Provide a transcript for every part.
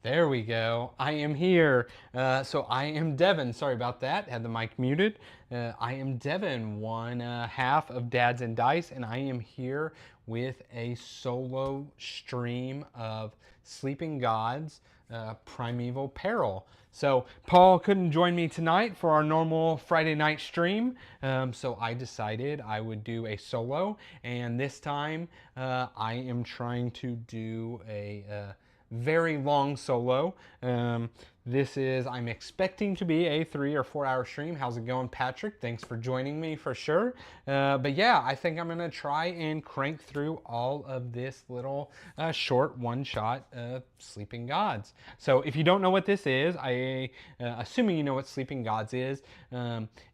There we go. I am here. So I am Devin. Sorry about that. Had the mic muted. I am Devin, one half of Dads and Dice, and I am here with a solo stream of Sleeping Gods, Primeval Peril. So Paul couldn't join me tonight for our normal Friday night stream, so I decided I would do a solo, and this time I am trying to do a very long solo. I'm expecting to be a 3 or 4 hour stream. How's it going, Patrick? Thanks for joining me for sure. But yeah, I think I'm going to try and crank through all of this little short one-shot Sleeping Gods. So if you don't know what this is, assuming you know what Sleeping Gods is,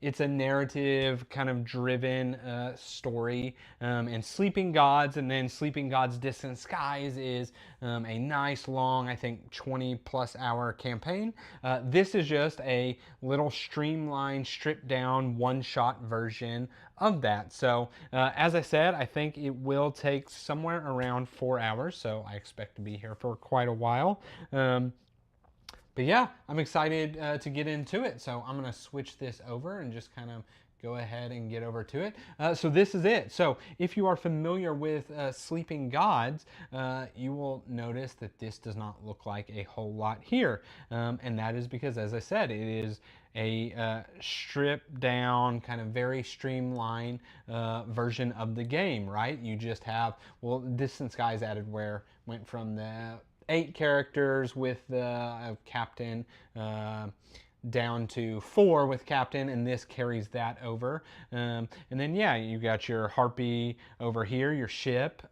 it's a narrative kind of driven story. And Sleeping Gods and then Sleeping Gods Distant Skies is a nice long, I think 20 plus hour campaign. This is just a little streamlined, stripped down, one shot version of that. So as I said, I think it will take somewhere around 4 hours. So I expect to be here for quite a while. But yeah, I'm excited to get into it. So I'm going to switch this over and just kind of go ahead and get over to it. So this is it. So if you are familiar with Sleeping Gods, you will notice that this does not look like a whole lot here. And that is because, as I said, it is a stripped down, kind of very streamlined version of the game, right? You just have, well, Distant Skies added where went from the 8 characters with the captain down to 4 with captain, and this carries that over. And then yeah, you got your harpy over here, your ship,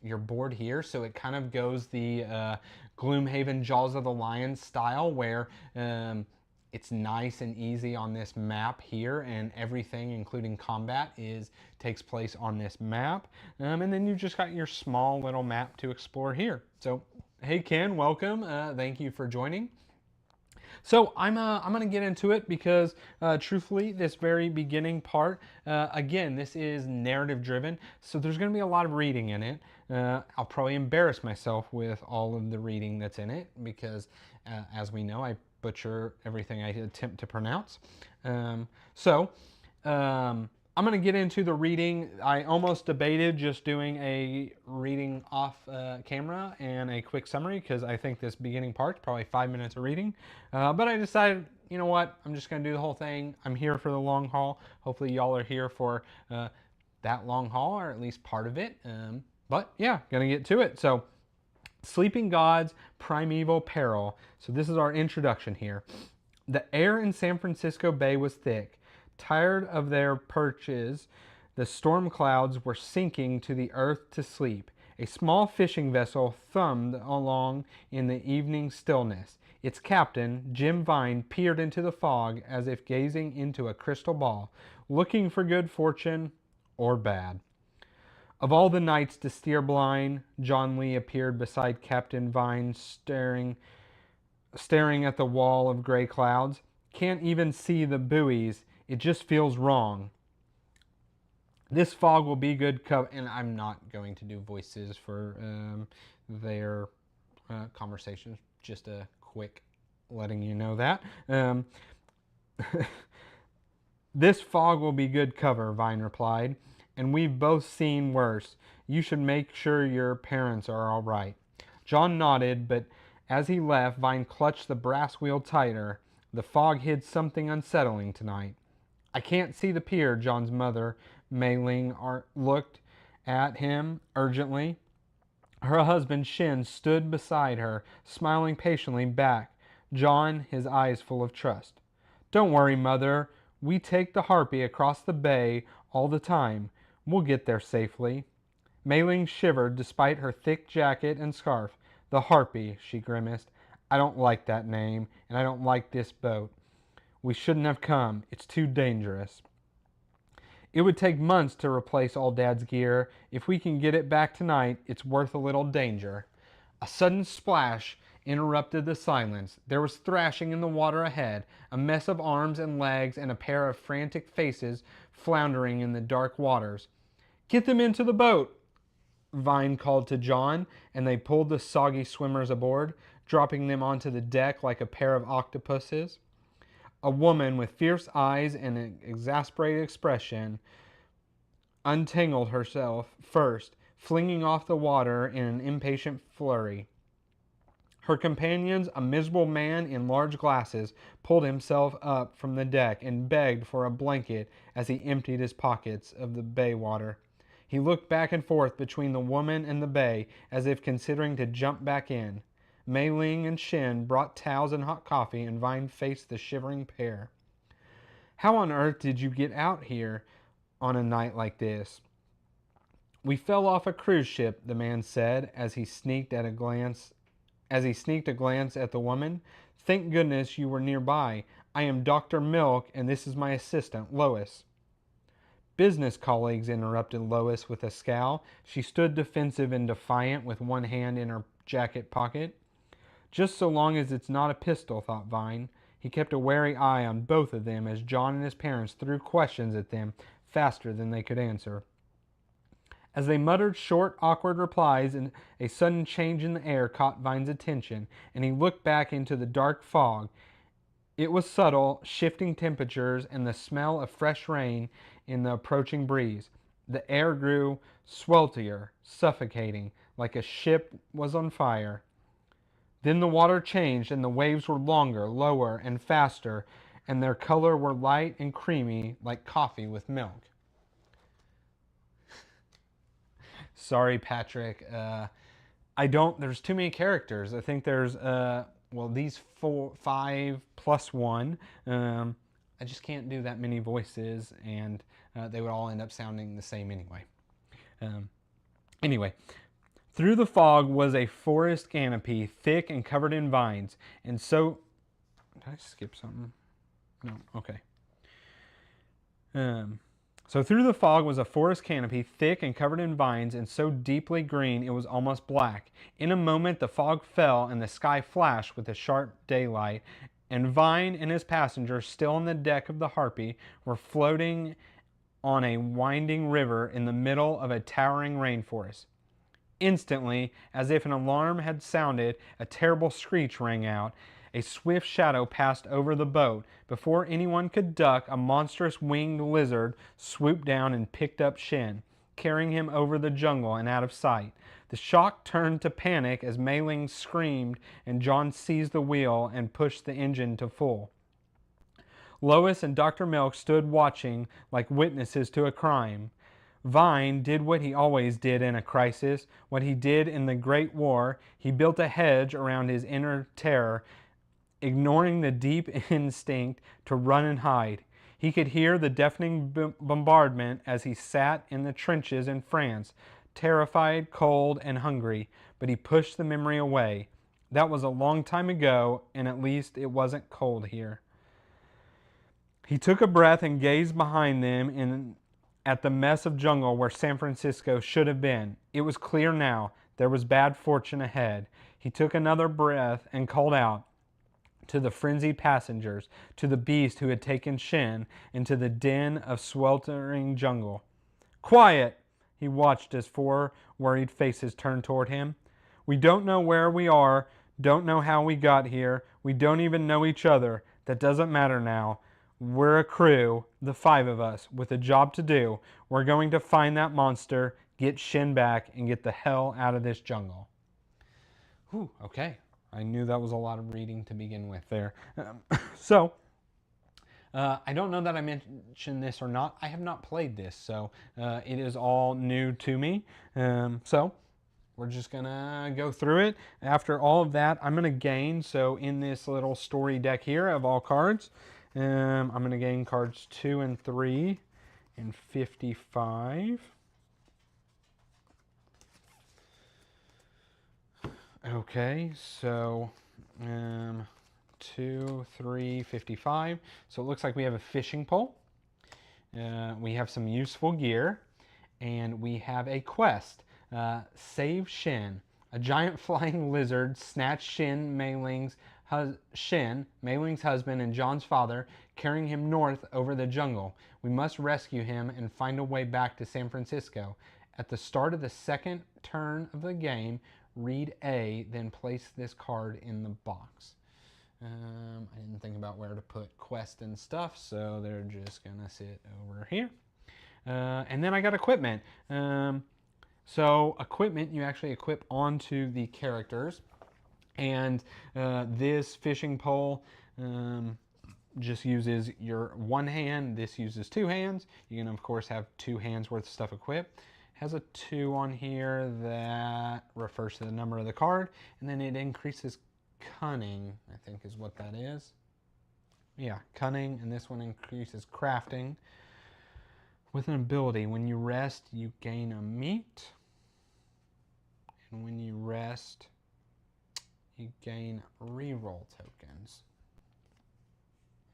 your board here. So it kind of goes the Gloomhaven Jaws of the Lion style, where it's nice and easy on this map here, and everything, including combat, takes place on this map. And then you just got your small little map to explore here. So hey Ken, welcome. Thank you for joining. So I'm going to get into it because truthfully, this very beginning part, again, this is narrative driven, so there's going to be a lot of reading in it. I'll probably embarrass myself with all of the reading that's in it because, as we know, I butcher everything I attempt to pronounce. So I'm going to get into the reading. I almost debated just doing a reading off camera and a quick summary because I think this beginning part's probably 5 minutes of reading. But I decided, you know what, I'm just going to do the whole thing. I'm here for the long haul. Hopefully y'all are here for that long haul, or at least part of it. But yeah, going to get to it. So Sleeping Gods, Primeval Peril. So this is our introduction here. The air in San Francisco Bay was thick. Tired of their perches, the storm clouds were sinking to the earth to sleep. A small fishing vessel thumbed along in the evening stillness. Its captain, Jim Vine, peered into the fog as if gazing into a crystal ball, looking for good fortune or bad. Of all the nights to steer blind, John Lee appeared beside Captain Vine, staring at the wall of gray clouds. Can't even see the buoys. It just feels wrong. This fog will be good cover. And I'm not going to do voices for their conversations. Just a quick letting you know that. This fog will be good cover, Vine replied. And we've both seen worse. You should make sure your parents are all right. John nodded, but as he left, Vine clutched the brass wheel tighter. The fog hid something unsettling tonight. I can't see the pier, John's mother, Mei Ling, looked at him urgently. Her husband, Shin, stood beside her, smiling patiently back. John, his eyes full of trust. Don't worry, Mother. We take the Harpy across the bay all the time. We'll get there safely. Mei Ling shivered despite her thick jacket and scarf. The Harpy, she grimaced. I don't like that name, and I don't like this boat. We shouldn't have come. It's too dangerous. It would take months to replace all Dad's gear. If we can get it back tonight, it's worth a little danger. A sudden splash interrupted the silence. There was thrashing in the water ahead, a mess of arms and legs and a pair of frantic faces floundering in the dark waters. Get them into the boat, Vine called to John, and they pulled the soggy swimmers aboard. dropping them onto the deck like a pair of octopuses. A woman with fierce eyes and an exasperated expression untangled herself first, flinging off the water in an impatient flurry. Her companions, a miserable man in large glasses, pulled himself up from the deck and begged for a blanket as he emptied his pockets of the bay water. He looked back and forth between the woman and the bay as if considering to jump back in. Mei Ling and Shin brought towels and hot coffee, and Vine faced the shivering pair. "How on earth did you get out here on a night like this?" "We fell off a cruise ship," the man said as he sneaked a glance at the woman. "Thank goodness you were nearby. I am Dr. Milk, and this is my assistant, Lois." "Business colleagues," interrupted Lois with a scowl. She stood defensive and defiant with one hand in her jacket pocket. "Just so long as it's not a pistol," thought Vine. He kept a wary eye on both of them as John and his parents threw questions at them faster than they could answer. As they muttered short, awkward replies, and a sudden change in the air caught Vine's attention, and he looked back into the dark fog. It was subtle, shifting temperatures and the smell of fresh rain in the approaching breeze. The air grew swelterier, suffocating, like a ship was on fire. Then the water changed, and the waves were longer, lower, and faster, and their color were light and creamy, like coffee with milk. Sorry, Patrick. There's too many characters. I think there's, these 5 plus 1. I just can't do that many voices, and they would all end up sounding the same anyway. Anyway, through the fog was a forest canopy, thick and covered in vines, and so... Did I skip something? No, okay. So through the fog was a forest canopy, thick and covered in vines, and so deeply green it was almost black. In a moment the fog fell, and the sky flashed with a sharp daylight, and Vine and his passengers, still on the deck of the Harpy, were floating on a winding river in the middle of a towering rainforest. Instantly, as if an alarm had sounded, a terrible screech rang out. A swift shadow passed over the boat. Before anyone could duck, a monstrous winged lizard swooped down and picked up Shin, carrying him over the jungle and out of sight. The shock turned to panic as Mei Ling screamed and John seized the wheel and pushed the engine to full. Lois and Dr. Milk stood watching like witnesses to a crime. Vine did what he always did in a crisis, what he did in the Great War. He built a hedge around his inner terror, ignoring the deep instinct to run and hide. He could hear the deafening bombardment as he sat in the trenches in France, terrified, cold, and hungry, but he pushed the memory away. That was a long time ago, and at least it wasn't cold here. He took a breath and gazed behind them at the mess of jungle where San Francisco should have been. It was clear now. There was bad fortune ahead. He took another breath and called out to the frenzied passengers, to the beast who had taken Shin, and to the din of sweltering jungle. "Quiet!" He watched as 4 worried faces turned toward him. "We don't know where we are, don't know how we got here, we don't even know each other. That doesn't matter now. We're a crew, the 5 of us, with a job to do. We're going to find that monster, get Shin back, and get the hell out of this jungle." Whew, okay. I knew that was a lot of reading to begin with there. I don't know that I mentioned this or not. I have not played this, so it is all new to me. So we're just going to go through it. After all of that, I'm going to gain, so in this little story deck here of all cards, I'm going to gain cards 2 and 3 and 55. Okay, so 2, 3, 55. So it looks like we have a fishing pole. We have some useful gear. And we have a quest. Save Shin. A giant flying lizard snatched Mei Ling's husband, and John's father, carrying him north over the jungle. We must rescue him and find a way back to San Francisco. At the start of the second turn of the game, read A, then place this card in the box. I didn't think about where to put quest and stuff, so they're just gonna sit over here. And then I got equipment. So equipment you actually equip onto the characters. And this fishing pole just uses your one hand. This uses two hands. You can, of course, have 2 hands worth of stuff equipped. Has a 2 on here that refers to the number of the card. And then it increases cunning, I think is what that is. Yeah, cunning. And this one increases crafting. With an ability, when you rest, you gain a meat. And when you rest, you gain reroll tokens.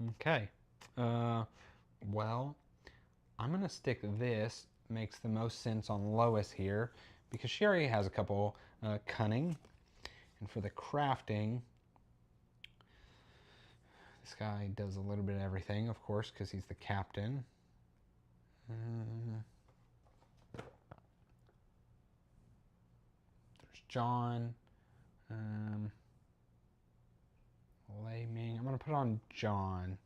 Okay. Well, I'm going to stick this. Makes the most sense on Lois here because she already has a couple cunning. And for the crafting, this guy does a little bit of everything, of course, because he's the captain. There's John. Laming. I'm going to put on John.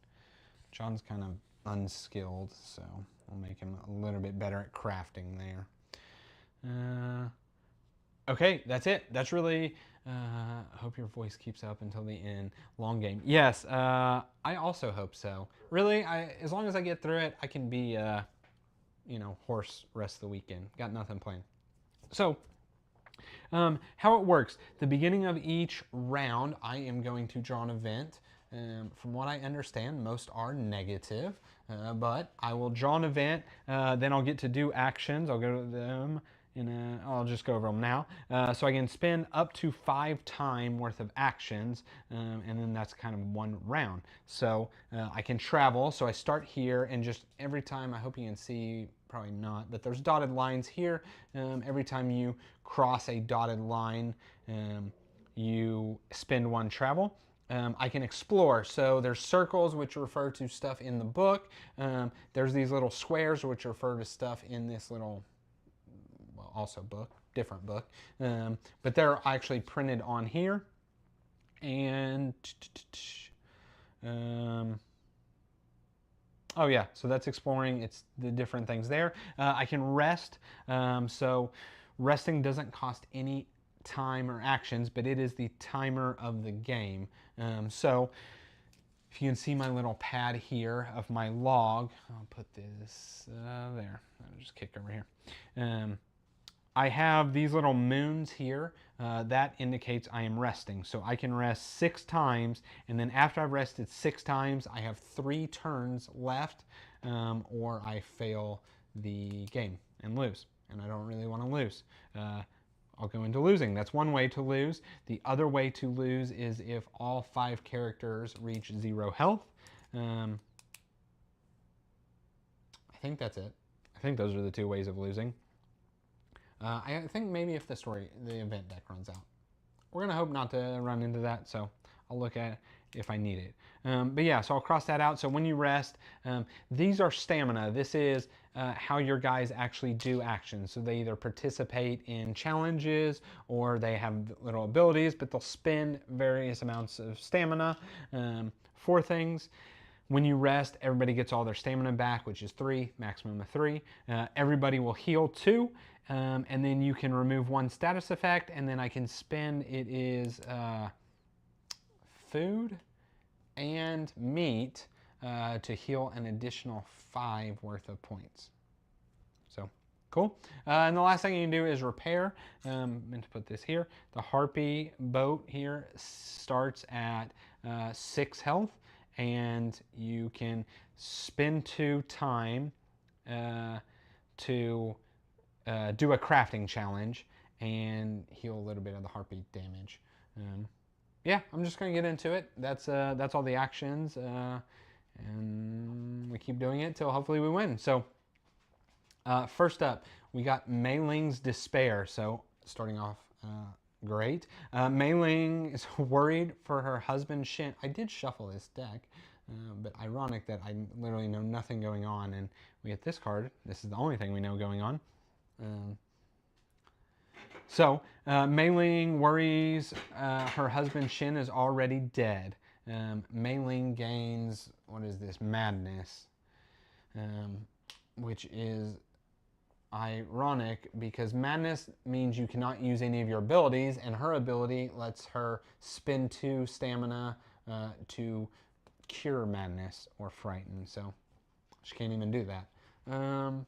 John's kind of unskilled, so I'll make him a little bit better at crafting there. Okay, that's it. That's really... I hope your voice keeps up until the end. Long game. Yes, I also hope so. Really, as long as I get through it, I can be, horse rest of the weekend. Got nothing planned. So, how it works. The beginning of each round, I am going to draw an event. From what I understand, most are negative, but I will draw an event, then I'll get to do actions. I'll go to them, and I'll just go over them now. So I can spend up to 5 time worth of actions, and then that's kind of 1 round. So I can travel, so I start here, and just every time, I hope you can see, probably not, but there's dotted lines here. Every time you cross a dotted line, you spend 1 travel. I can explore. So there's circles, which refer to stuff in the book. There's these little squares, which refer to stuff in this little, well, also book, different book. But they're actually printed on here. And, oh yeah, so that's exploring. It's the different things there. I can rest. So resting doesn't cost any time or actions, but it is the timer of the game. So if you can see my little pad here of my log, I'll put this there. I'll just kick over here. I have these little moons here. That indicates I am resting. So I can rest 6 times, and then after I've rested 6 times, I have 3 turns left, or I fail the game and lose. And I don't really want to lose. I'll go into losing. That's one way to lose. The other way to lose is if all 5 characters reach 0 health. I think that's it. I think those are the 2 ways of losing. I think maybe if the event deck runs out. We're going to hope not to run into that, so I'll look at it if I need it. But yeah, so I'll cross that out. So when you rest, these are stamina. This is how your guys actually do actions. So they either participate in challenges or they have little abilities, but they'll spend various amounts of stamina for things. When you rest, everybody gets all their stamina back, which is 3, maximum of 3. Everybody will heal 2, and then you can remove 1 status effect, and then I can spend, it is food and meat to heal an additional 5 worth of points. So, cool. And the last thing you can do is repair. Meant to put this here. The Harpy boat here starts at 6 health. And you can spend 2 time to do a crafting challenge and heal a little bit of the Harpy damage. Yeah, I'm just going to get into it. That's all the actions, and we keep doing it till hopefully we win. So first up, we got Mei Ling's Despair. So starting off great. Mei Ling is worried for her husband Shin. I did shuffle this deck, but ironic that I literally know nothing going on, and we get this card. This is the only thing we know going on. So, Mei Ling worries her husband Shin is already dead. Mei Ling gains, what is this, madness, which is ironic because madness means you cannot use any of your abilities, and her ability lets her spend 2 stamina to cure madness or frighten. So she can't even do that. And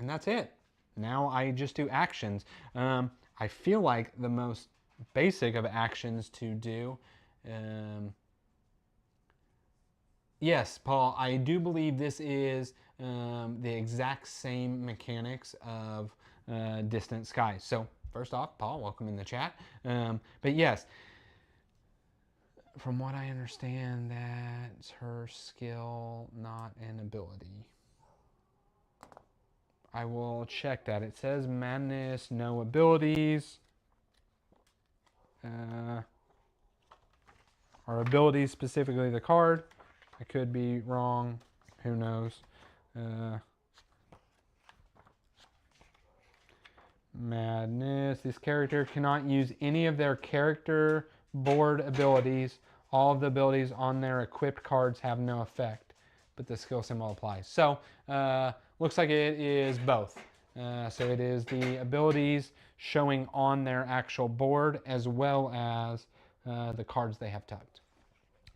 that's it. Now I just do actions. I feel like the most basic of actions to do. Yes, Paul, I do believe this is the exact same mechanics of Distant Skies. So, first off, Paul, welcome in the chat. But yes, from what I understand, that's her skill, not an ability. I will check that. It says madness, no abilities. Our abilities, specifically the card. I could be wrong. Who knows? Madness. This character cannot use any of their character board abilities. All of the abilities on their equipped cards have no effect, but the skill symbol applies. So, looks like it is both. So it is the abilities showing on their actual board as well as the cards they have tucked.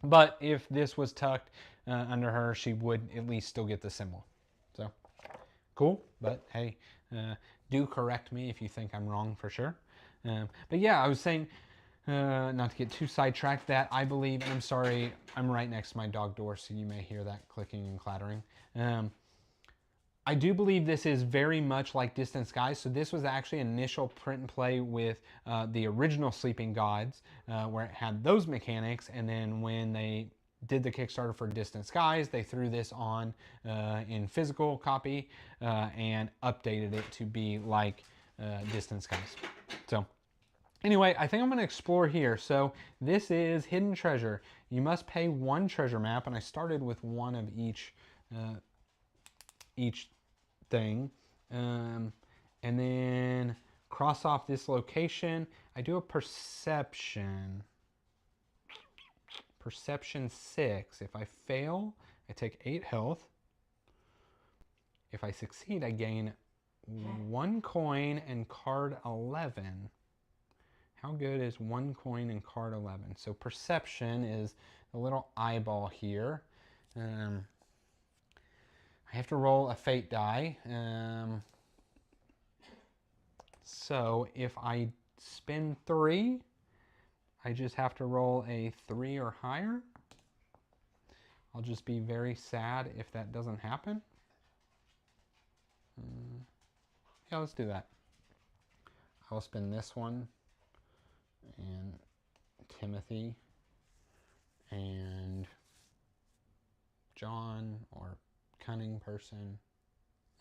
But if this was tucked under her, she would at least still get the symbol. So, cool. But hey, do correct me if you think I'm wrong for sure. But yeah, I was saying, not to get too sidetracked, that I believe, and I'm sorry, I'm right next to my dog door, so you may hear that clicking and clattering. I do believe this is very much like Distant Skies. So this was actually initial print and play with the original Sleeping Gods, where it had those mechanics. And then when they did the Kickstarter for Distant Skies, they threw this on in physical copy and updated it to be like Distant Skies. So anyway, I think I'm going to explore here. So this is Hidden Treasure. You must pay 1 treasure map, and I started with 1 of each thing, and then cross off this location. I do a perception 6. If I fail, I take 8 health. If I succeed, I gain 1 coin and card 11. How good is 1 coin and card 11? So perception is a little eyeball here. I have to roll a fate die. So if I spin 3, I just have to roll a 3 or higher. I'll just be very sad if that doesn't happen. Yeah, let's do that. I'll spin this one, and Timothy, and John, or Cunning Person,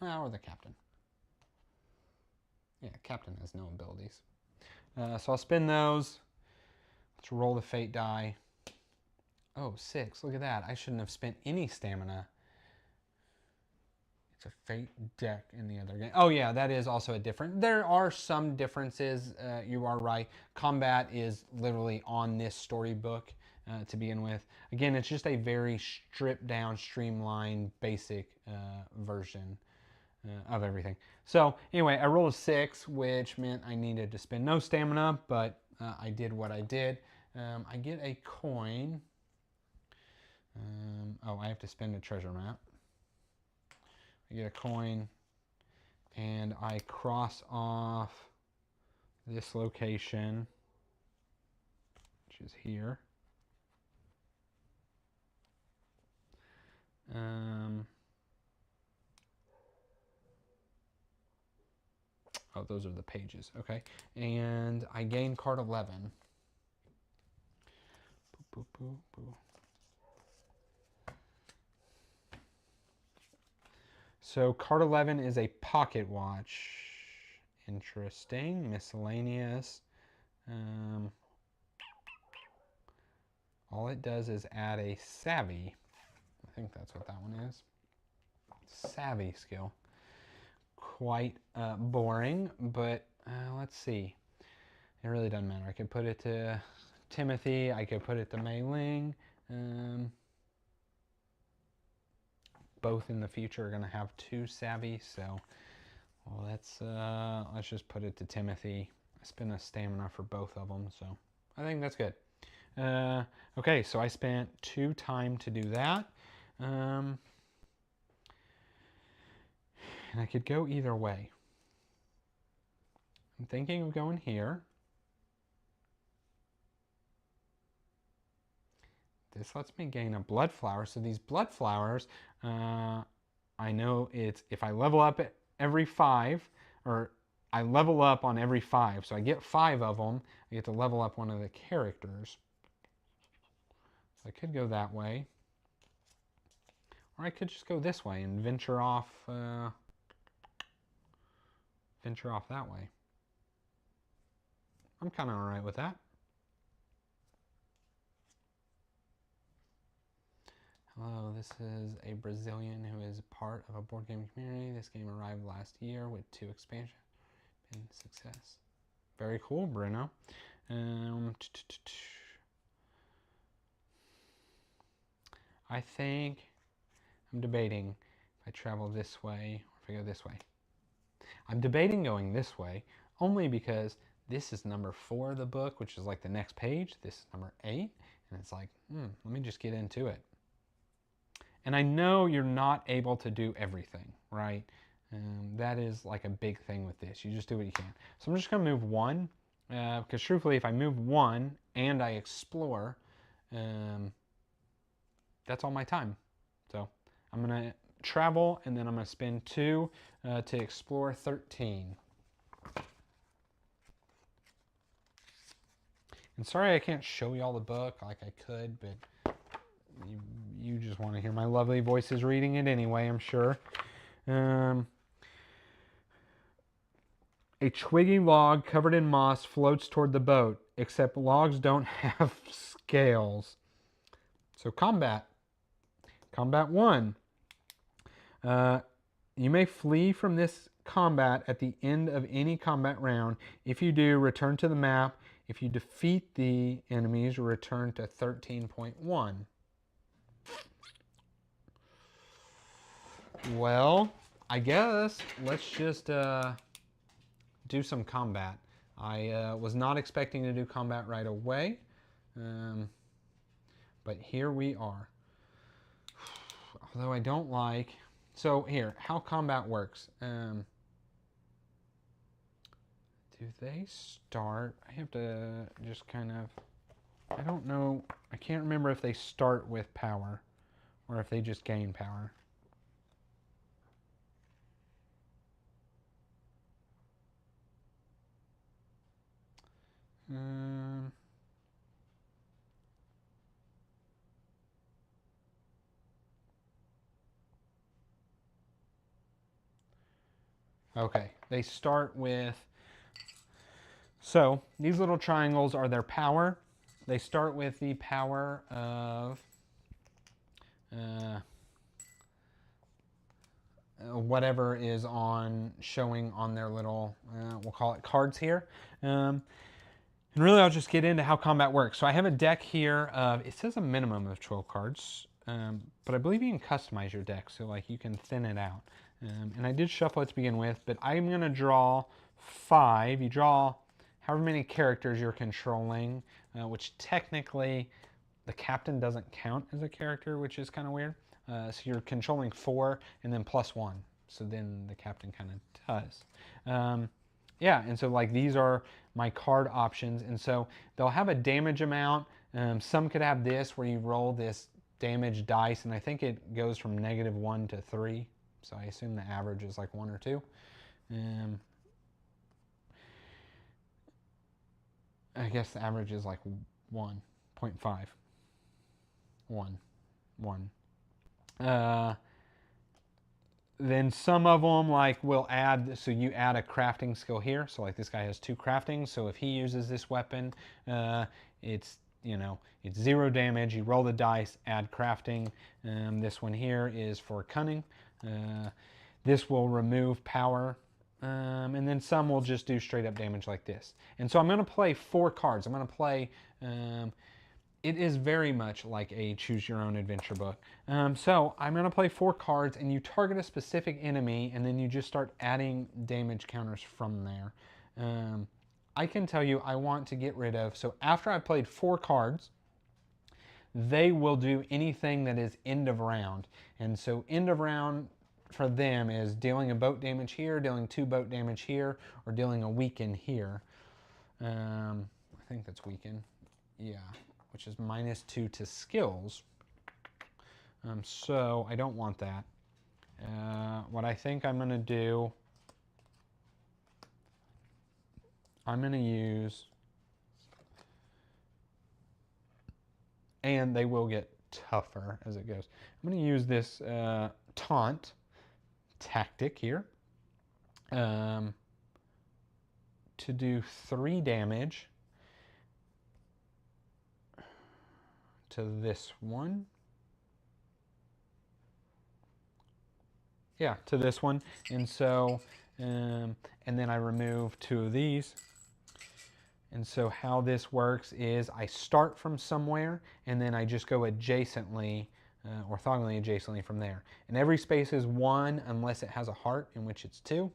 or the Captain. Yeah, Captain has no abilities. So I'll spin those. Let's roll the fate die. Oh, 6. Look at that. I shouldn't have spent any stamina. It's a fate deck in the other game. Oh, yeah, that is also a different. There are some differences. You are right. Combat is literally on this storybook to begin with. Again, it's just a very stripped down, streamlined, basic version of everything. So anyway, I rolled a 6, which meant I needed to spend no stamina, but I did what I did. I get a coin. Oh, I have to spend a treasure map. I get a coin, and I cross off this location, which is here. Oh, those are the pages. Okay. And I gain card 11. Boop, boop, boop, boop. So card 11 is a pocket watch. Interesting. Miscellaneous. All it does is add a savvy. I think that's what that one is. Savvy skill. Quite boring, but let's see. It really doesn't matter. I could put it to Timothy. I could put it to Mei Ling. Both in the future are going to have 2 savvy, so well, let's just put it to Timothy. I spent a stamina for both of them, so I think that's good. Okay, so I spent 2 time to do that. And I could go either way. I'm thinking of going here. This lets me gain a blood flower. So these blood flowers, I know it's if I level up every 5, or I level up on every 5. So I get 5 of them. I get to level up one of the characters. So I could go that way. Or I could just go this way and venture off that way. I'm kind of all right with that. Hello, this is a Brazilian who is part of a board game community. This game arrived last year with 2 expansions. Been success. Very cool, Bruno. I think I'm debating if I travel this way or if I go this way. I'm debating going this way only because this is number 4 of the book, which is like the next page. This is number 8, and it's like, let me just get into it. And I know you're not able to do everything, right? That is like a big thing with this. You just do what you can. So I'm just going to move 1, because truthfully, if I move 1 and I explore, that's all my time. So I'm going to travel, and then I'm going to spend 2 to explore 13. And sorry I can't show you all the book like I could, but you just want to hear my lovely voices reading it anyway, I'm sure. A twiggy log covered in moss floats toward the boat, except logs don't have scales. So combat. Combat 1. You may flee from this combat at the end of any combat round. If you do, return to the map. If you defeat the enemies, return to 13.1. Well, I guess let's just do some combat. I was not expecting to do combat right away, but here we are. Although I don't like... So here, how combat works. Do they start... I have to just kind of... I don't know. I can't remember if they start with power or if they just gain power. Okay, they start with... So these little triangles are their power. They start with the power of whatever is on showing on their little, we'll call it cards here. And really, I'll just get into how combat works. So I have a deck here of, it says a minimum of 12 cards, but I believe you can customize your deck, so like you can thin it out. And I did shuffle it to begin with, but I'm going to draw 5. You draw however many characters you're controlling, which technically the captain doesn't count as a character, which is kind of weird. So you're controlling 4 and then +1. So then the captain kind of does. Yeah, and so like these are my card options. And so they'll have a damage amount. Some could have this where you roll this damage dice, and I think it goes from -1 to 3. So I assume the average is like 1 or 2. I guess the average is like 1.5. 1. Then some of them like will add, so you add a crafting skill here. So like this guy has 2 crafting. So if he uses this weapon, it's 0 damage. You roll the dice, add crafting. This one here is for cunning. This will remove power And then some will just do straight up damage like this. And so I'm going to play 4 cards. I'm going to play, it is very much like a choose your own adventure book. So I'm going to play 4 cards, and you target a specific enemy, and then you just start adding damage counters from there. I can tell you I want to get rid of, so after I played 4 cards, they will do anything that is end of round. And so end of round for them is dealing a boat damage here, dealing 2 boat damage here, or dealing a weaken here. I think that's weaken. Yeah, which is -2 to skills. So I don't want that. What I think I'm going to do, I'm going to use, and they will get tougher as it goes. I'm going to use this taunt tactic here to do 3 damage to this one. Yeah, to this one. And so, and then I remove 2 of these. And so how this works is I start from somewhere, and then I just go adjacently, orthogonally adjacently from there. And every space is 1 unless it has a heart, in which it's 2.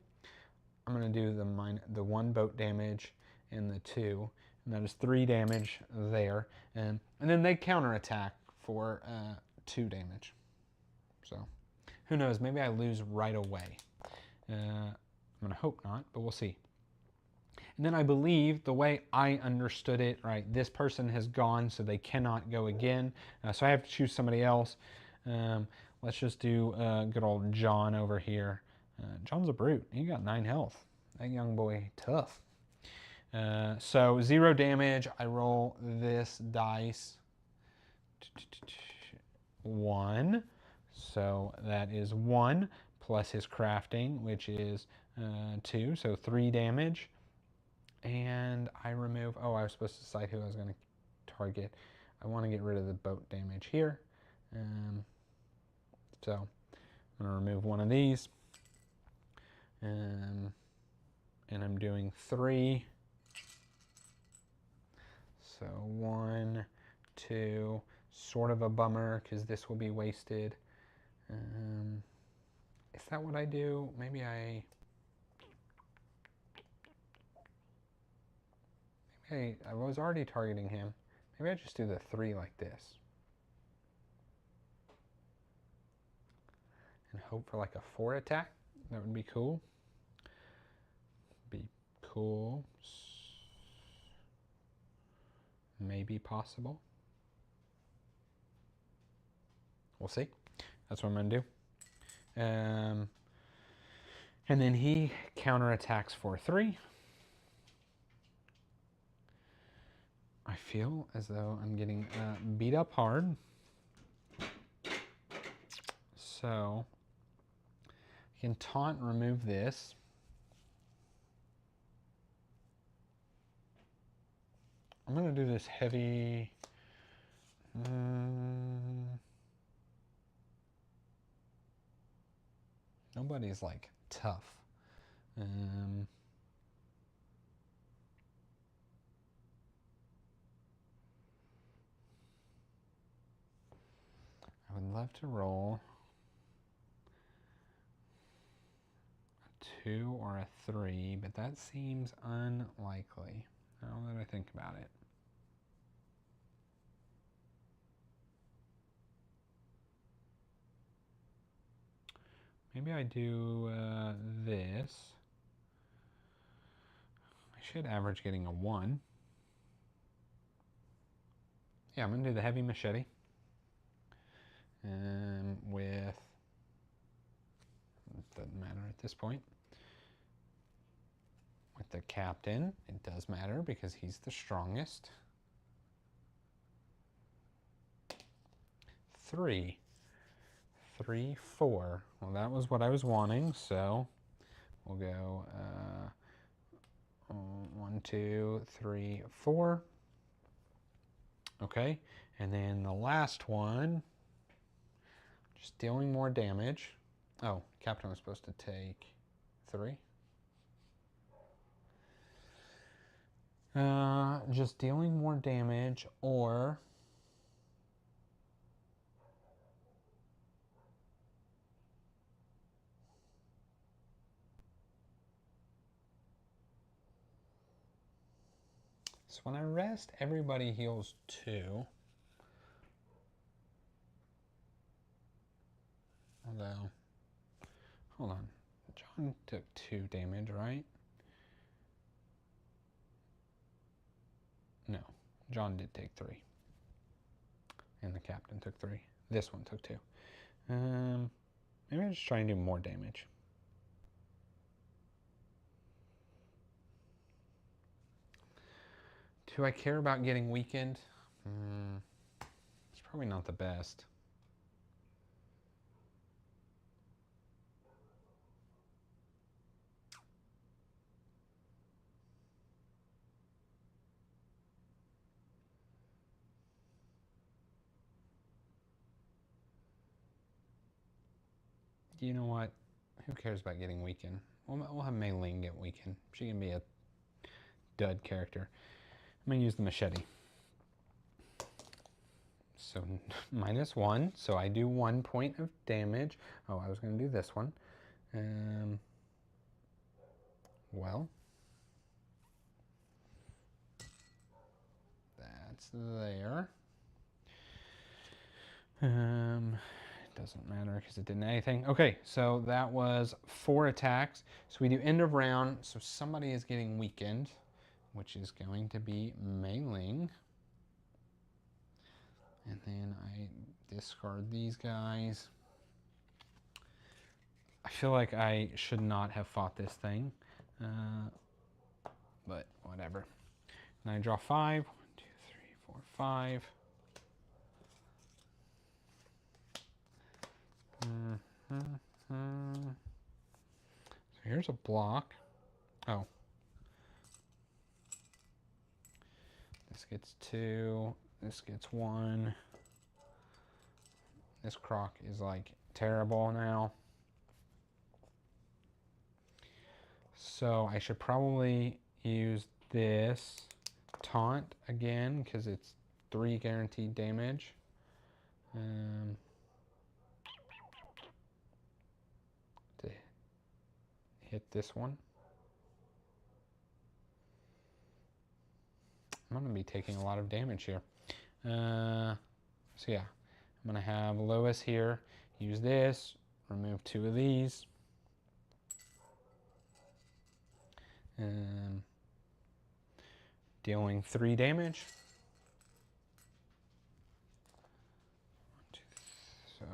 I'm going to do the 1 boat damage and the 2. And that is 3 damage there. And then they counterattack for 2 damage. So who knows? Maybe I lose right away. I'm going to hope not, but we'll see. And then I believe the way I understood it, right, this person has gone, so they cannot go again. So I have to choose somebody else. Let's just do good old John over here. John's a brute. He got 9 health. That young boy, tough. So 0 damage. I roll this dice. 1. So that is 1 plus his crafting, which is 2. So 3 damage. And I remove, oh, I was supposed to decide who I was going to target. I want to get rid of the boat damage here. So I'm going to remove 1 of these. And I'm doing 3. So 1, 2, sort of a bummer because this will be wasted. Is that what I do? Maybe I was already targeting him. Maybe I just do the 3 like this. And hope for like a 4 attack. That would be cool. Be cool. Maybe possible. We'll see. That's what I'm going to do. And then he counterattacks for 3. I feel as though I'm getting beat up hard. So I can taunt and remove this. I'm going to do this heavy. Nobody's like tough. I would love to roll a 2 or a 3, but that seems unlikely now that I think about it. Maybe I do this. I should average getting a 1. Yeah, I'm going to do the heavy machete. With, it doesn't matter at this point. With the captain, it does matter because he's the strongest. 3, 3, 4. Well, that was what I was wanting, so we'll go 1, 2, 3, 4. Okay, and then the last one, just dealing more damage. Oh, captain was supposed to take 3. Just dealing more damage, or so when I rest, everybody heals 2. Although, hold on. John took 2 damage, right? No, John did take 3. And the captain took 3. This one took 2. Maybe I'll just try and do more damage. Do I care about getting weakened? It's probably not the best. You know what? Who cares about getting weakened? We'll have Mei Ling get weakened. She can be a dud character. I'm going to use the machete. So -1, so I do 1 point of damage. Oh, I was going to do this one. Well, that's there. It doesn't matter because it didn't anything. Okay, so that was 4 attacks. So we do end of round. So somebody is getting weakened, which is going to be Mei Ling. And then I discard these guys. I feel like I should not have fought this thing, but whatever. And I draw 5. 1, 2, 3, 4, 5. So here's a block. Oh. This gets 2. This gets 1. This croc is like terrible now. So I should probably use this taunt again because it's 3 guaranteed damage. To hit this one. I'm going to be taking a lot of damage here. So yeah, I'm going to have Lois here. Use this. Remove 2 of these. Dealing 3 damage. So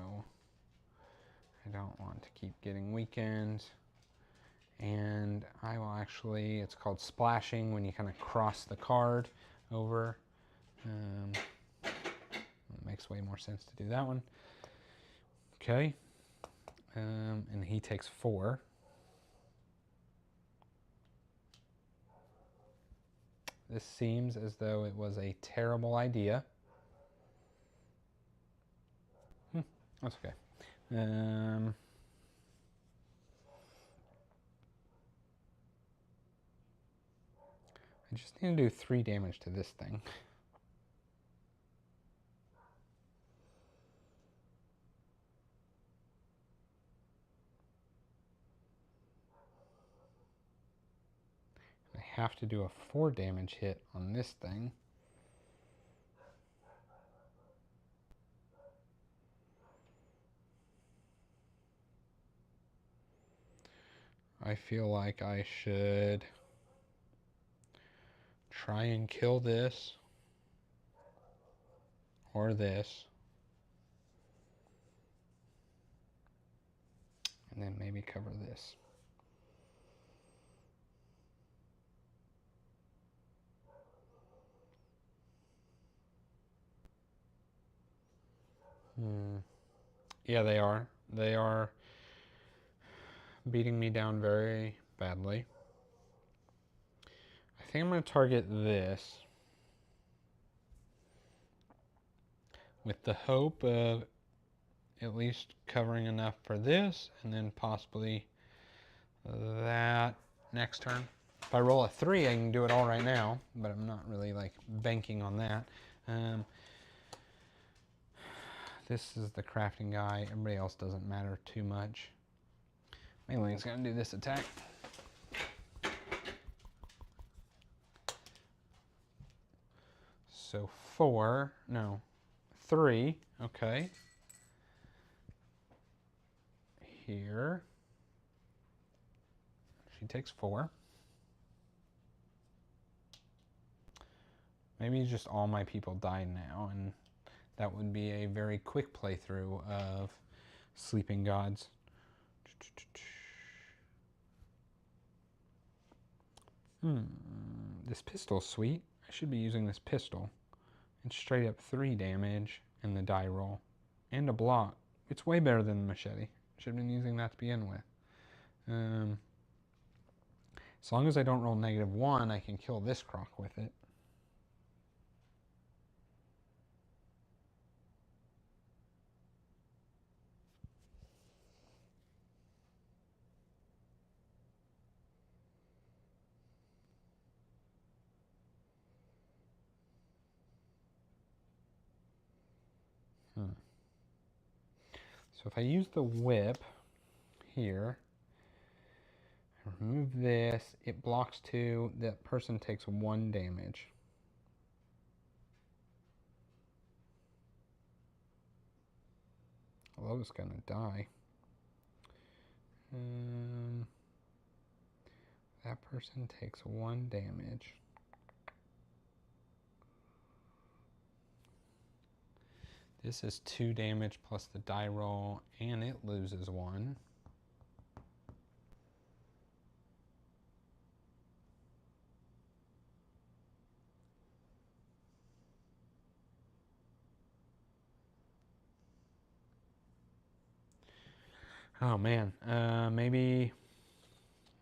I don't want to keep getting weakened. And I will actually, it's called splashing when you kind of cross the card over. It makes way more sense to do that one. Okay. And he takes 4. This seems as though it was a terrible idea. That's okay. I just need to do 3 damage to this thing. I have to do a 4 damage hit on this thing. I feel like I should try and kill this or this. And then maybe cover this. Yeah, they are. They are beating me down very badly. I think I'm going to target this with the hope of at least covering enough for this and then possibly that next turn. If I roll a 3, I can do it all right now, but I'm not really like banking on that. This is the crafting guy. Everybody else doesn't matter too much. Mainly it's going to do this attack. So 3, okay. Here. She takes 4. Maybe just all my people die now, and that would be a very quick playthrough of Sleeping Gods. This pistol's sweet. I should be using this pistol. It's straight up 3 damage and the die roll. And a block. It's way better than the machete. Should have been using that to begin with. As long as I don't roll -1, I can kill this croc with it. So if I use the whip here, I remove this, it blocks 2, that person takes 1 damage. Lowe's gonna die. That person takes 1 damage. This is 2 damage plus the die roll, and it loses 1. Oh man, maybe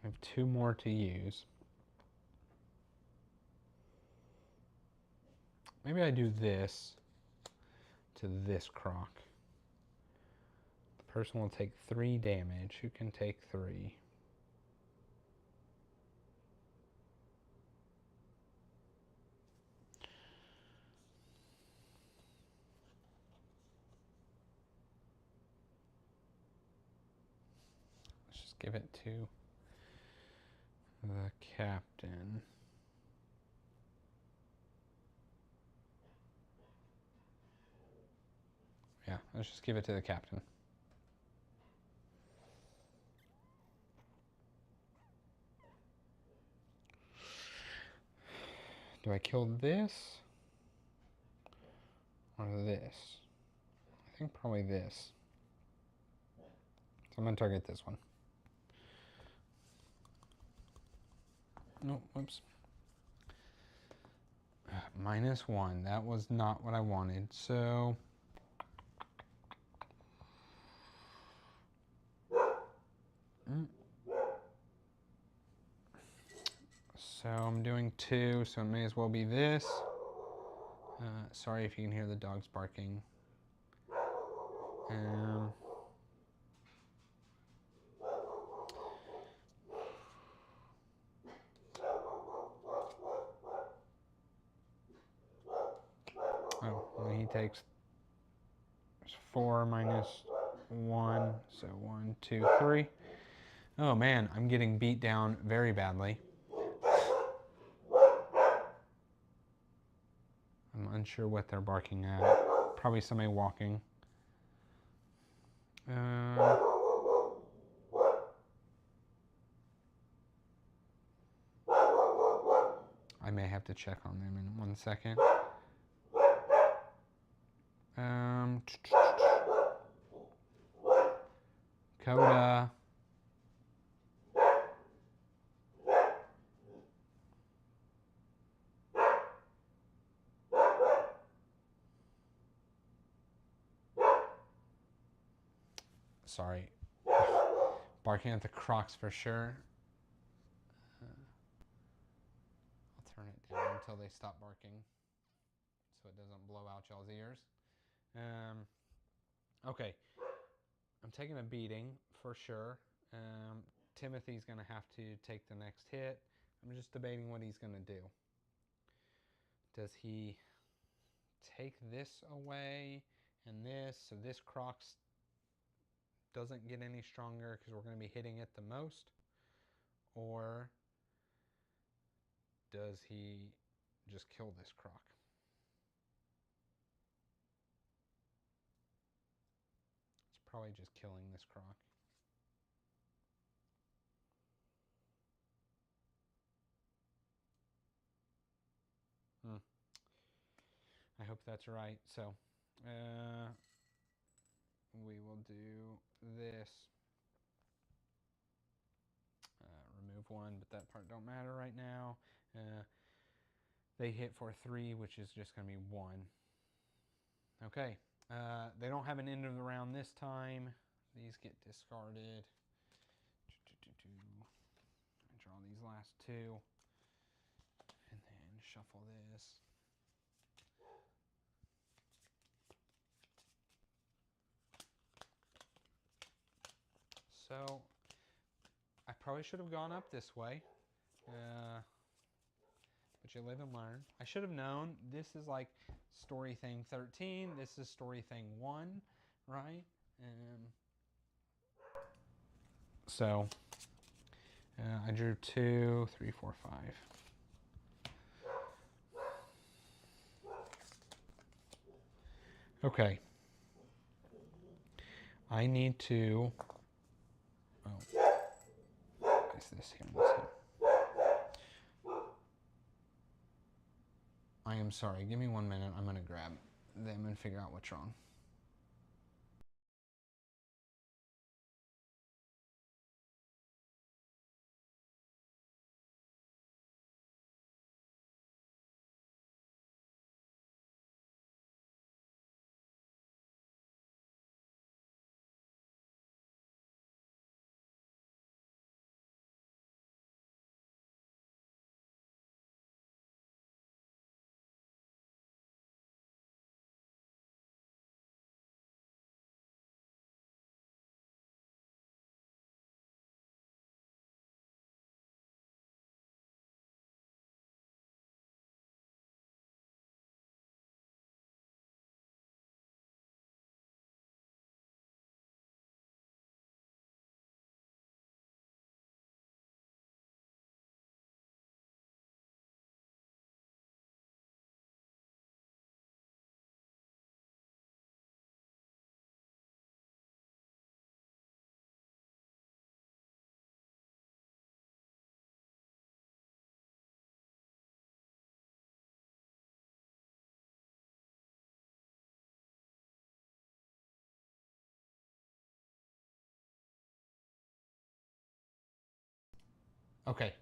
I have 2 more to use. Maybe I do this to this croc. The person will take 3 damage. Who can take 3? Let's just give it to the captain. Yeah, let's just give it to the captain. Do I kill this or this? I think probably this. So I'm going to target this one. No, whoops. -1. That was not what I wanted. So I'm doing 2, so it may as well be this. Sorry if you can hear the dogs barking. Oh, well, he takes 4 -1, so 1, 2, 3. Oh man, I'm getting beat down very badly. I'm unsure what they're barking at. Probably somebody walking. I may have to check on them in 1 second. Coda. Sorry. Barking at the crocs for sure. I'll turn it down until they stop barking so it doesn't blow out y'all's ears. Okay. I'm taking a beating for sure. Timothy's going to have to take the next hit. I'm just debating what he's going to do. Does he take this away and this, so this croc doesn't get any stronger because we're going to be hitting it the most? Or does he just kill this croc? It's probably just killing this croc. I hope that's right. So we will do this. Remove one, but that part don't matter right now. They hit for 3, which is just going to be 1. Okay. They don't have an end of the round this time. These get discarded. I draw these last 2. And then shuffle this. So I probably should have gone up this way. But you live and learn. I should have known. This is like story thing 13. This is story thing 1, right? So I drew 2, 3, 4, 5. Okay. I need to. Oh, is this here? I am sorry. Give me 1 minute. I'm going to grab them and figure out what's wrong. Okay.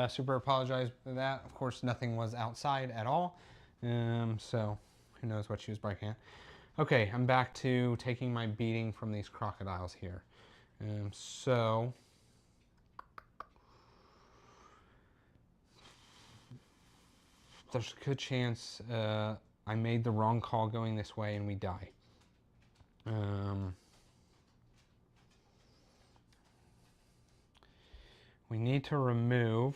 Super apologize for that. Of course, nothing was outside at all. So who knows what she was barking at. Okay, I'm back to taking my beating from these crocodiles here. So there's a good chance I made the wrong call going this way and we die. We need to remove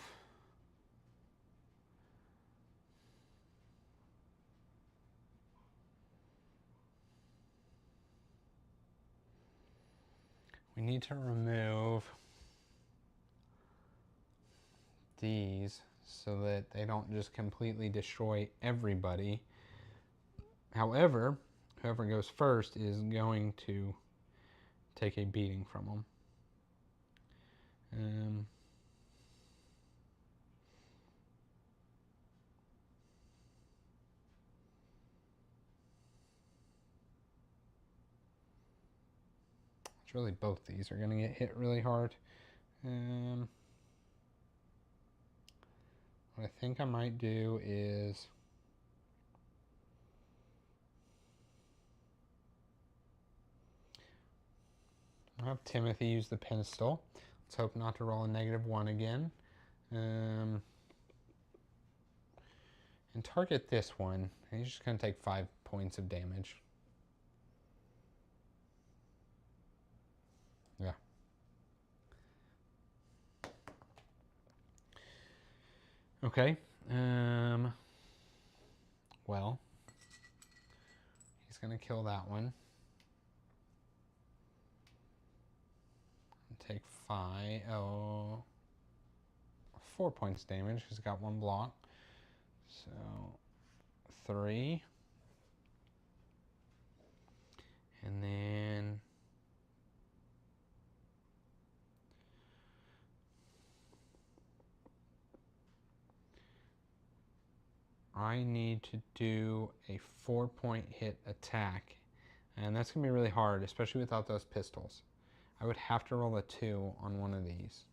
these so that they don't just completely destroy everybody. However, whoever goes first is going to take a beating from them. It's really both these are going to get hit really hard. What I think I might do is I'll have Timothy use the pistol. Let's hope not to roll a -1 again. And target this one. He's just going to take 5 points of damage. Yeah. Okay. Well, he's going to kill that one. Take 4 points damage. He's got 1 block. So 3. And then I need to do a 4-point hit attack. And that's going to be really hard, especially without those pistols. I would have to roll a 2 on one of these.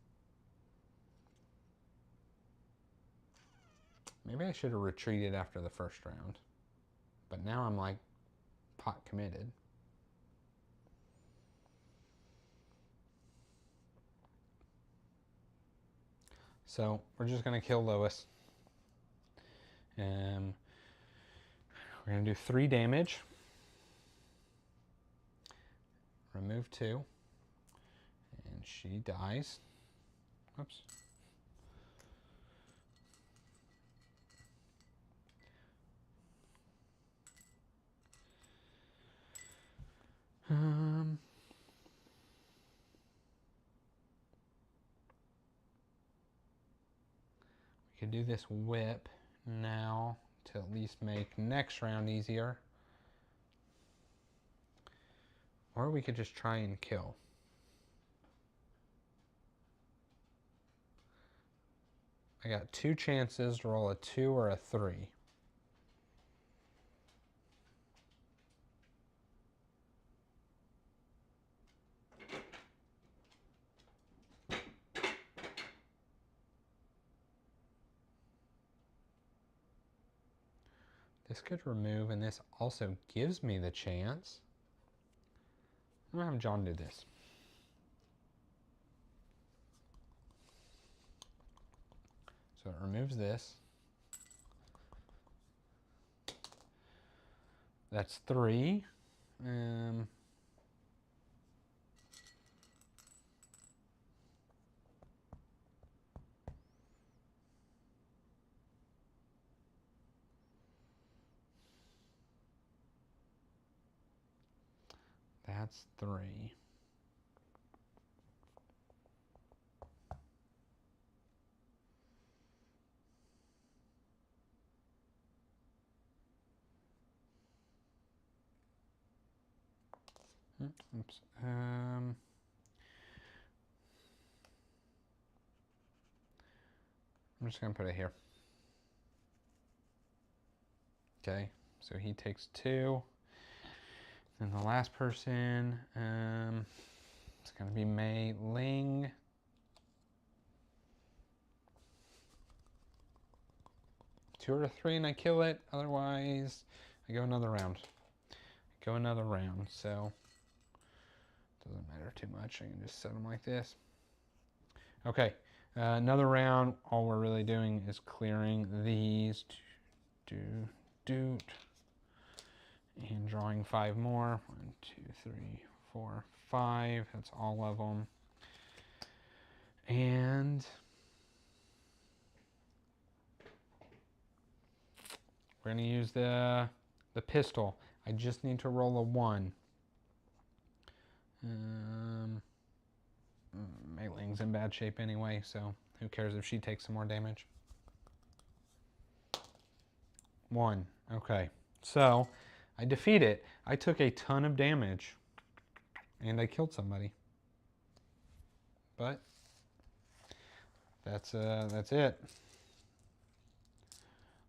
Maybe I should have retreated after the first round. But now I'm like pot committed. So we're just going to kill Lois. We're going to do 3 damage. Remove 2. And she dies. Oops. We could do this whip now to at least make next round easier. Or we could just try and kill. I got 2 chances to roll a 2 or a 3. This could remove, and this also gives me the chance. I'm going to have John do this. So it removes this. That's 3. That's 3. Oops. I'm just going to put it here. Okay, so he takes 2. And the last person, it's going to be Mei Ling. Two or 3 and I kill it. Otherwise, I go another round. So it doesn't matter too much. I can just set them like this. Okay, another round. All we're really doing is clearing these. And drawing 5 more. 1, 2, 3, 4, 5. That's all of them. And we're going to use the pistol. I just need to roll a 1. Mei Ling's in bad shape anyway, so who cares if she takes some more damage? 1. Okay, so I defeat it. I took a ton of damage, and I killed somebody. But that's it.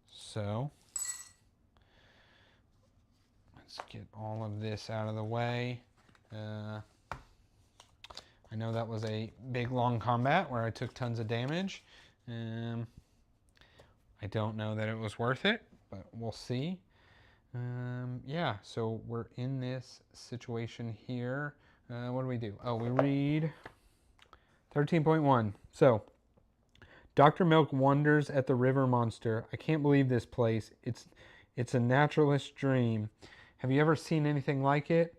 So let's get all of this out of the way. I know that was a big, long combat where I took tons of damage. I don't know that it was worth it, but we'll see. Yeah, so we're in this situation here. What do we do? Oh, we read 13.1. So, Dr. Milk wonders at the river monster. I can't believe this place. It's a naturalist's dream. Have you ever seen anything like it?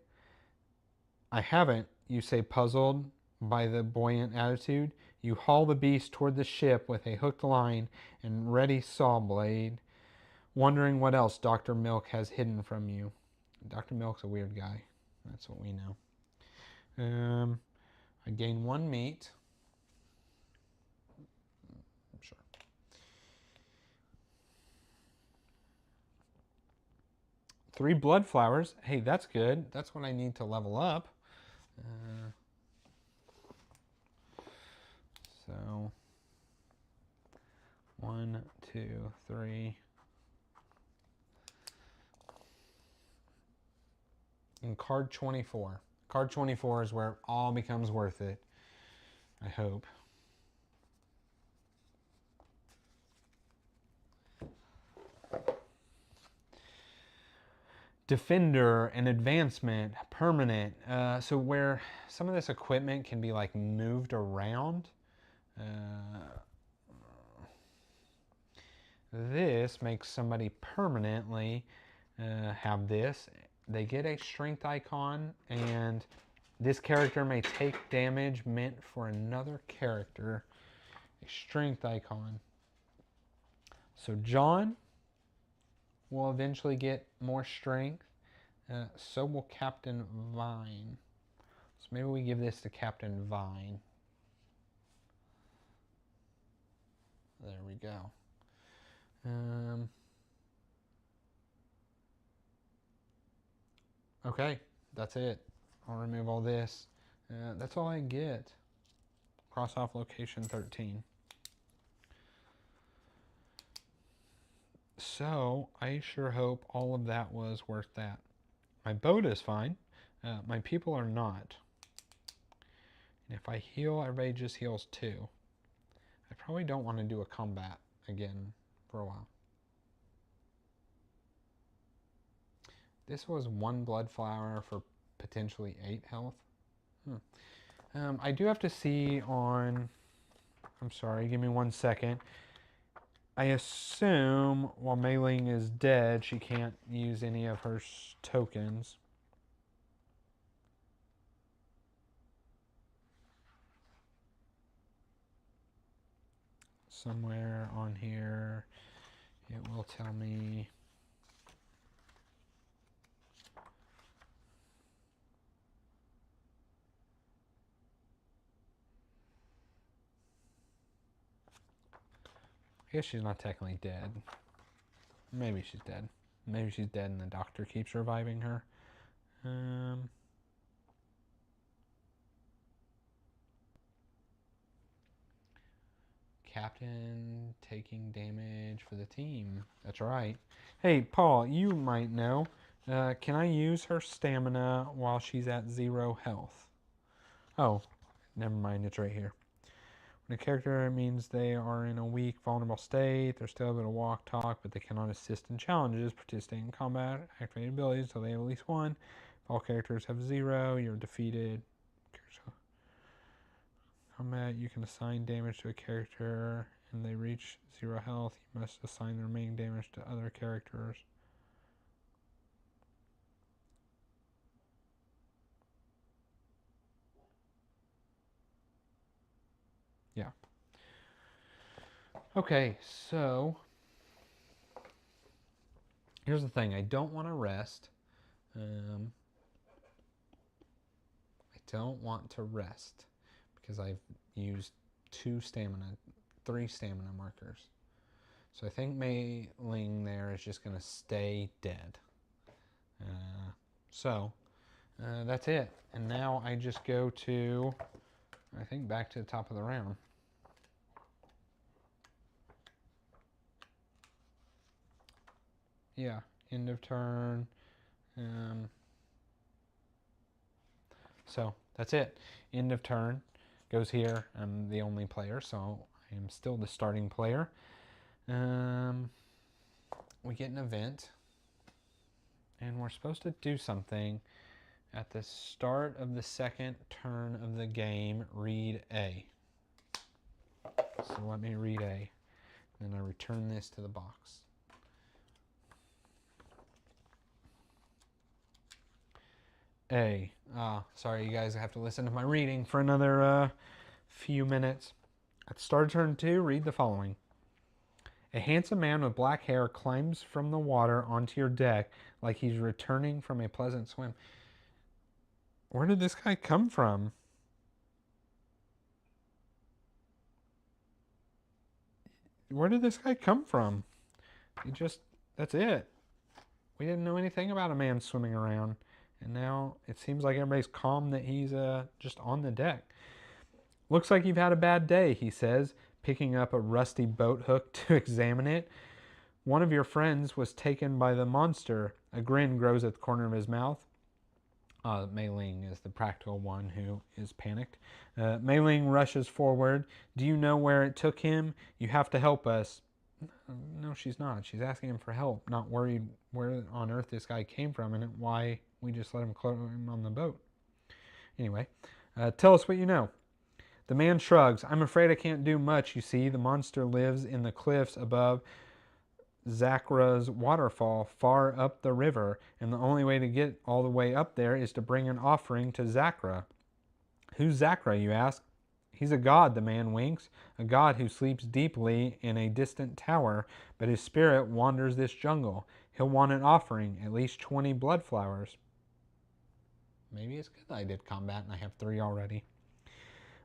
I haven't, you say, puzzled by the buoyant attitude. You haul the beast toward the ship with a hooked line and ready saw blade, wondering what else Dr. Milk has hidden from you. Dr. Milk's a weird guy. That's what we know. I gain 1 meat. Sure. 3 blood flowers. Hey, that's good. That's what I need to level up. So 1, 2, 3. And card 24. Card 24 is where it all becomes worth it. I hope. Defender and advancement, permanent. So where some of this equipment can be like moved around. This makes somebody permanently have this. They get a strength icon, and this character may take damage meant for another character. A strength icon. So John will eventually get more strength. So will Captain Vine. So maybe we give this to Captain Vine. There we go. Okay, that's it. I'll remove all this. That's all I get. Cross off location 13. So I sure hope all of that was worth that. My boat is fine. My people are not. And if I heal, everybody just heals 2. I probably don't want to do a combat again for a while. This was 1 blood flower for potentially 8 health. I do have to see on... I'm sorry, give me 1 second. I assume while Mei Ling is dead, she can't use any of her tokens. Somewhere on here, it will tell me. I guess she's not technically dead. Maybe she's dead. Maybe she's dead and the doctor keeps reviving her. Captain taking damage for the team. That's right. Hey, Paul, you might know. Can I use her stamina while she's at 0 health? Oh, never mind. It's right here. When a character means they are in a weak, vulnerable state, they're still able to walk, talk, but they cannot assist in challenges, participate in combat, activate abilities until they have at least 1. If all characters have 0, you're defeated. Combat, you can assign damage to a character and they reach 0 health. You must assign the remaining damage to other characters. Yeah. Okay, so here's the thing. I don't want to rest. I don't want to rest because I've used 3 stamina markers. So I think Mei Ling there is just going to stay dead. That's it. And now I just go to, I think, back to the top of the round. Yeah, end of turn. So that's it. End of turn goes here. I'm the only player, so I am still the starting player. We get an event, and we're supposed to do something at the start of the 2nd turn of the game. Read A. So let me read A. Then I return this to the box. A. Sorry, you guys have to listen to my reading for another few minutes. At start turn 2, read the following. A handsome man with black hair climbs from the water onto your deck like he's returning from a pleasant swim. Where did this guy come from? Where did this guy come from? That's it. We didn't know anything about a man swimming around. And now it seems like everybody's calm that he's just on the deck. Looks like you've had a bad day, he says, picking up a rusty boat hook to examine it. One of your friends was taken by the monster. A grin grows at the corner of his mouth. Mei Ling is the practical one who is panicked. Mei Ling rushes forward. Do you know where it took him? You have to help us. No, she's not. She's asking him for help, not worried where on earth this guy came from and why we just let him climb on the boat. Anyway, tell us what you know. The man shrugs. I'm afraid I can't do much, you see. The monster lives in the cliffs above Zakra's waterfall far up the river, and the only way to get all the way up there is to bring an offering to Zakra. Who's Zakra, you ask? He's a god, the man winks, a god who sleeps deeply in a distant tower, but his spirit wanders this jungle. He'll want an offering, at least 20 blood flowers. Maybe it's good that I did combat and I have 3 already.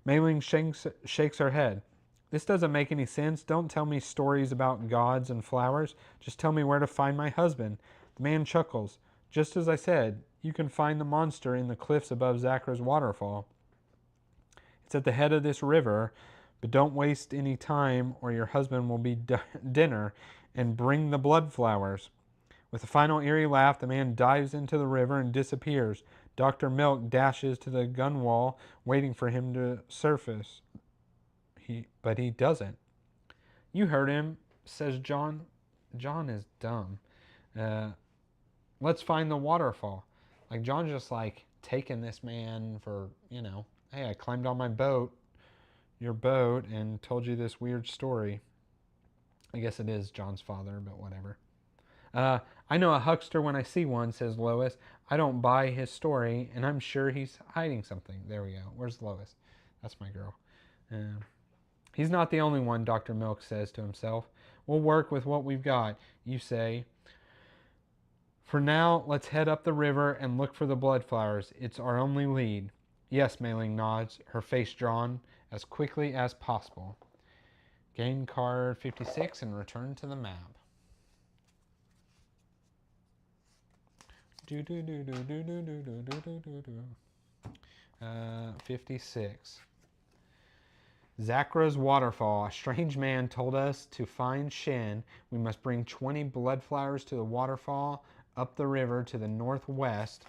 Mei Ling shakes her head. This doesn't make any sense. Don't tell me stories about gods and flowers. Just tell me where to find my husband. The man chuckles. Just as I said, you can find the monster in the cliffs above Zakra's waterfall. It's at the head of this river, but don't waste any time or your husband will be dinner, and bring the blood flowers. With a final eerie laugh, the man dives into the river and disappears. Dr. Milk dashes to the gunwale, waiting for him to surface. But he doesn't. You heard him, says John. John is dumb. Let's find the waterfall. Like, John's just like taking this man for, hey, I climbed on your boat, and told you this weird story. I guess it is John's father, but whatever. I know a huckster when I see one, says Lois. I don't buy his story, and I'm sure he's hiding something. There we go. Where's Lois? That's my girl. He's not the only one, Dr. Milk says to himself. We'll work with what we've got, you say. For now, let's head up the river and look for the blood flowers. It's our only lead. Yes, Mei Ling nods, her face drawn as quickly as possible. Gain card 56 and return to the map. 56. Zakra's waterfall. A strange man told us to find Shen. We must bring 20 blood flowers to the waterfall up the river to the northwest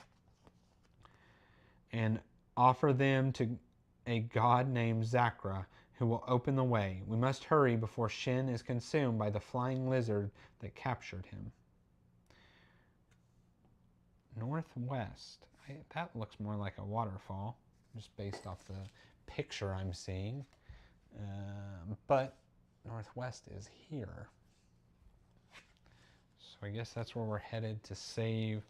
and offer them to a god named Zakra, who will open the way. We must hurry before Shen is consumed by the flying lizard that captured him. Northwest. That looks more like a waterfall, just based off the picture I'm seeing. But northwest is here. So I guess that's where we're headed to save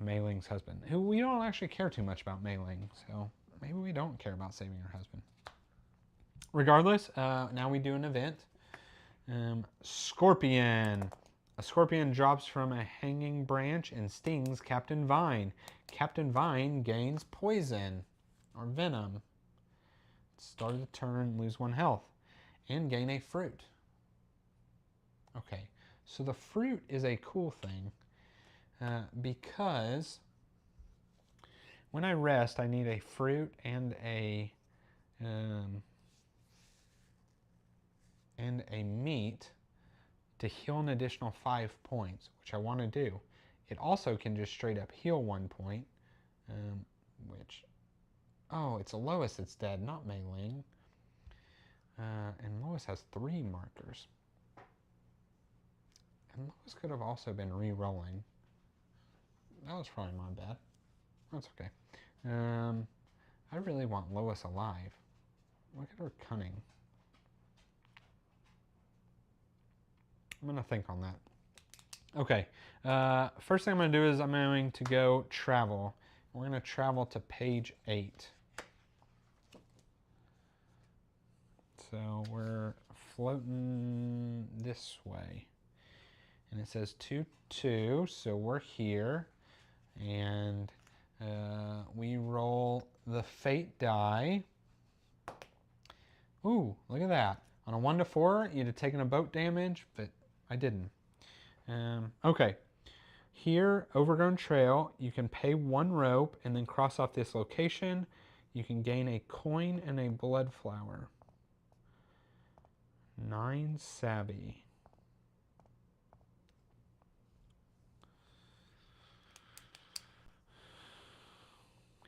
Mei Ling's husband, who we don't actually care too much about Mei Ling, so maybe we don't care about saving her husband. Regardless, now we do an event. Scorpion. A scorpion drops from a hanging branch and stings Captain Vine. Captain Vine gains poison or venom. Start of the turn, lose 1 health, and gain a fruit. Okay, so the fruit is a cool thing because when I rest, I need a fruit and a meat to heal an additional 5 points, which I want to do. It also can just straight up heal 1 point, which, oh, it's Lois that's dead, not Mei Ling. And Lois has 3 markers. And Lois could have also been re-rolling. That was probably my bad. That's okay. I really want Lois alive. Look at her cunning. I'm going to think on that. Okay. First thing I'm going to do is I'm going to go travel. We're going to travel to page 8. So we're floating this way. And it says 2-2, so we're here. And we roll the fate die. Ooh, look at that. On a 1 to 4, you'd have taken a boat damage, but I didn't. Okay. Here, Overgrown Trail, you can pay 1 rope and then cross off this location. You can gain a coin and a blood flower. 9 savvy.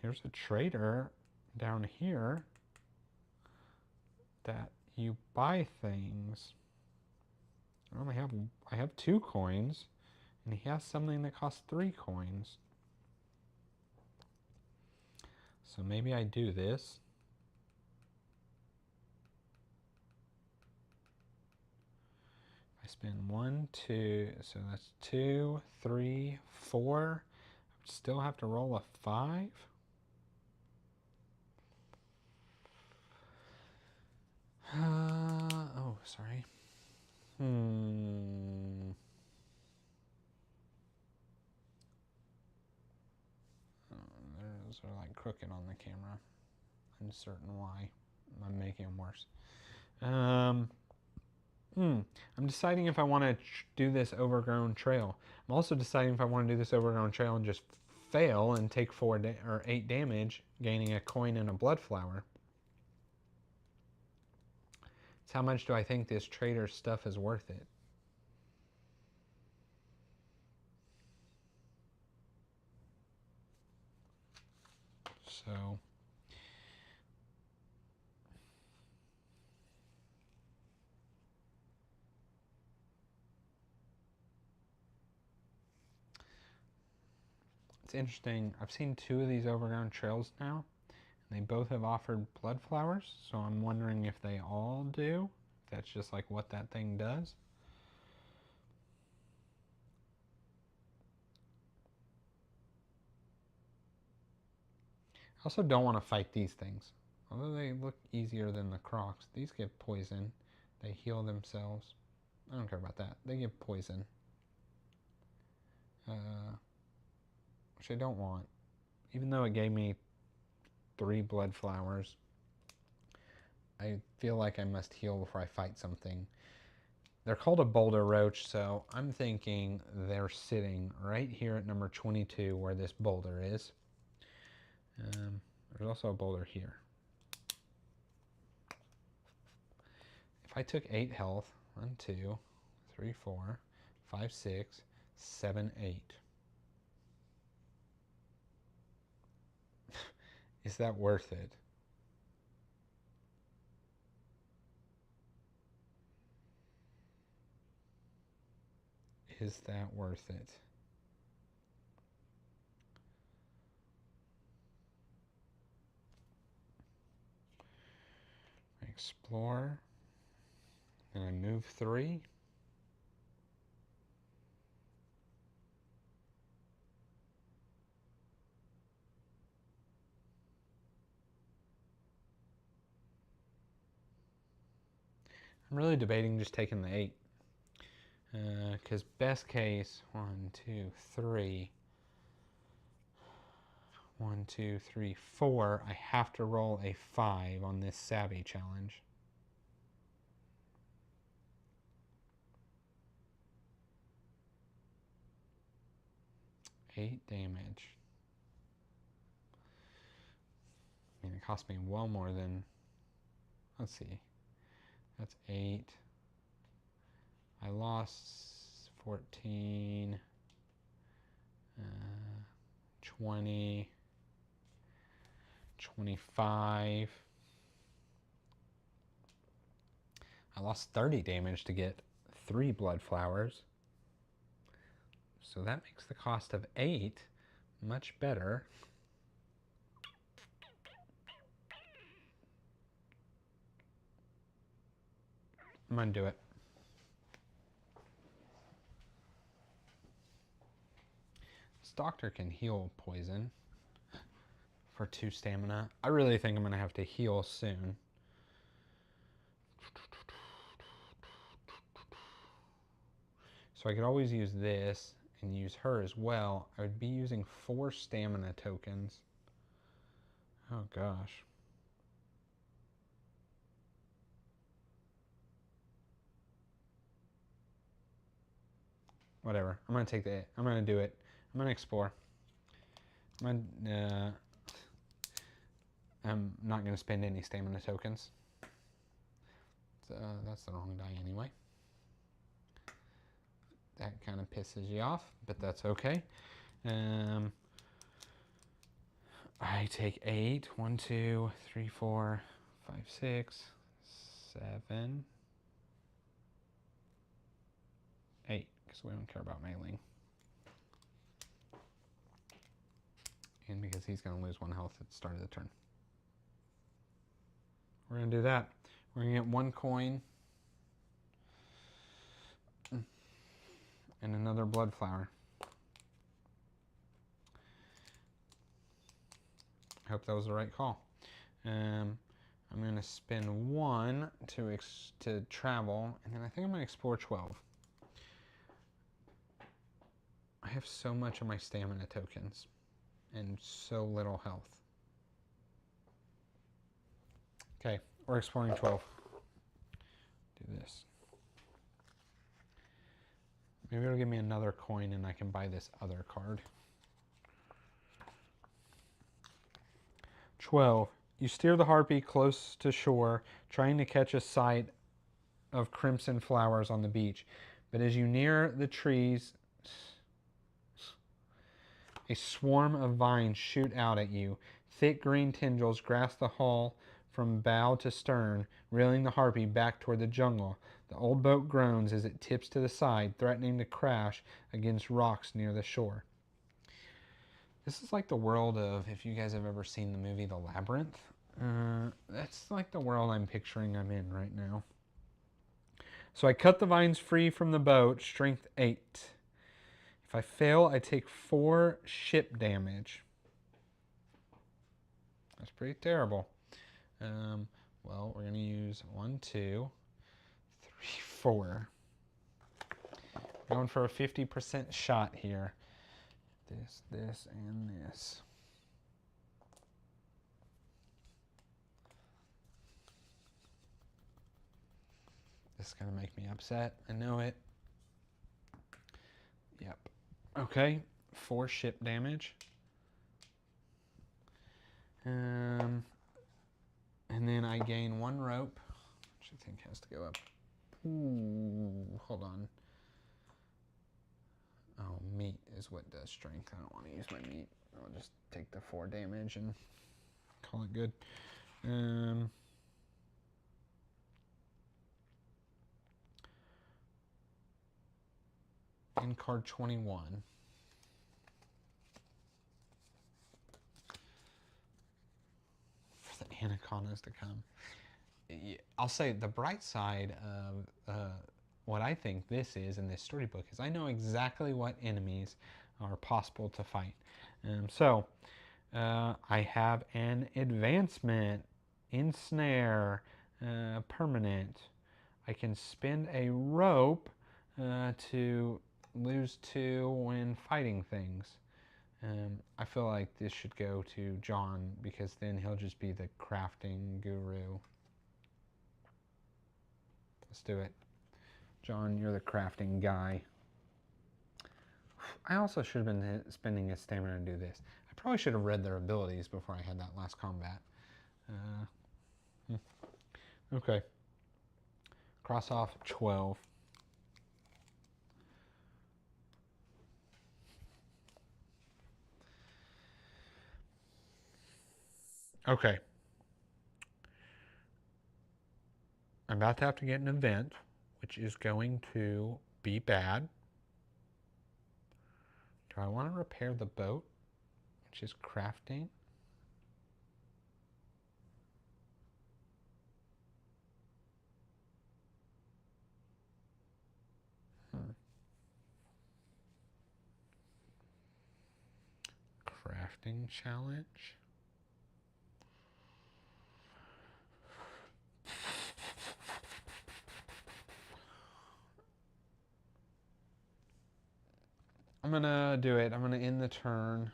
Here's a trader down here that you buy things. I have 2 coins, and he has something that costs 3 coins. So maybe I do this. I spend 1, 2, so that's 2, 3, 4. I would still have to roll a 5. Oh, sorry. Those are like crooked on the camera. I'm certain why. I'm making them worse. I'm deciding if I want to do this Overgrown Trail. I'm also deciding if I want to do this Overgrown Trail and just fail and take 4 or 8 damage, gaining a coin and a blood flower. It's how much do I think this trader's stuff is worth it? So it's interesting. I've seen 2 of these Overgrown Trails now, and they both have offered blood flowers, so I'm wondering if they all do. If that's just like what that thing does. I also don't want to fight these things. Although they look easier than the crocs, these get poison. They heal themselves. I don't care about that. They get poison. Which I don't want. Even though it gave me 3 blood flowers, I feel like I must heal before I fight something. They're called a boulder roach, so I'm thinking they're sitting right here at number 22 where this boulder is. There's also a boulder here. If I took 8 health, 1, 2, 3, 4, 5, 6, 7, 8. Is that worth it? Is that worth it? I explore, and I move 3. I'm really debating just taking the 8. Because best case, 1, 2, 3. 1, 2, 3, 4. I have to roll a 5 on this savvy challenge. 8 damage. I mean, it cost me well more than. Let's see. That's 8. I lost 14, 20, 25. I lost 30 damage to get 3 blood flowers. So that makes the cost of 8 much better. I'm going to do it. This doctor can heal poison for 2 stamina. I really think I'm going to have to heal soon. So I could always use this and use her as well. I would be using 4 stamina tokens. Oh gosh. Whatever. I'm gonna take the. I'm gonna do it. I'm gonna explore. I'm not gonna spend any stamina tokens. So that's the wrong die anyway. That kind of pisses you off, but that's okay. I take 8. 1, 2, 3, 4, 5, 6, 7, 8, because we don't care about mailing. And because he's going to lose 1 health at the start of the turn. We're going to do that. We're going to get 1 coin and another blood flower. I hope that was the right call. I'm going to spend 1 to travel, and then I think I'm going to explore 12. I have so much of my stamina tokens and so little health. Okay, we're exploring 12. Do this. Maybe it'll give me another coin and I can buy this other card. 12. You steer the harpy close to shore, trying to catch a sight of crimson flowers on the beach. But as you near the trees, a swarm of vines shoot out at you. Thick green tendrils grasp the hull from bow to stern, reeling the harpy back toward the jungle. The old boat groans as it tips to the side, threatening to crash against rocks near the shore. This is like the world of, if you guys have ever seen the movie The Labyrinth, that's like the world I'm picturing I'm in right now. So I cut the vines free from the boat, strength 8. If I fail, I take 4 ship damage. That's pretty terrible. Well, we're going to use 1, 2, 3, 4. Going for a 50% shot here. This, and this. This is going to make me upset. I know it. Yep. Okay. 4 ship damage. And then I gain 1 rope, which I think has to go up. Ooh, hold on. Oh, meat is what does strength. I don't want to use my meat. I'll just take the 4 damage and call it good. In card 21. For the anacondas to come. I'll say the bright side of what I think this is in this storybook is I know exactly what enemies are possible to fight. So I have an advancement, ensnare, permanent. I can spend a rope to lose 2 when fighting things. I feel like this should go to John because then he'll just be the crafting guru. Let's do it. John, you're the crafting guy. I also should have been spending a stamina to do this. I probably should have read their abilities before I had that last combat. Okay. Cross off 12. Okay. I'm about to have to get an event, which is going to be bad. Do I want to repair the boat, which is crafting? Crafting challenge. I'm gonna do it. I'm gonna end the turn.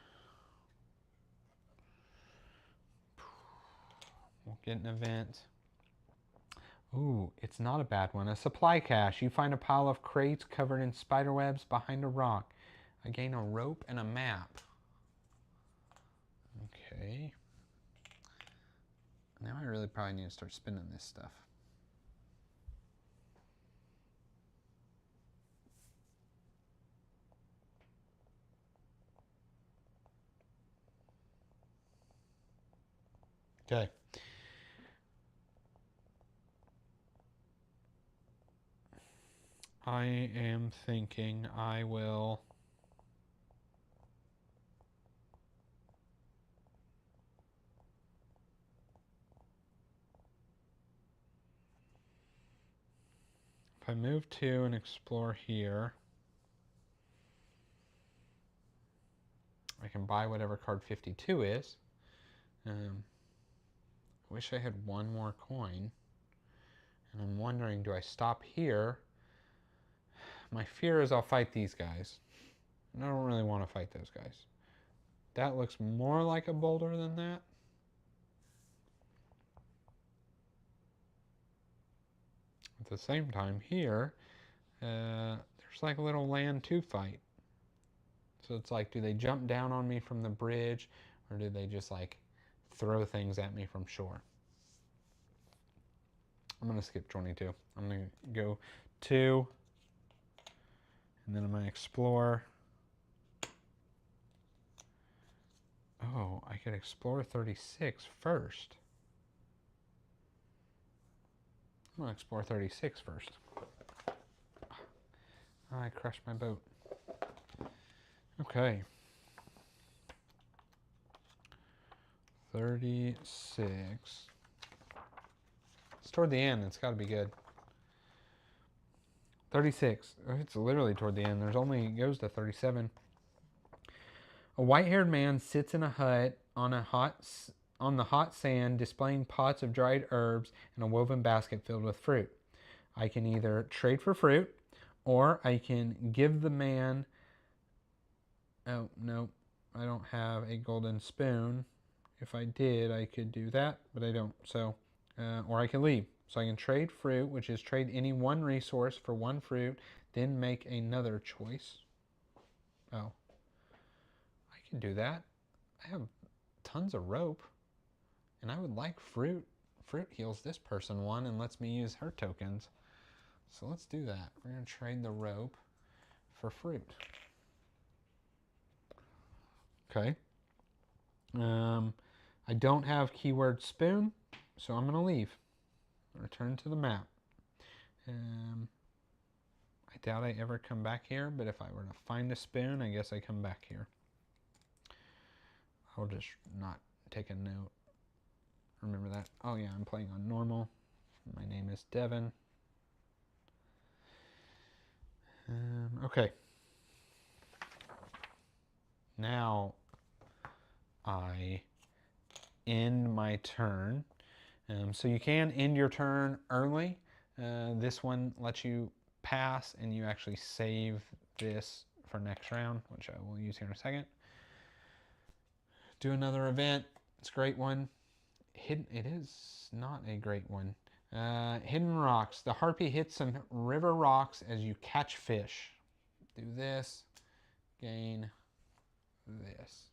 We'll get an event. Ooh, it's not a bad one. A supply cache. You find a pile of crates covered in spider webs behind a rock. I gain a rope and a map. Okay. Now I really probably need to start spinning this stuff. Okay. I am thinking I will if I move to and explore here, I can buy whatever card 52 is. I wish I had one more coin. And I'm wondering, do I stop here? My fear is I'll fight these guys. And I don't really want to fight those guys. That looks more like a boulder than that. At the same time, here, there's like a little land 2 fight. So it's like, do they jump down on me from the bridge, or do they just like throw things at me from shore? I'm going to skip 22. I'm going to go 2, and then I'm going to explore. Oh, I could explore 36 first. I'm going to explore 36 first. Oh, I crushed my boat. Okay. 36. It's toward the end. It's got to be good. 36. It's literally toward the end. There's only, it goes to 37. A white-haired man sits in a hut on the hot sand, displaying pots of dried herbs and a woven basket filled with fruit. I can either trade for fruit, or I can give the man... Oh, no. I don't have a golden spoon. If I did, I could do that, but I don't. So, or I can leave. So I can trade fruit, which is trade any one resource for one fruit, then make another choice. Oh. I can do that. I have tons of rope, and I would like fruit. Fruit heals this person one and lets me use her tokens. So let's do that. We're going to trade the rope for fruit. Okay. I don't have keyword spoon, so I'm going to leave. Return to the map. I doubt I ever come back here, but if I were to find a spoon, I guess I come back here. I'll just not take a note. Remember that. Oh yeah, I'm playing on normal. My name is Devin. Okay. Now I end my turn. So you can end your turn early. This one lets you pass, and you actually save this for next round, which I will use here in a second. Do another event. It's a great one. Hidden. It is not a great one. Hidden rocks. The harpy hits some river rocks as you catch fish. Do this. Gain this.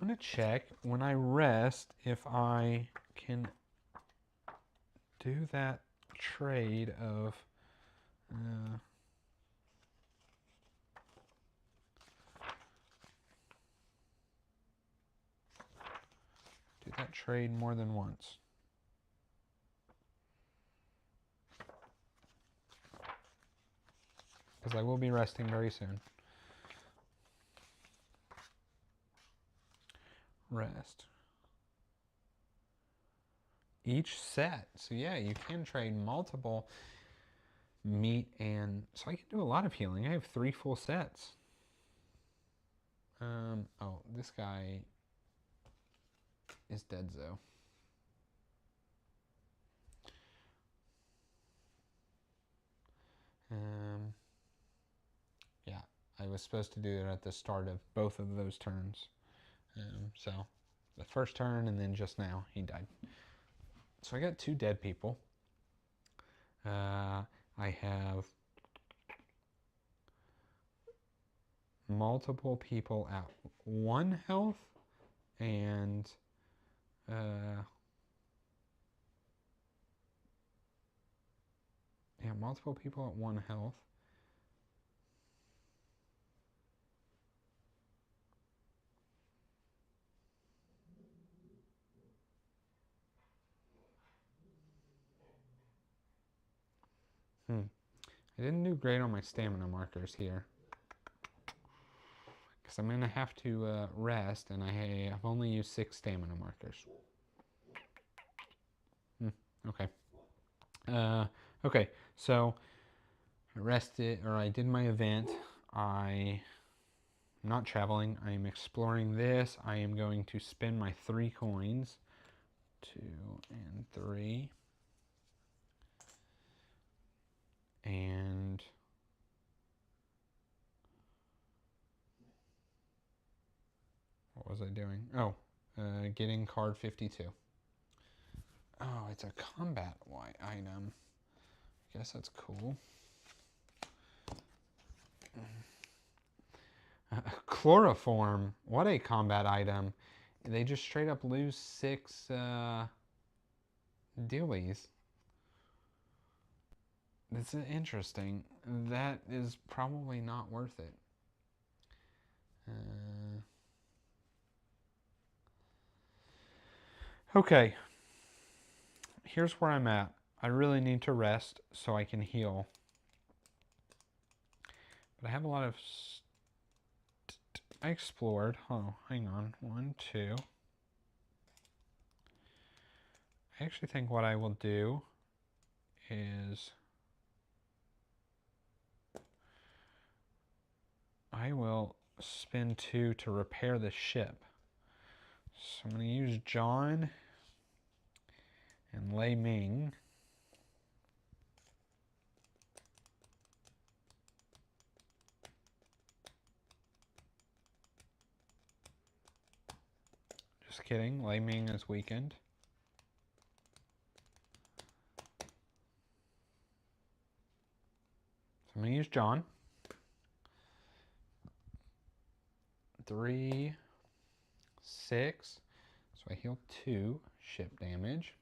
I'm going to check when I rest if I can do that trade of do that trade more than once. Because I will be resting very soon. Rest. Each set. So yeah, you can trade multiple meat, and so I can do a lot of healing. I have 3 full sets. Oh, this guy is dead though. was supposed to do it at the start of both of those turns. So the first turn and then just now he died. So I got 2 dead people. I have multiple people at 1 health and yeah, multiple people at 1 health. I didn't do great on my stamina markers here, because I'm going to have to rest, and I've only used 6 stamina markers. Okay. Okay, so I rested, or I did my event. I'm not traveling. I am exploring this. I am going to spend my 3 coins. 2 and 3. And what was I doing? Oh, getting card 52. Oh, it's a combat item. I guess that's cool. Chloroform. What a combat item. They just straight up lose 6 dealies. That's interesting. That is probably not worth it. Okay. Here's where I'm at. I really need to rest so I can heal. But I have a lot of... I explored. Oh, hang on. 1, 2. I actually think what I will do is... I will spend 2 to repair the ship. So I'm going to use John and Lei Ming. Just kidding, Lei Ming is weakened. So I'm going to use John. 3, 6. So I heal 2 ship damage.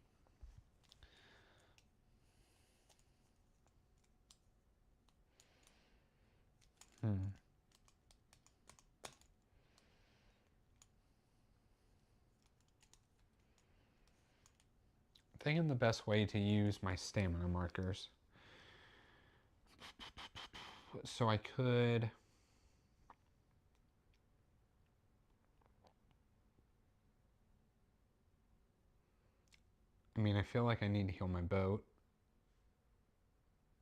Thinking the best way to use my stamina markers. So I could... I mean, I feel like I need to heal my boat.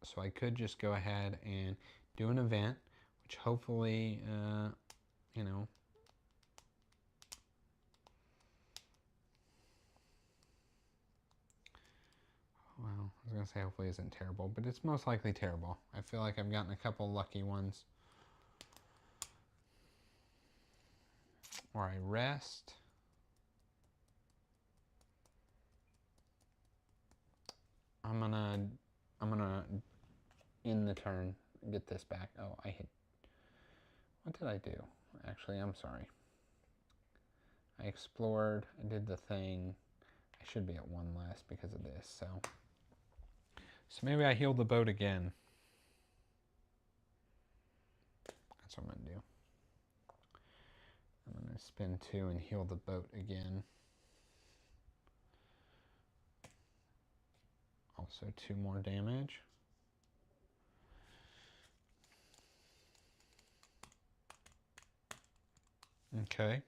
So I could just go ahead and do an event, which hopefully, you know, well, I was going to say hopefully isn't terrible, but it's most likely terrible. I feel like I've gotten a couple lucky ones. Or I rest. I'm gonna end the turn, get this back. Oh, I hit. What did I do? Actually, I'm sorry. I explored, I did the thing. I should be at 1 less because of this, so maybe I healed the boat again. That's what I'm gonna do. I'm gonna spend 2 and heal the boat again. Also 2 more damage. Okay.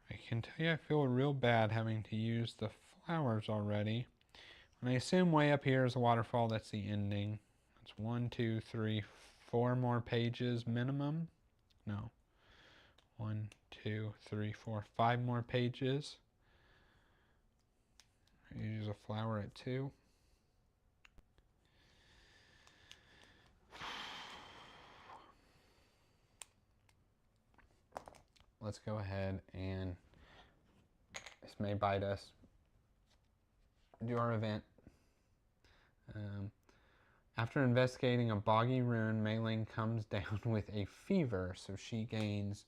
I can tell you I feel real bad having to use the flowers already. And I assume way up here is a waterfall. That's the ending. It's 1, 2, 3, 4 more pages minimum. No. 1, 2, 3, 4, 5 more pages. Use a flower at 2. Let's go ahead and, this may bite us, do our event. After investigating a boggy ruin, Mei Ling comes down with a fever, so she gains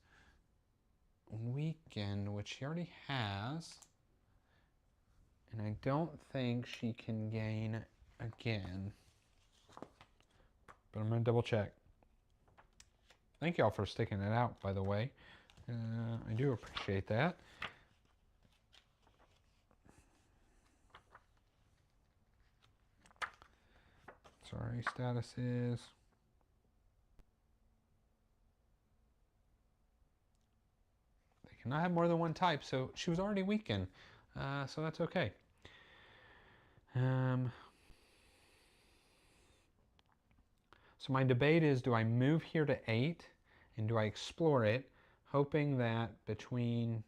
weakened, which she already has. And I don't think she can gain again. But I'm going to double check. Thank y'all for sticking it out, by the way. I do appreciate that. Sorry, status is... They cannot have more than one type, so she was already weakened. So that's okay. So my debate is, do I move here to 8 and do I explore it, hoping that between...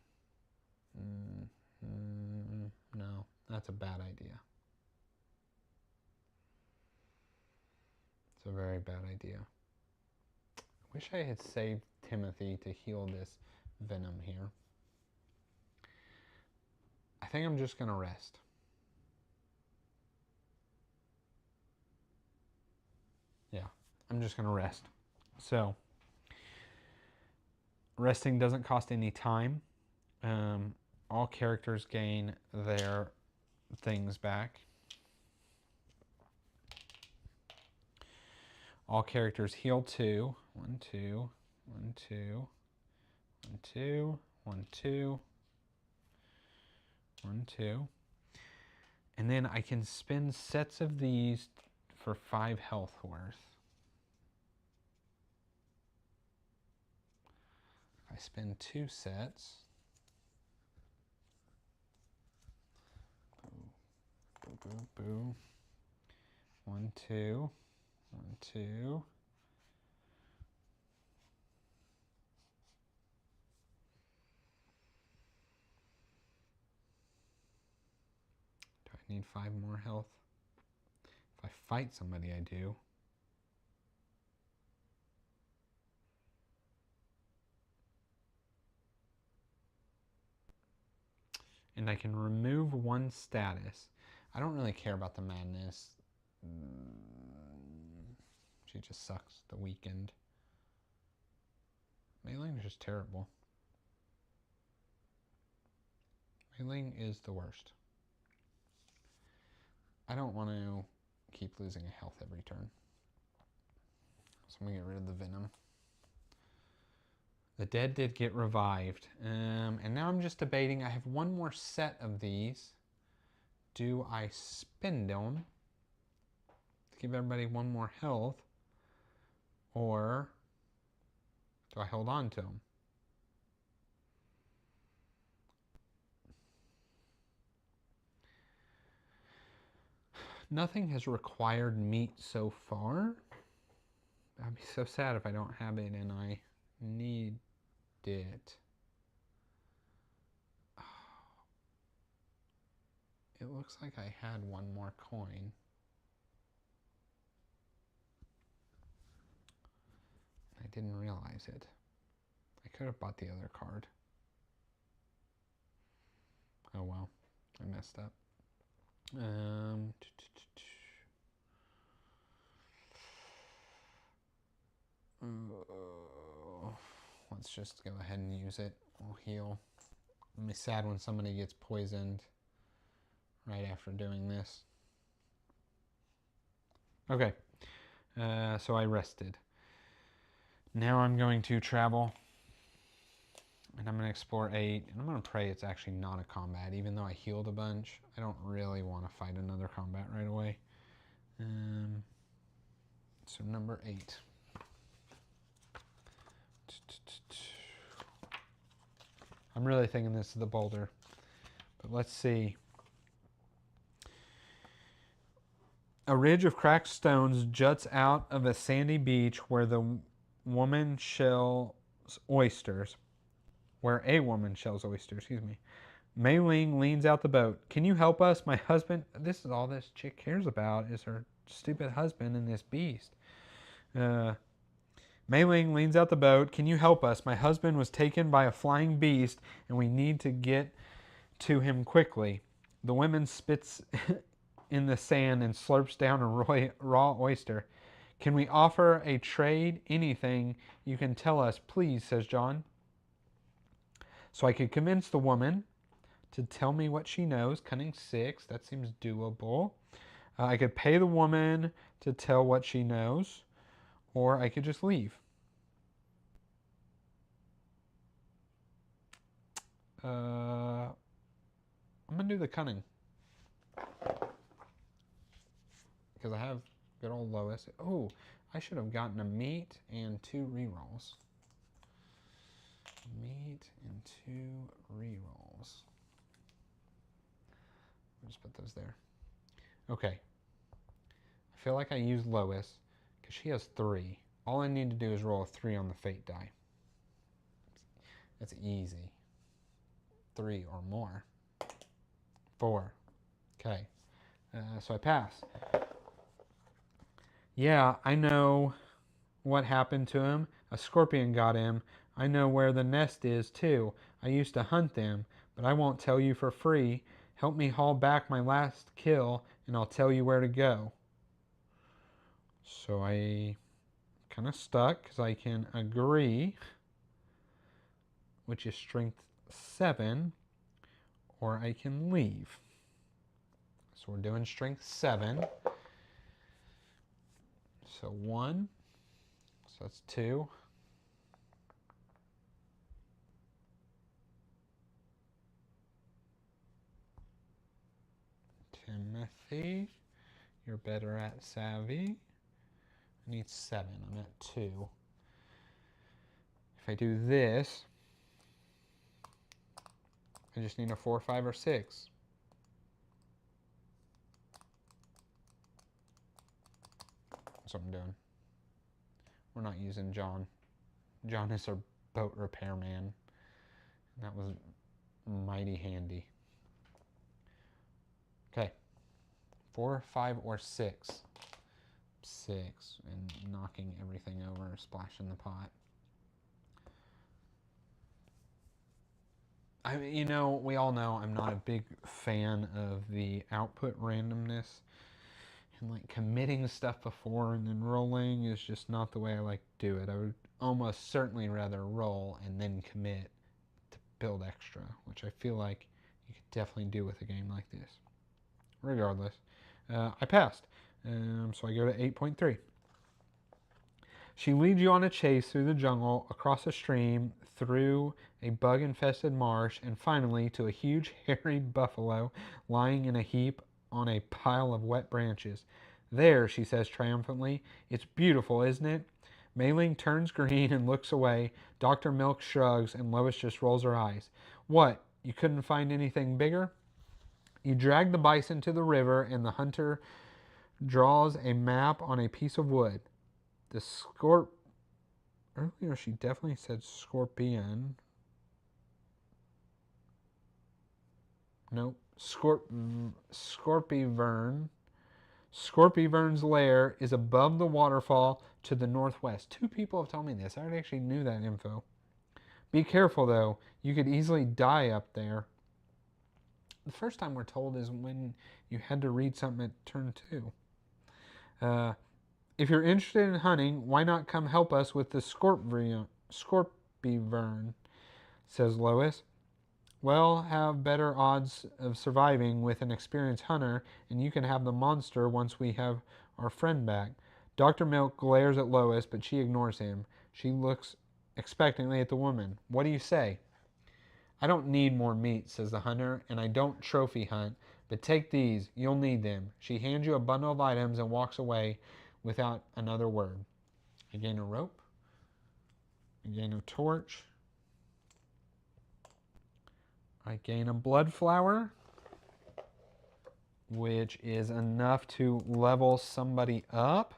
no, that's a bad idea. It's a very bad idea. I wish I had saved Timothy to heal this venom here. I think I'm just going to rest. Yeah, I'm just going to rest. So, resting doesn't cost any time. All characters gain their things back. All characters heal 2. 1, 2, 1, 2, 1, 2, 1, 2, 1, 2. And then I can spend sets of these for 5 health worth. I spend 2 sets. Boo, boo, boo, boo. 1, 2, 1, 2. Do I need 5 more health? If I fight somebody, I do. And I can remove 1 status. I don't really care about the madness. She just sucks. The weekend. Mei Ling is just terrible. Mei Ling is the worst. I don't want to keep losing a health every turn. So I'm going to get rid of the venom. The dead did get revived. And now I'm just debating. I have 1 more set of these. Do I spend them to give everybody 1 more health? Or do I hold on to them? Nothing has required meat so far. I'd be so sad if I don't have it and I need it. It looks like I had 1 more coin. I didn't realize it. I could have bought the other card. Oh well, I messed up. Let's just go ahead and use it. We'll heal. I'll be sad when somebody gets poisoned right after doing this. Okay, so I rested. Now I'm going to travel, and I'm going to explore 8, and I'm going to pray it's actually not a combat. Even though I healed a bunch, I don't really want to fight another combat right away. So number 8. I'm really thinking this is the boulder, but let's see. A ridge of cracked stones juts out of a sandy beach where the woman shell oysters. Where a woman shells oysters, excuse me. Mei Ling leans out the boat. Can you help us? My husband. This is all this chick cares about is her stupid husband and this beast. Mei Ling leans out the boat. Can you help us? My husband was taken by a flying beast and we need to get to him quickly. The woman spits in the sand and slurps down a raw oyster. Can we offer a trade? Anything you can tell us, please, says John. So I could convince the woman to tell me what she knows. Cunning 6, that seems doable. I could pay the woman to tell what she knows, or I could just leave. I'm going to do the cunning. Because I have good old Lois. Oh, I should have gotten a meat and 2 rerolls. Meat and 2 rerolls. I'll just put those there. Okay. I feel like I used Lois because she has 3. All I need to do is roll a 3 on the fate die. That's easy. 3 or more. 4. Okay. So I pass. Yeah, I know what happened to him. A scorpion got him. I know where the nest is, too. I used to hunt them, but I won't tell you for free. Help me haul back my last kill, and I'll tell you where to go. So I kind of stuck, because I can agree, which is strength 7, or I can leave. So we're doing strength 7. So 1. So that's 2. Timothy, you're better at savvy. I need 7. I'm at 2. If I do this, I just need a 4, 5, or 6. That's what I'm doing. We're not using John. John is our boat repairman. That was mighty handy. Okay. 4, 5, or 6. 6. And knocking everything over, splashing the pot. You know, we all know I'm not a big fan of the output randomness. And like committing stuff before and then rolling is just not the way I like to do it. I would almost certainly rather roll and then commit to build extra, which I feel like you could definitely do with a game like this. Regardless, I passed. So I go to 8.3. She leads you on a chase through the jungle, across a stream, through a bug-infested marsh, and finally to a huge hairy buffalo lying in a heap on a pile of wet branches. There, she says triumphantly. It's beautiful, isn't it? Mei Ling turns green and looks away. Dr. Milk shrugs, and Lois just rolls her eyes. What? You couldn't find anything bigger? You drag the bison to the river, and the hunter draws a map on a piece of wood. The earlier she definitely said scorpion. Nope. Scorpivern. Scorpivern's lair is above the waterfall to the northwest. 2 people have told me this. I already actually knew that info. Be careful, though. You could easily die up there. The first time we're told is when you had to read something at turn 2. If you're interested in hunting, why not come help us with the Scorpivern, says Lois. We'll have better odds of surviving with an experienced hunter, and you can have the monster once we have our friend back. Dr. Milk glares at Lois, but she ignores him. She looks expectantly at the woman. What do you say? I don't need more meat, says the hunter, and I don't trophy hunt, but take these. You'll need them. She hands you a bundle of items and walks away without another word. I gain a rope. I gain a torch. I gain a blood flower, which is enough to level somebody up.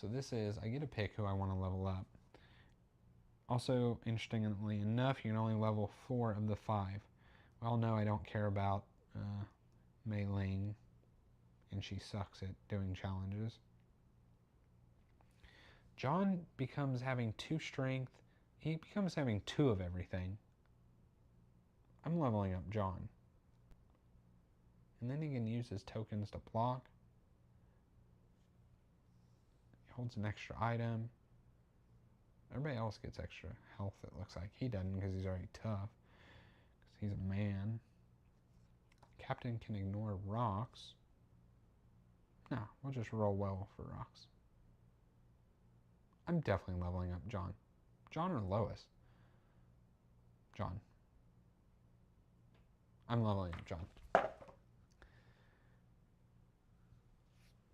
So this is, I get to pick who I want to level up. Also, interestingly enough, you can only level 4 of the 5. Well, no, I don't care about Mei Ling, and she sucks at doing challenges. John becomes having 2 strength. He becomes having 2 of everything. I'm leveling up John. And then he can use his tokens to block. He holds an extra item. Everybody else gets extra health, it looks like. He doesn't because he's already tough. Because he's a man. Captain can ignore rocks. No, we'll just roll well for rocks. I'm definitely leveling up John. John or Lois? John. I'm leveling up John.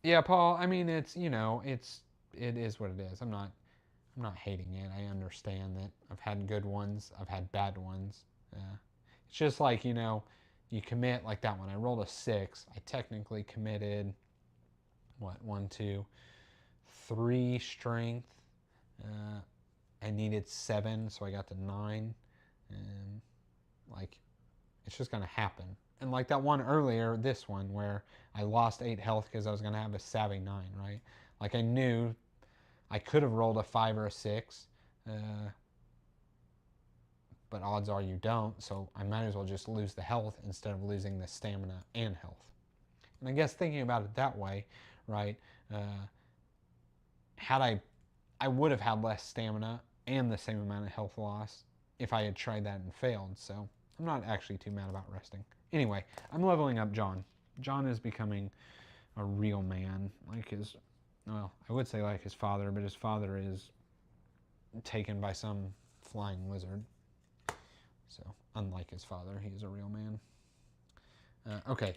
Yeah, Paul, I mean, it's, you know, it is what it is. I'm not hating it. I understand that I've had good ones. I've had bad ones. It's just like, you know, you commit like that one. I rolled a 6. I technically committed, what, 1, 2, 3 strength. I needed 7, so I got to 9. And, like, it's just going to happen. And like that one earlier, this one, where I lost 8 health because I was going to have a savvy 9, right? Like I knew I could have rolled a 5 or a 6, but odds are you don't, so I might as well just lose the health instead of losing the stamina and health. And I guess thinking about it that way, right, I would have had less stamina and the same amount of health loss if I had tried that and failed, so I'm not actually too mad about resting. Anyway, I'm leveling up John. John is becoming a real man, like his, well, I would say like his father, but his father is taken by some flying lizard. So, unlike his father, he is a real man. Okay.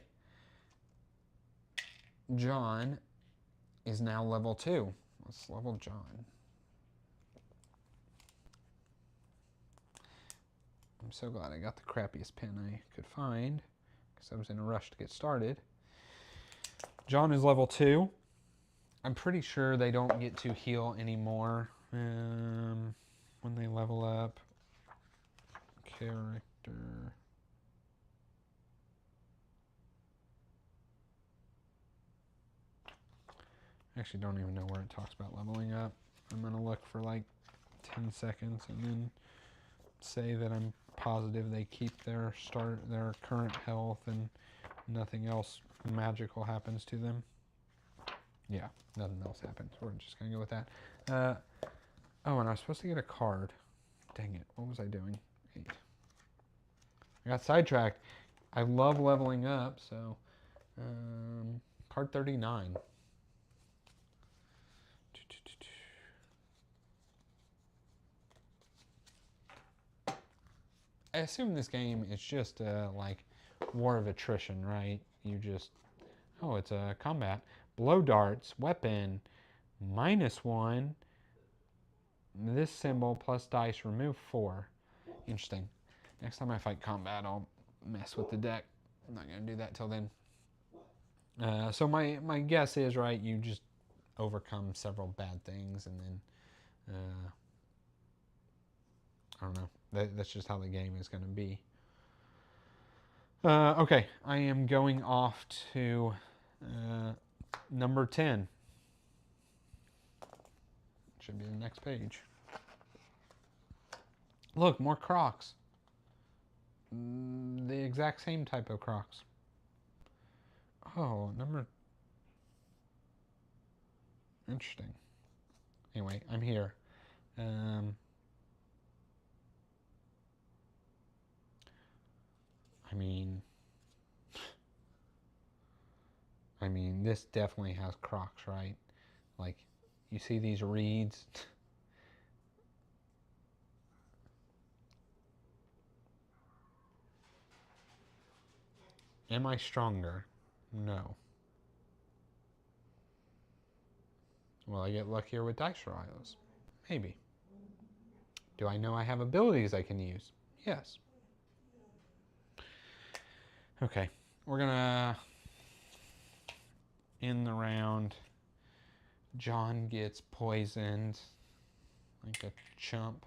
John is now level 2. Let's level John. I'm so glad I got the crappiest pen I could find because I was in a rush to get started. John is level 2. I'm pretty sure they don't get to heal anymore when they level up. Character. I actually don't even know where it talks about leveling up. I'm going to look for like 10 seconds and then say that I'm positive they keep their current health and nothing else magical happens to them. Yeah, nothing else happens. We're just going to go with that. Oh, and I was supposed to get a card. Dang it. What was I doing? 8. I got sidetracked. I love leveling up, so card 39. I assume this game is just like war of attrition, right? You just, oh, it's a combat. Blow darts, weapon, -1. This symbol plus dice, remove 4. Interesting. Next time I fight combat, I'll mess with the deck. I'm not going to do that till then. So my guess is, right, you just overcome several bad things and then, I don't know. That's just how the game is going to be. Okay, I am going off to number 10. Should be the next page. Look, more Crocs. The exact same type of Crocs. Oh, interesting. Anyway, I'm here. I mean, this definitely has Crocs, right? Like, you see these reeds? Am I stronger? No. Will I get luckier with dice rolls? Maybe. Do I know I have abilities I can use? Yes. Okay, we're gonna end the round John gets poisoned like a chump.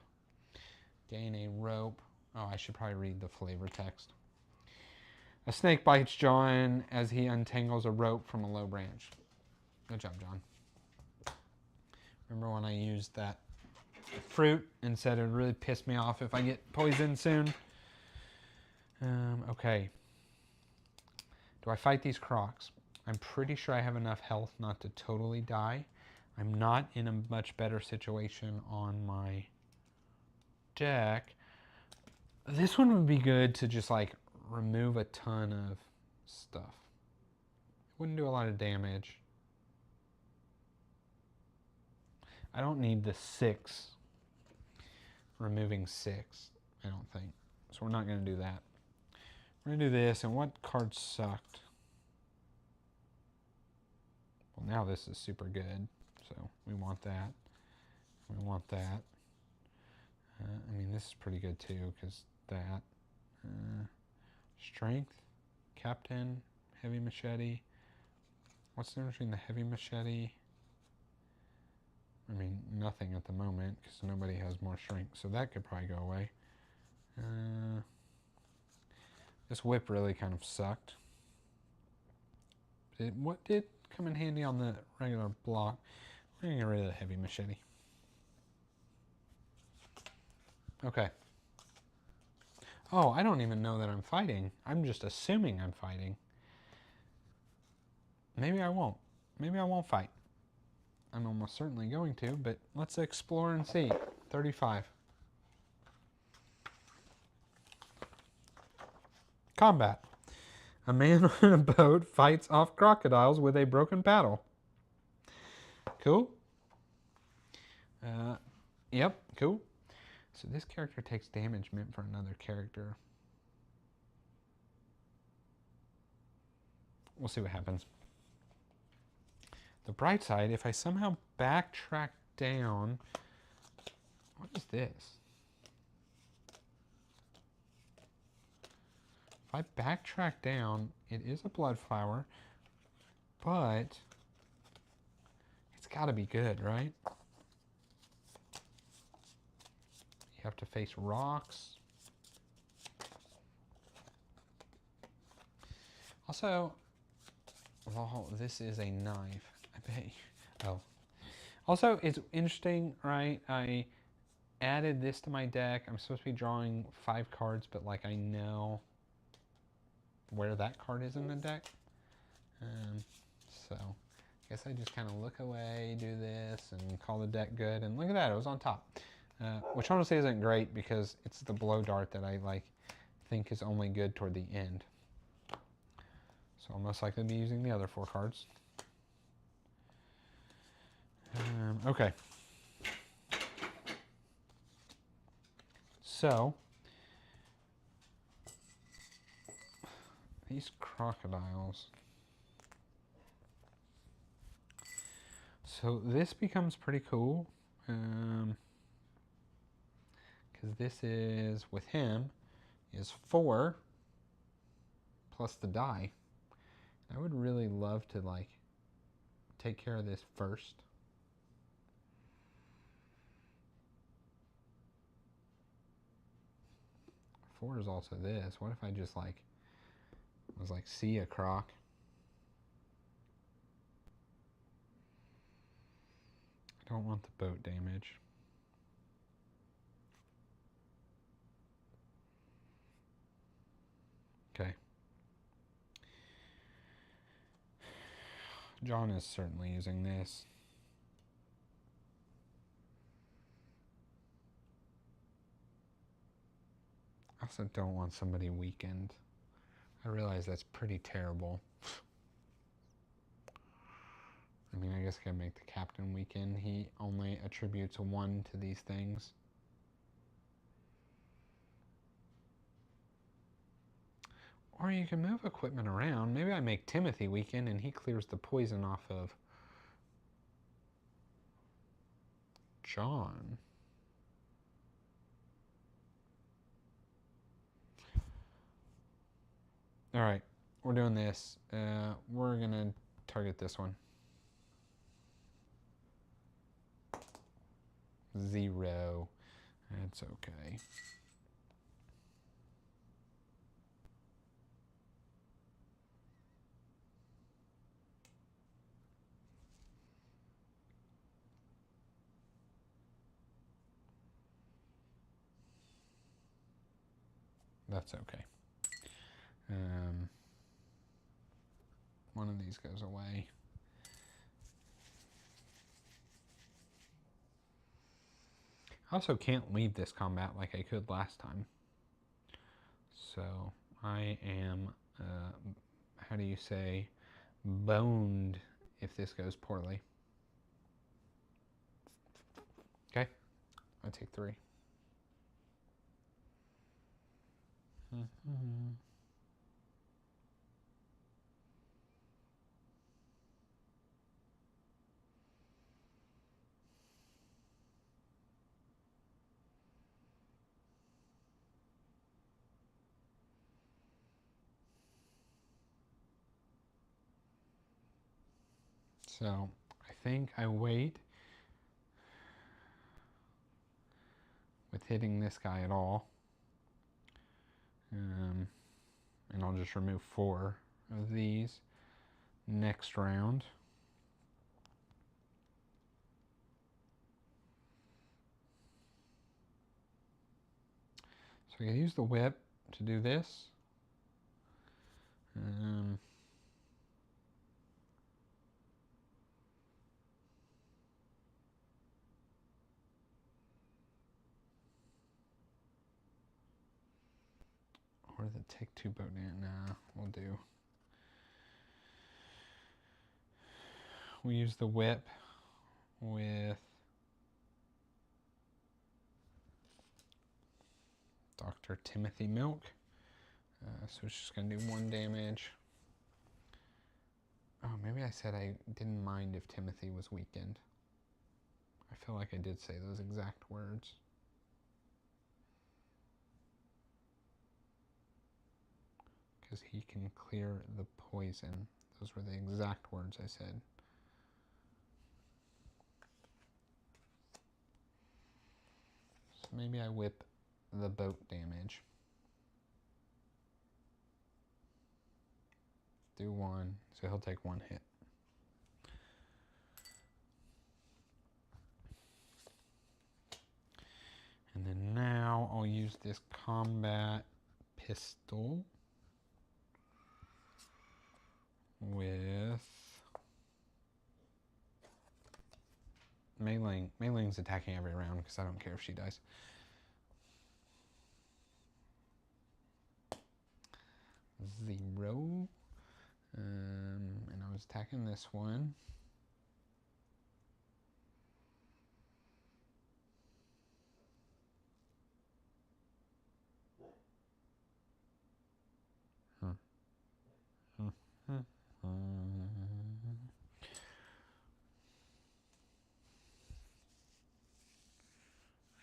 Gain a rope. Oh, I should probably read the flavor text. A snake bites John as he untangles a rope from a low branch. Good job, John. Remember when I used that fruit and said it would really piss me off if I get poisoned soon? Okay. Do I fight these crocs? I'm pretty sure I have enough health not to totally die. I'm not in a much better situation on my deck. This one would be good to just like remove a ton of stuff. It wouldn't do a lot of damage. I don't need the 6. Removing 6, I don't think. So we're not going to do that. We're going to do this, and what card sucked? Well, now this is super good, so we want that. We want that. I mean, this is pretty good too, because that. Strength, Captain, Heavy Machete. What's the difference between the Heavy Machete? I mean, nothing at the moment, because nobody has more strength, so that could probably go away. This whip really kind of sucked. What did come in handy on the regular block? We're going to get rid of the Heavy Machete. Okay. Oh, I don't even know that I'm fighting. I'm just assuming I'm fighting. Maybe I won't. Maybe I won't fight. I'm almost certainly going to, but let's explore and see. 35. Combat. A man on a boat fights off crocodiles with a broken paddle. Cool. Yep, cool. So this character takes damage meant for another character. We'll see what happens. The bright side, if I somehow backtrack down... What is this? If I backtrack down, it is a blood flower, but it's got to be good, right? You have to face rocks. Also, well, this is a knife. I bet you. Oh. Also, it's interesting, right? I added this to my deck. I'm supposed to be drawing 5 cards, but like I know where that card is in the deck. So I guess I just kind of look away, do this, and call the deck good. And look at that, it was on top. Which honestly isn't great because it's the blow dart that I like think is only good toward the end. So I'll most likely be using the other 4 cards. Okay. So these crocodiles. So this becomes pretty cool. Because this is, with him, is 4 plus the die. I would really love to like take care of this first. Four is also this. What if I just like was like see a croc? I don't want the boat damage. Okay. John is certainly using this. I also don't want somebody weakened. I realize that's pretty terrible. I mean, I guess I can make the captain weaken. He only attributes 1 to these things. Or you can move equipment around. Maybe I make Timothy weaken and he clears the poison off of John. All right, we're doing this. We're gonna target this one. 0. That's okay. That's okay. One of these goes away. I also can't leave this combat like I could last time. So I am, how do you say, boned if this goes poorly. Okay, I take 3. So I think I wait with hitting this guy at all. And I'll just remove 4 of these next round. So I can use the whip to do this. Or the take 2 boat in. Nah, we'll do. We use the whip with Dr. Timothy Milk. So it's just going to do 1 damage. Oh, maybe I said I didn't mind if Timothy was weakened. I feel like I did say those exact words. Because he can clear the poison. Those were the exact words I said. So maybe I whip the boat damage. Do 1, so he'll take 1 hit. And then now I'll use this combat pistol with Mei Ling. Mei Ling's attacking every round because I don't care if she dies. Zero. And I was attacking this one.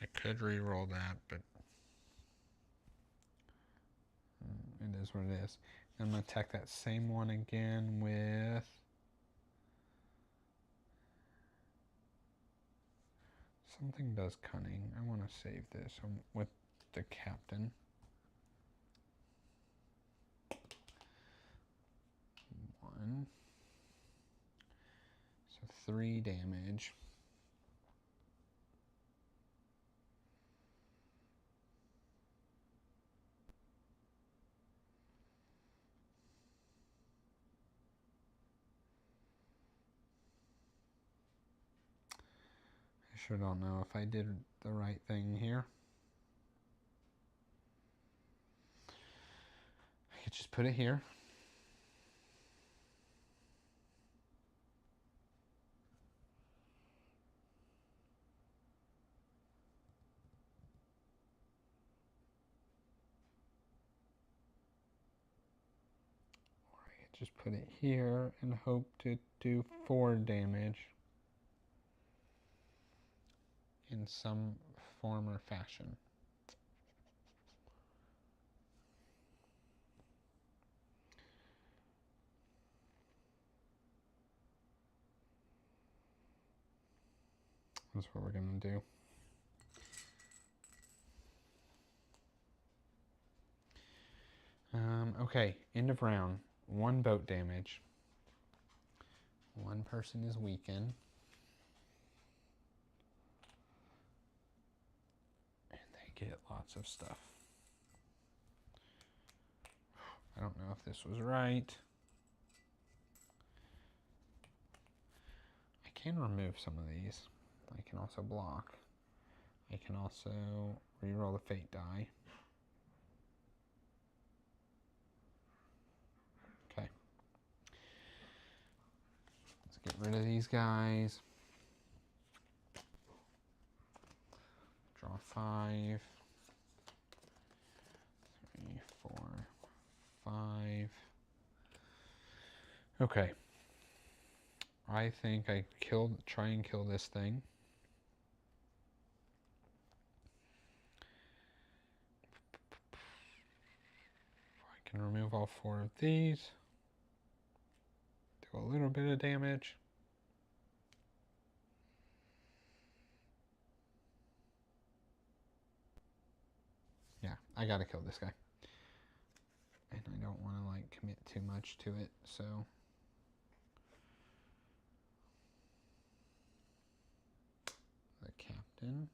I could re-roll that, but it is what it is. I'm going to attack that same one again with something does cunning. I want to save this with the captain. 1. So 3 damage. I sure don't know if I did the right thing here. I could just put it here. Just put it here and hope to do 4 damage in some form or fashion. That's what we're going to do. Okay, end of round. 1 boat damage. 1 person is weakened. And they get lots of stuff. I don't know if this was right. I can remove some of these. I can also block. I can also reroll the fate die. Okay. Let's get rid of these guys. Draw 5. 3, 4, 5. Okay. I think I try and kill this thing. I can remove all 4 of these. Do a little bit of damage. Yeah, I gotta kill this guy. And I don't want to like commit too much to it, so the captain.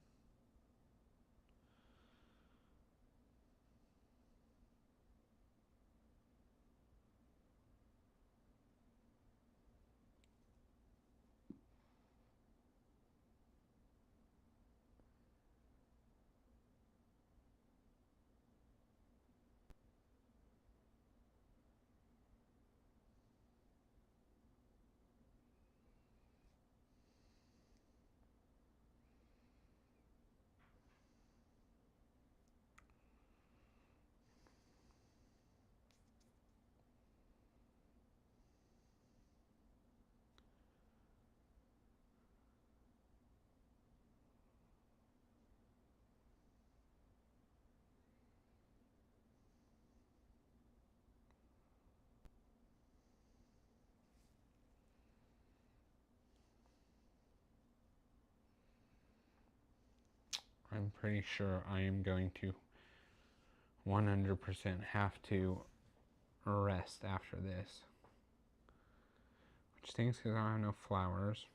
I'm pretty sure I am going to 100% have to rest after this. Which stinks because I don't have no flowers.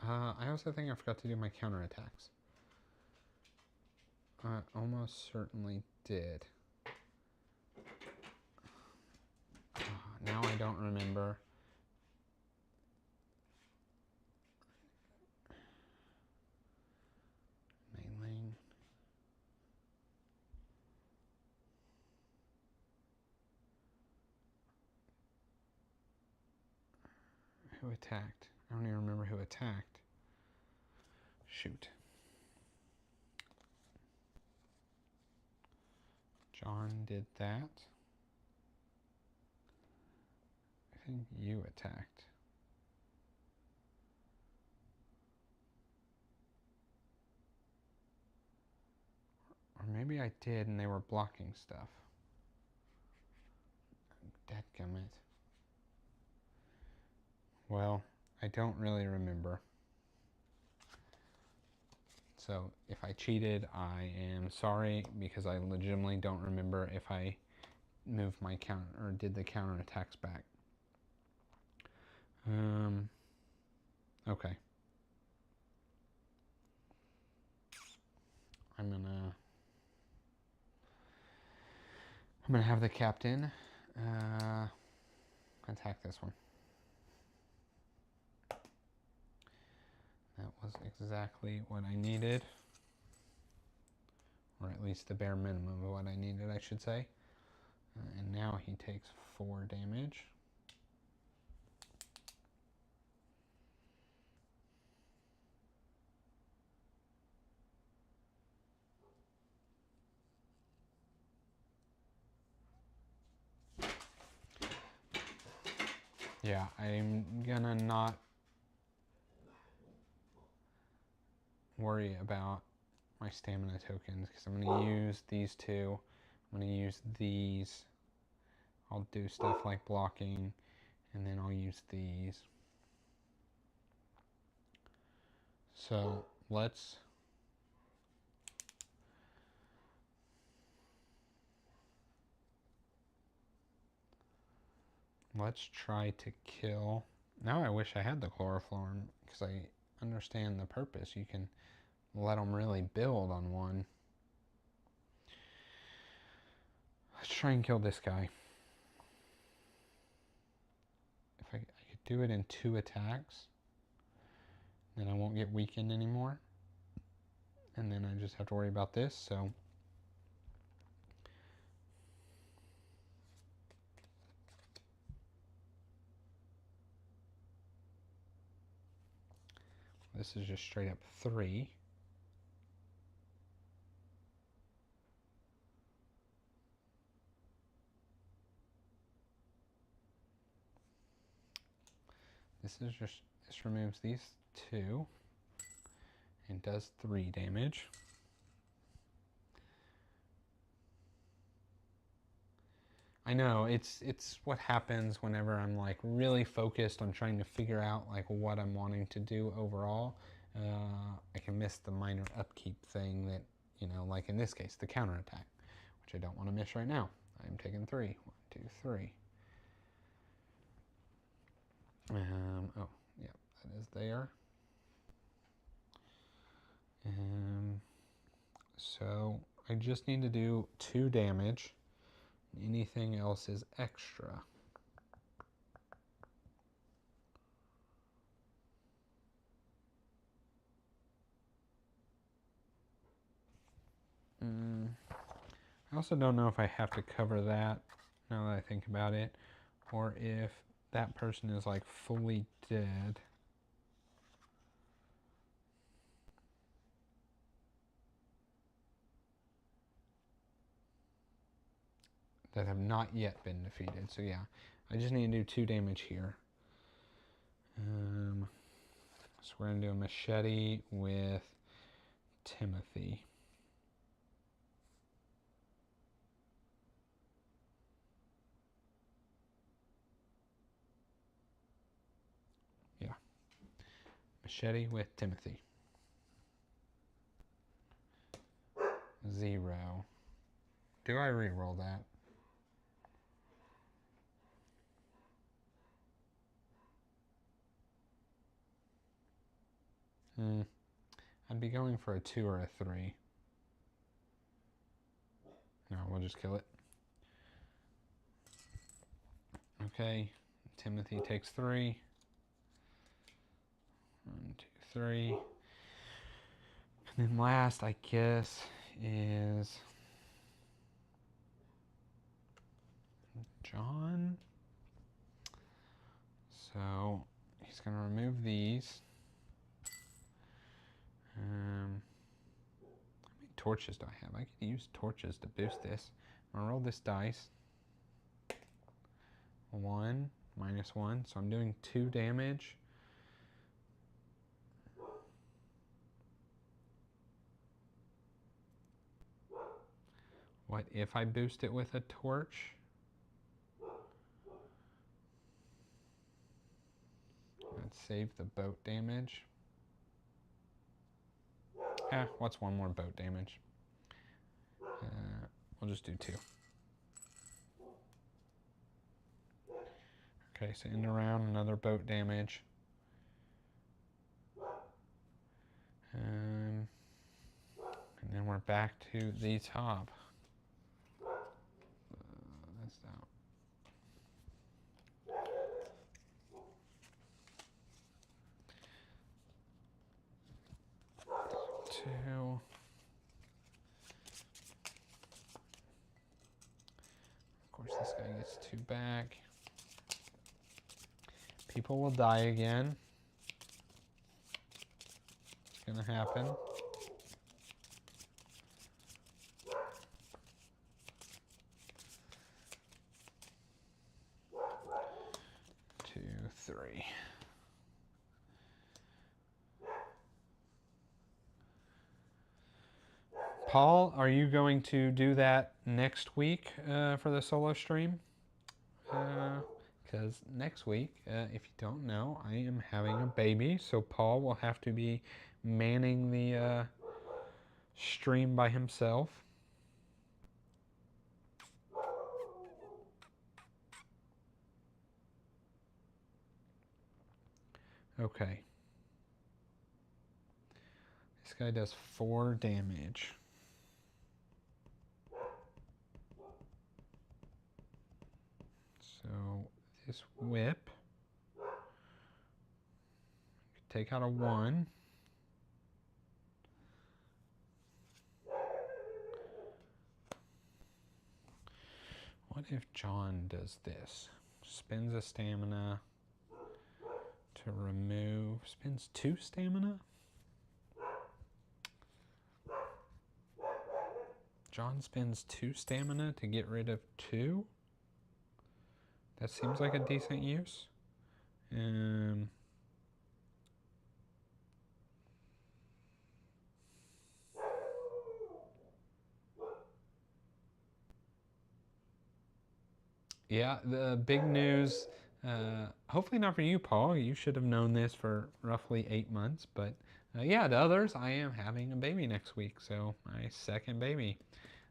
I also think I forgot to do my counterattacks. I almost certainly did. Now I don't remember. Mainline. Who attacked? I don't even remember who attacked. Shoot. John did that. I think you attacked. Or maybe I did and they were blocking stuff. Dadgummit. Well, I don't really remember. So if I cheated, I am sorry because I legitimately don't remember if I moved my counter or did the counterattacks back. Okay. I'm gonna have the captain attack this one. That was exactly what I needed. Or at least the bare minimum of what I needed, I should say. And now he takes 4 damage. Yeah, I'm gonna not worry about my stamina tokens because I'm gonna use these 2. I'm gonna use these. I'll do stuff like blocking, and then I'll use these. So let's try to kill. Now I wish I had the chloroform because I understand the purpose. You can let them really build on one. Let's try and kill this guy. If I could do it in 2 attacks, then I won't get weakened anymore. And then I just have to worry about this, so. This is just straight up 3. This removes these 2 and does 3 damage. I know, it's what happens whenever I'm like really focused on trying to figure out like what I'm wanting to do overall. I can miss the minor upkeep thing that, you know, like in this case, the counterattack, which I don't want to miss right now. I'm taking 3. 1, 2, 3. Oh, yeah, that is there. So I just need to do 2 damage. Anything else is extra. I also don't know if I have to cover that, now that I think about it, or if that person is like fully dead. That have not yet been defeated. So yeah, I just need to do 2 damage here. So we're going to do a machete with Timothy. Yeah. Machete with Timothy. 0. Do I re-roll that? I'd be going for a 2 or a 3. No, we'll just kill it. Okay, Timothy takes 3. 1, 2, 3. And then last, I guess, is John. So he's going to remove these. How many torches do I have? I could use torches to boost this. I'm going to roll this dice. 1, -1. So I'm doing 2 damage. What if I boost it with a torch? Let's save the boat damage. What's 1 more boat damage? We'll just do 2. Okay, so end around, another boat damage. And then we're back to the top. That's out. 2. Of course, this guy gets 2 back. People will die again. It's gonna happen. 2, 3. Paul, are you going to do that next week for the solo stream? Because because next week, if you don't know, I am having a baby, so Paul will have to be manning the stream by himself. Okay. This guy does 4 damage. So this whip, take out a 1. What if John does this? Spends a stamina to remove, spends 2 stamina? John spends 2 stamina to get rid of 2? That seems like a decent use. Yeah, the big news, hopefully not for you, Paul. You should have known this for roughly 8 months. But yeah, to others, I am having a baby next week. So my second baby.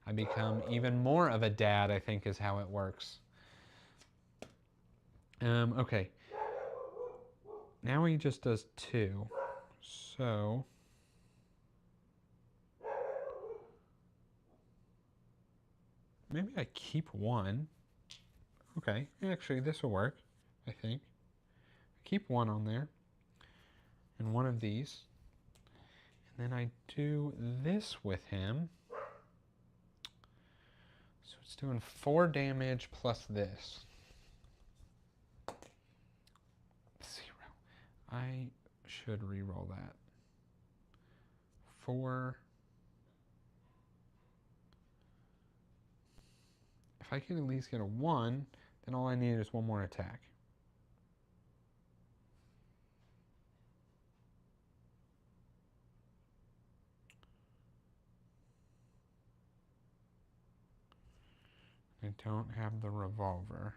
I become even more of a dad, I think is how it works. Okay. Now he just does 2. So maybe I keep 1. Okay, actually this will work, I think. Keep 1 on there. And 1 of these. And then I do this with him. So it's doing 4 damage plus this. 0. I should re-roll that. 4. If I can at least get a 1, then all I need is 1 more attack. I don't have the revolver.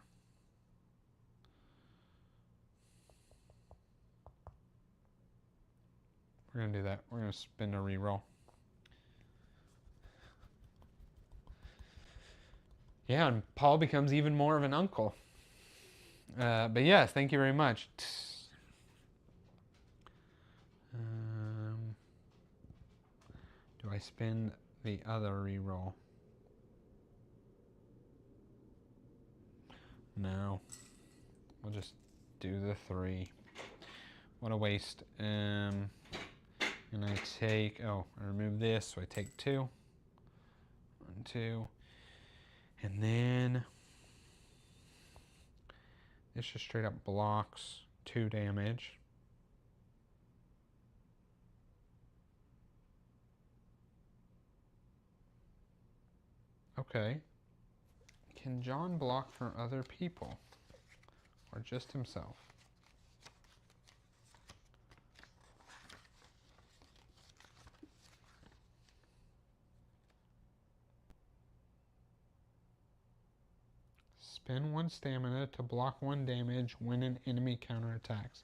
We're going to do that. We're going to spin a reroll. Yeah, and Paul becomes even more of an uncle. But yes, thank you very much. Do I spin the other reroll? No. We'll just do the 3. What a waste. And I take, I remove this, so I take 2. 1, 2. And then this just straight up blocks 2 damage. Okay. Can John block for other people? Or just himself? Spend 1 stamina to block 1 damage when an enemy counterattacks.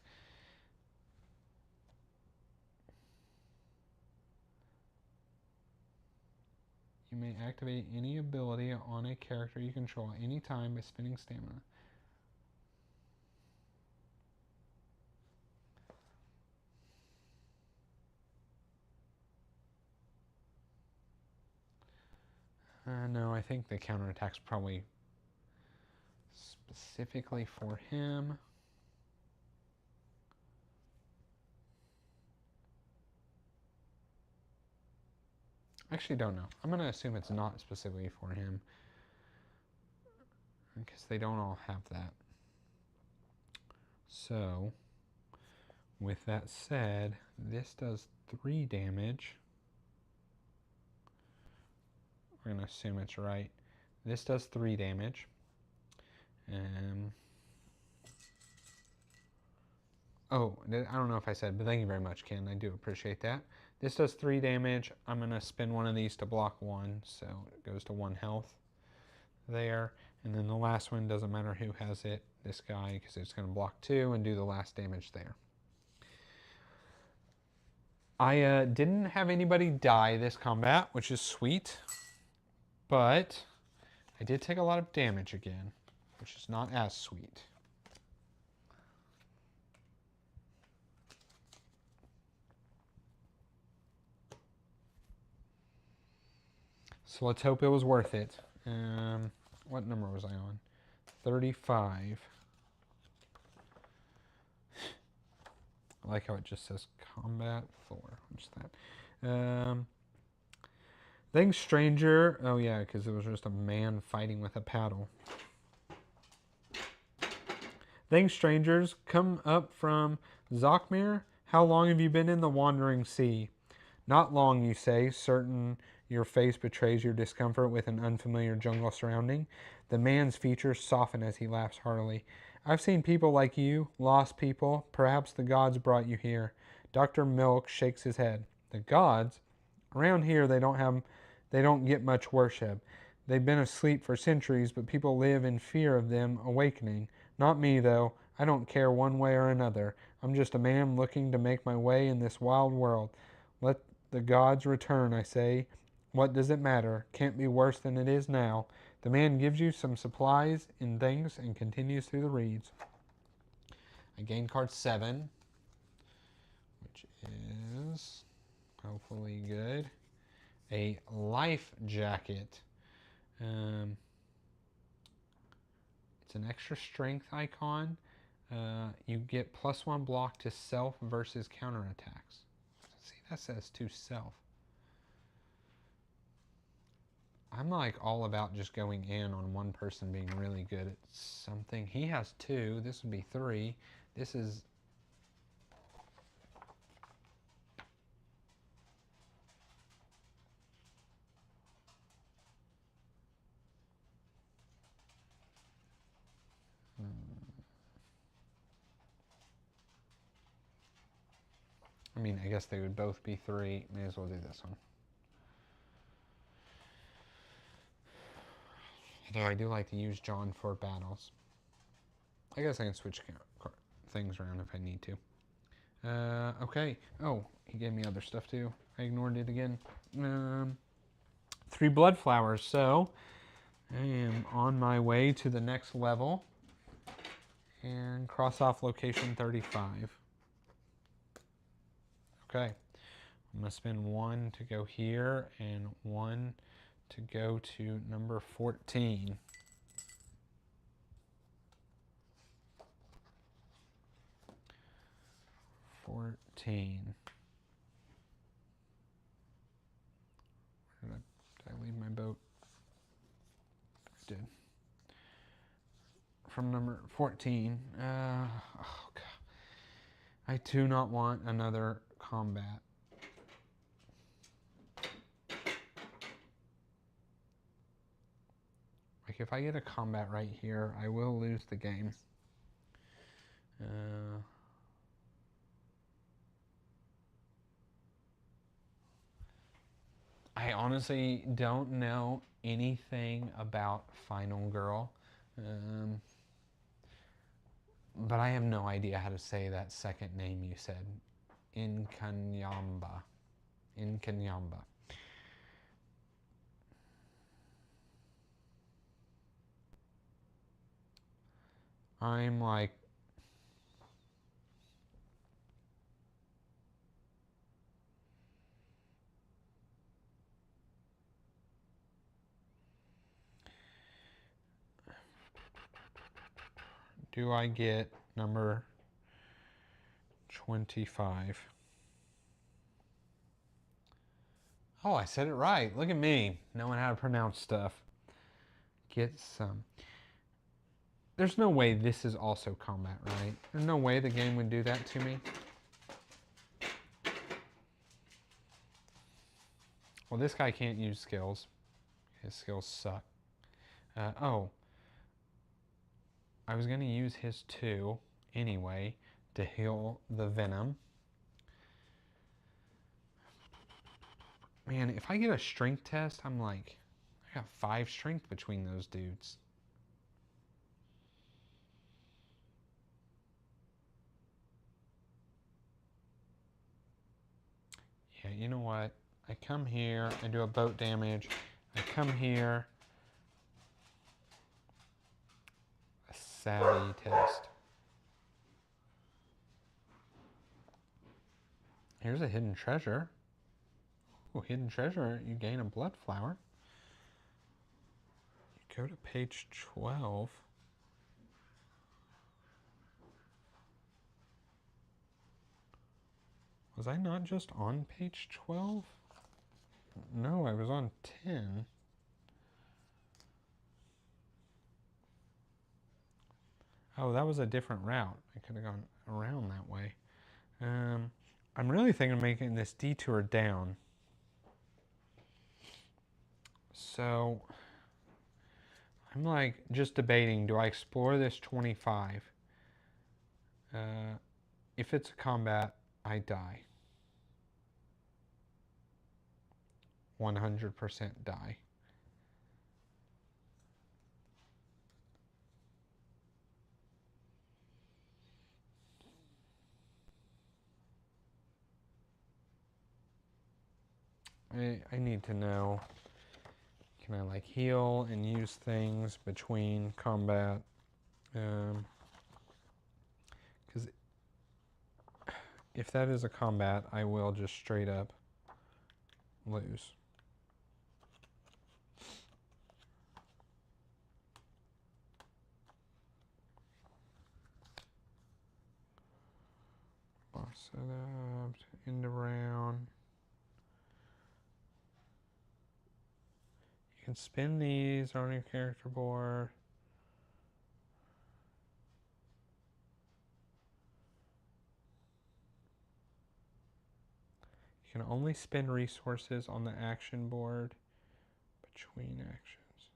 You may activate any ability on a character you control any time by spending stamina. No, I think the counterattack's probably specifically for him. I actually don't know. I'm going to assume it's not specifically for him, because they don't all have that. So, with that said, this does 3 damage. We're going to assume it's right. This does 3 damage. Oh, I don't know if I said, but thank you very much, Ken. I do appreciate that. This does 3 damage. I'm going to spin 1 of these to block 1, so it goes to 1 health there. And then the last one, doesn't matter who has it, this guy, because it's going to block 2 and do the last damage there. I didn't have anybody die this combat, which is sweet. But I did take a lot of damage again, which is not as sweet. So let's hope it was worth it. What number was I on? 35. I like how it just says combat 4. What's that? Thanks, stranger. Oh, yeah, because it was just a man fighting with a paddle. Thanks, strangers. Come up from Zokmir. How long have you been in the wandering sea? Not long, you say, certain your face betrays your discomfort with an unfamiliar jungle surrounding. The man's features soften as he laughs heartily. I've seen people like you, lost people. Perhaps the gods brought you here. Dr. Milk shakes his head. The gods? Around here they don't get much worship. They've been asleep for centuries, but people live in fear of them awakening. Not me, though. I don't care one way or another. I'm just a man looking to make my way in this wild world. Let the gods return, I say. What does it matter? Can't be worse than it is now. The man gives you some supplies and things and continues through the reeds. I gain card 7, which is hopefully good. A life jacket. It's an extra strength icon. You get +1 block to self versus counterattacks. See, that says to self. I'm like all about just going in on one person being really good at something. He has 2. This would be 3. This is... I mean, I guess they would both be 3. May as well do this one. Although I do like to use John for battles. I guess I can switch things around if I need to. Okay. Oh, he gave me other stuff too. I ignored it again. 3 blood flowers. So I am on my way to the next level. And cross off location 35. Okay. I'm going to spend 1 to go here and 1 to go to number 14. Where did I leave my boat? I did. From number 14. Oh God. I do not want another combat. Like if I get a combat right here, I will lose the game. I honestly don't know anything about Final Girl. But I have no idea how to say that second name you said. Inkanyamba. I'm like... Do I get number 25? Oh, I said it right. Look at me, knowing how to pronounce stuff. Get some. There's no way this is also combat, right? There's no way the game would do that to me. Well, this guy can't use skills. His skills suck. Oh. I was going to use his 2 anyway to heal the venom. Man, if I get a strength test, I'm like, I got 5 strength between those dudes. Okay, you know what? I come here, I do a boat damage. I come here. A savvy test. Here's a hidden treasure. Oh, hidden treasure, you gain a blood flower. You go to page 12. Was I not just on page 12? No, I was on 10. Oh, that was a different route. I could have gone around that way. I'm really thinking of making this detour down. So I'm like just debating, do I explore this 25? If it's a combat, I die. 100% die. I need to know, can I like heal and use things between combat? Because if that is a combat, I will just straight up lose. Boss setup, end of round. You can spin these on your character board. You can only spend resources on the action board between actions.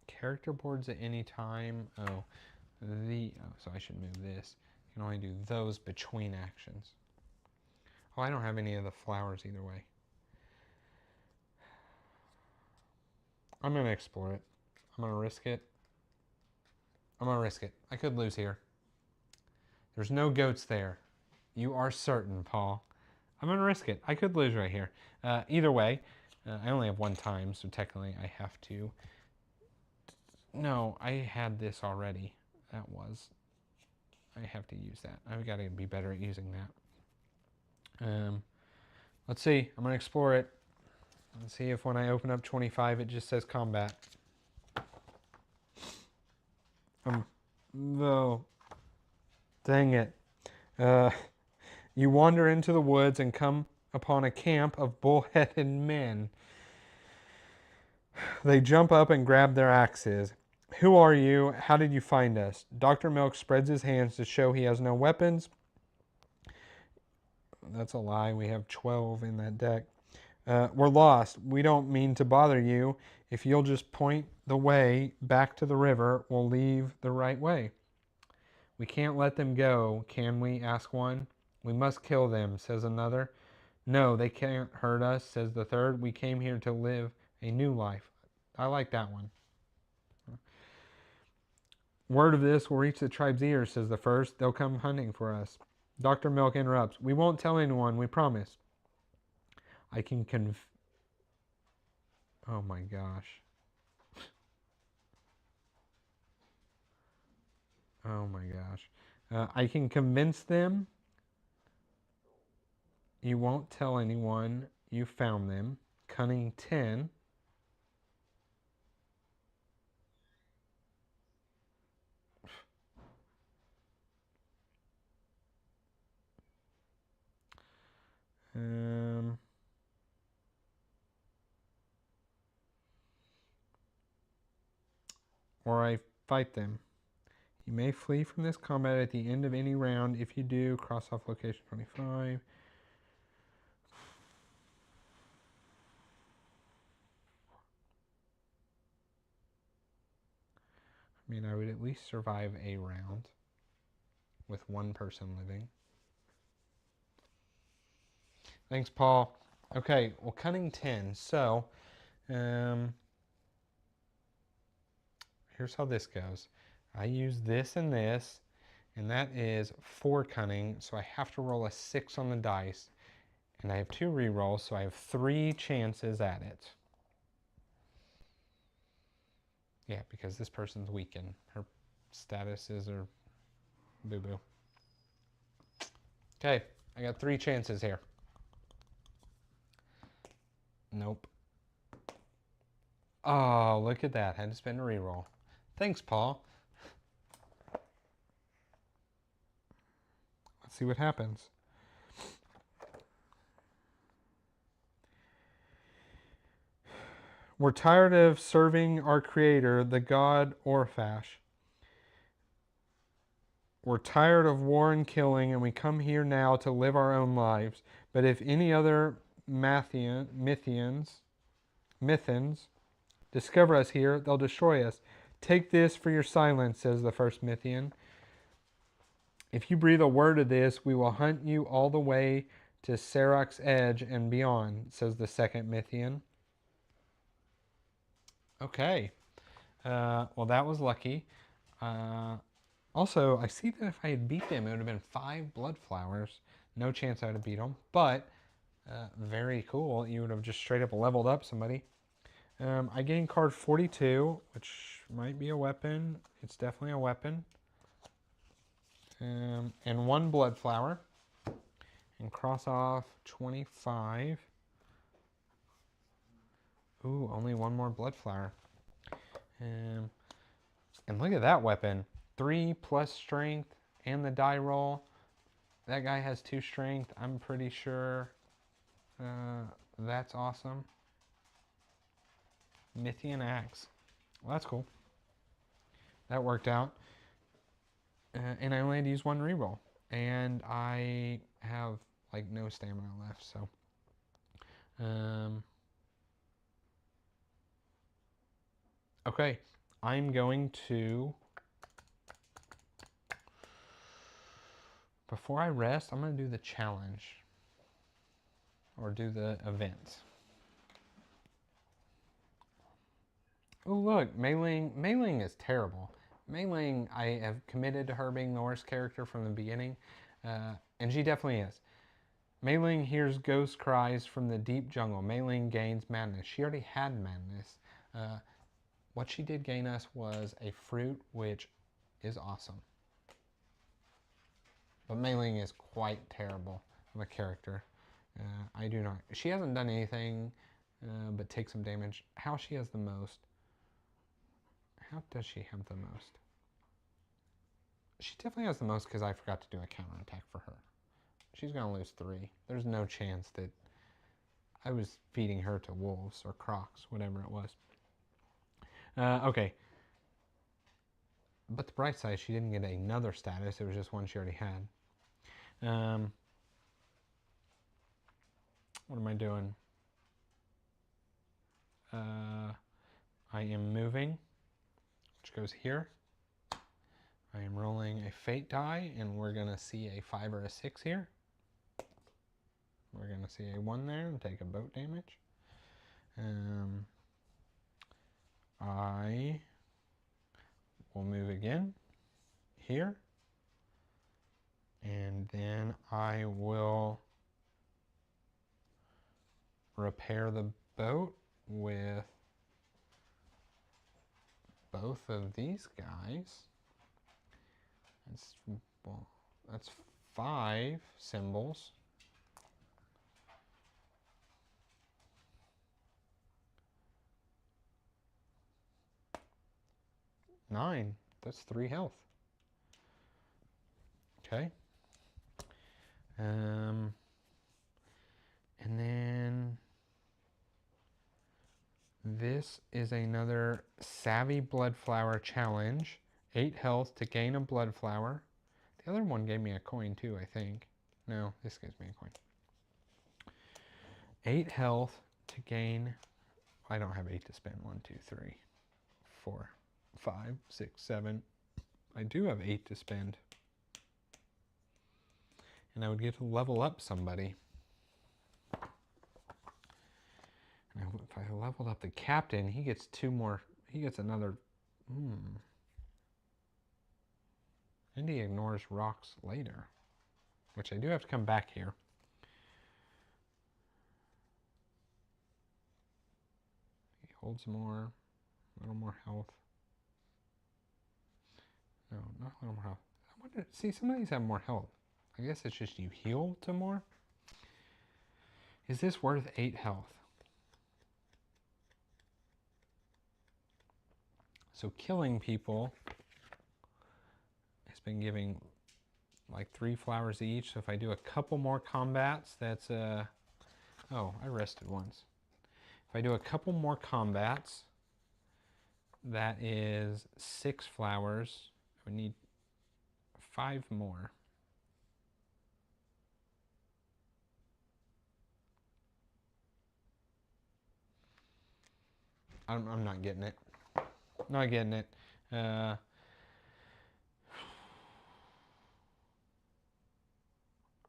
Character boards at any time. Oh, so I should move this. You can only do those between actions. Oh, I don't have any of the flowers either way. I'm going to explore it. I'm going to risk it. I'm going to risk it. I could lose here. There's no goats there. You are certain, Paul. I'm going to risk it. I could lose right here. Either way, I only have one time, so technically I have to. No, I had this already. That was. I have to use that. I've got to be better at using that. Let's see. I'm going to explore it. Let's see if when I open up 25, it just says combat. No. Dang it. You wander into the woods and come upon a camp of bull-headed men. They jump up and grab their axes. Who are you? How did you find us? Dr. Milk spreads his hands to show he has no weapons. That's a lie. We have 12 in that deck. We're lost. We don't mean to bother you. If you'll just point the way back to the river, we'll leave the right way. We can't let them go, can we? Asked one. We must kill them, says another. No, they can't hurt us, says the third. We came here to live a new life. I like that one. Word of this will reach the tribe's ears, says the first. They'll come hunting for us. Dr. Milk interrupts. We won't tell anyone, we promise. I can Oh my gosh. Oh my gosh. I can convince them you won't tell anyone you found them. Cunning 10. Or I fight them. You may flee from this combat at the end of any round. If you do, cross off location 25. I mean, I would at least survive a round with one person living. Thanks, Paul. Okay, well, cunning 10. So, here's how this goes. I use this and this, And that is 4 cunning, so I have to roll a 6 on the dice. And I have 2 rerolls, so I have 3 chances at it. Yeah, because this person's weakened. Her statuses are boo-boo. Okay, I got 3 chances here. Nope. Oh, look at that. Had to spend a reroll. Thanks, Paul. Let's see what happens. We're tired of serving our creator, the god Orphash. We're tired of war and killing, and we come here now to live our own lives. But if any other Mythans discover us here, they'll destroy us. Take this for your silence, says the first Mythian. If you breathe a word of this, we will hunt you all the way to Serok's edge and beyond, says the second Mythian. Okay. Well, that was lucky. Also, I see that if I had beat them, it would have been 5 blood flowers. No chance I would have beat them, but very cool. You would have just straight up leveled up somebody. I gained card 42, which might be a weapon. It's definitely a weapon. And 1 blood flower. And cross off 25. Ooh, only 1 more blood flower. And look at that weapon. 3 plus strength and the die roll. That guy has 2 strength. I'm pretty sure that's awesome. Mythian axe. Well, that's cool. That worked out. And I only had to use 1 reroll. And I have like no stamina left, so. Okay, I'm going to, before I rest, I'm going to do the challenge. Or do the event. Oh, look, Mei Ling is terrible. Mei Ling, I have committed to her being the worst character from the beginning, and she definitely is. Mei Ling hears ghost cries from the deep jungle. Mei Ling gains madness. She already had madness. What she did gain us was a fruit, which is awesome. But Mei Ling is quite terrible of a character. I do not. She hasn't done anything but take some damage. How she has the most? How does she have the most? She definitely has the most because I forgot to do a counterattack for her. She's going to lose 3. There's no chance that I was feeding her to wolves or crocs, whatever it was. Okay. But the bright side, she didn't get another status. It was just one she already had. What am I doing? I am moving, which goes here. I am rolling a fate die, and we're going to see a 5 or a 6 here. We're going to see a 1 there and take a boat damage. I will move again here. And then I will repair the boat with both of these guys. That's 5 symbols. Nine. That's 3 health. Okay. And then this is another Savvy Blood Flower challenge. 8 health to gain a blood flower. The other one gave me a coin too, I think. No, this gives me a coin. 8 health to gain. I don't have 8 to spend. 1, 2, 3, 4, 5, 6, 7. I do have 8 to spend. And I would get to level up somebody. And if I leveled up the captain, he gets 2 more. He gets another. And he ignores rocks later, which I do have to come back here. He holds more, a little more health. No, not a little more health. I wonder, see, some of these have more health. I guess it's just you heal to more. Is this worth 8 health? So killing people has been giving like 3 flowers each. So if I do a couple more combats, that's oh, I rested once. If I do a couple more combats, that is 6 flowers. I would need 5 more. I'm not getting it. Not getting it.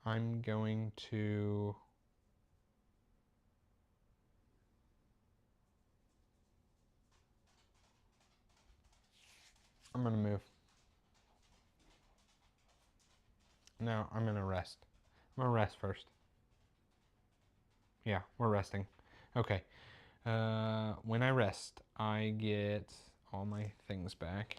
I'm going to... I'm going to move. No, I'm going to rest. I'm going to rest first. Yeah, we're resting. Okay. When I rest, I get all my things back.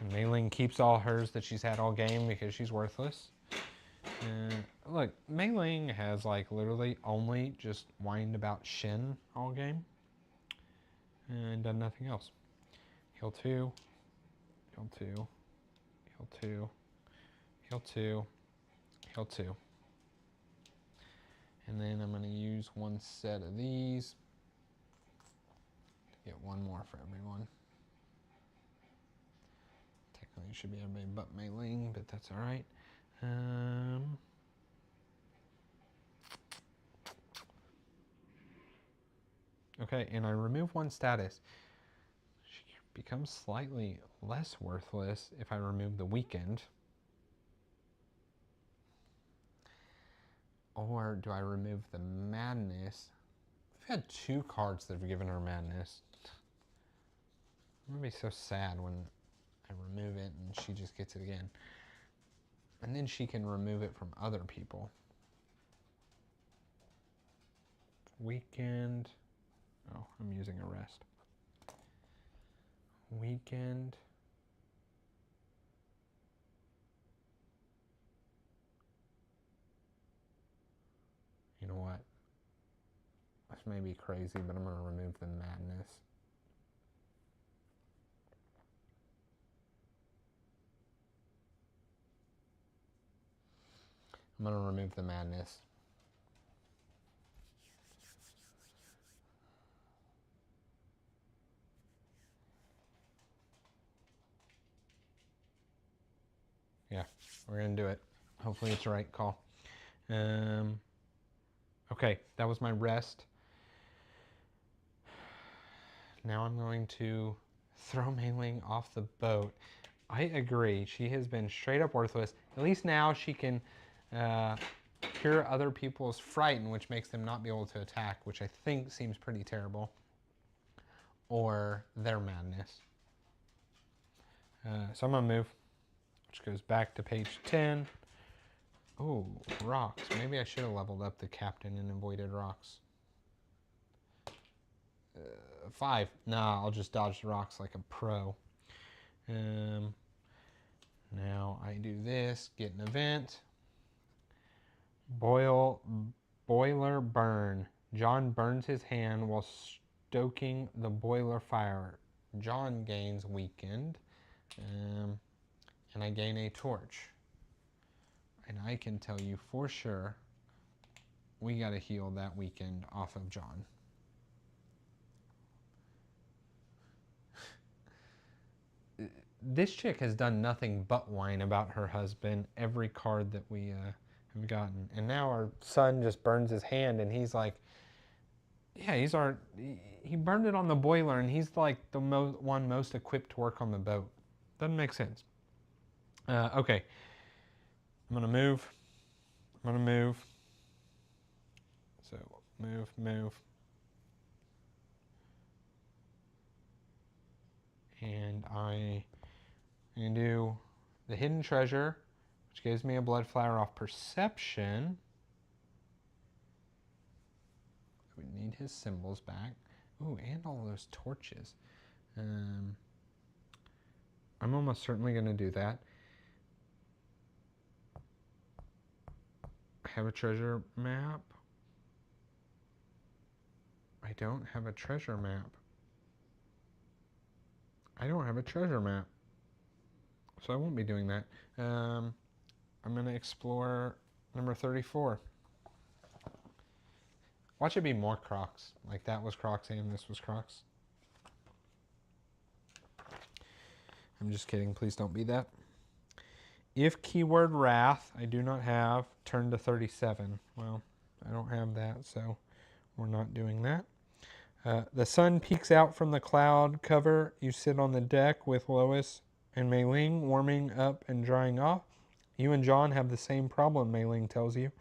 And Mei-Ling keeps all hers that she's had all game because she's worthless. Look, Mei-Ling has like literally only just whined about Shin all game. And done nothing else. Heal 2. Heal 2. Heal 2. Heal 2. Heal 2. And then I'm going to use 1 set of these. Get 1 more for everyone. Technically it should be everybody but Mei-Ling, but that's alright. Okay, and I remove 1 status. She becomes slightly less worthless if I remove the weakened. Or do I remove the madness? I've had 2 cards that have given her madness. I'm going to be so sad when I remove it and she just gets it again. And then she can remove it from other people. Weekend. Oh, I'm using a rest. Weekend. You know what? This may be crazy, but I'm going to remove the madness. I'm going to remove the madness. Yeah, we're going to do it. Hopefully it's the right call. Okay, that was my rest. Now I'm going to throw Mei-Ling off the boat. I agree. She has been straight up worthless. At least now she can cure other people's frighten, which makes them not be able to attack, which I think seems pretty terrible. Or their madness. So I'm going to move, which goes back to page 10. Oh, rocks. Maybe I should have leveled up the captain and avoided rocks. 5. Nah, I'll just dodge the rocks like a pro. Now I do this, get an event. Boiler burn. John burns his hand while stoking the boiler fire. John gains weakened. And I gain a torch. And I can tell you for sure, we got to heal that weakened off of John. This chick has done nothing but whine about her husband every card that we have gotten. And now our son just burns his hand and he's like, yeah, he burned it on the boiler and he's like the one most equipped to work on the boat. Doesn't make sense. Okay. I'm going to move. I'm going to move. So move, move. And I'm going to do the hidden treasure, which gives me a blood flower off perception. We need his symbols back. Ooh, and all those torches. I'm almost certainly going to do that. I have a treasure map. I don't have a treasure map. I don't have a treasure map. So I won't be doing that. I'm going to explore number 34. Watch it be more Crocs. Like that was Crocs and this was Crocs. I'm just kidding. Please don't be that. If keyword wrath I do not have, turn to 37. Well, I don't have that, so we're not doing that. The sun peeks out from the cloud cover. You sit on the deck with Lois and Mei Ling, warming up and drying off. You and John have the same problem, Mei Ling tells you.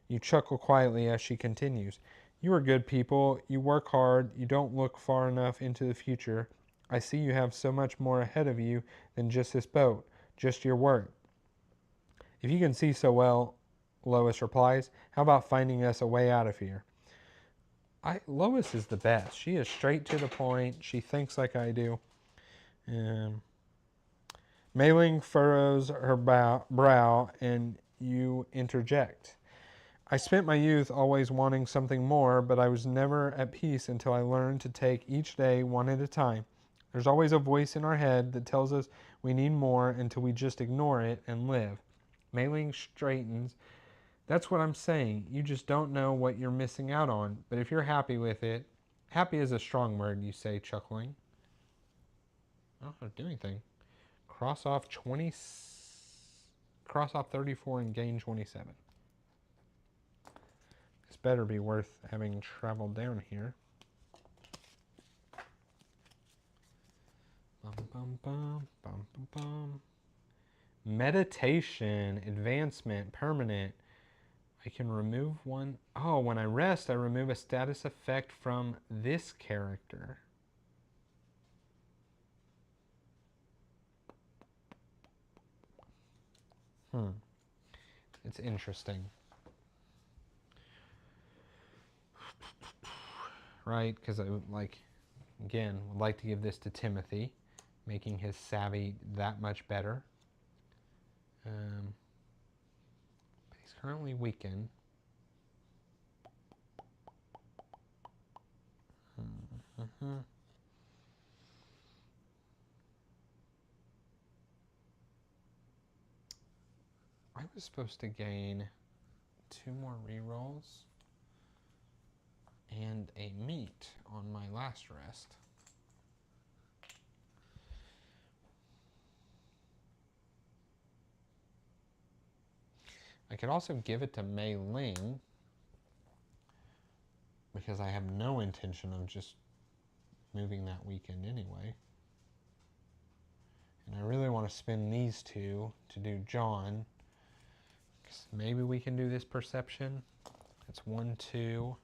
You chuckle quietly as she continues. You are good people. You work hard. You don't look far enough into the future. I see you have so much more ahead of you than just this boat, just your work. If you can see so well, Lois replies, how about finding us a way out of here? Lois is the best. She is straight to the point. She thinks like I do. Mei Ling furrows her brow and you interject. I spent my youth always wanting something more, but I was never at peace until I learned to take each day one at a time. There's always a voice in our head that tells us we need more until we just ignore it and live. Mei Ling straightens. That's what I'm saying. You just don't know what you're missing out on. But if you're happy with it, happy is a strong word, you say, chuckling. I don't have to do anything. Cross off 34 and gain 27. This better be worth having traveled down here. Bum, bum, bum, bum, bum, bum. Meditation, advancement, permanent. I can remove one. Oh, when I rest, I remove a status effect from this character. It's interesting. Right? Because I would like, again, would like to give this to Timothy, making his savvy that much better. But he's currently weakened. I was supposed to gain 2 more rerolls and a meat on my last rest. I could also give it to Mei Ling because I have no intention of just moving that weekend anyway. And I really want to spend these 2 to do John. Maybe we can do this perception. It's 1, 2,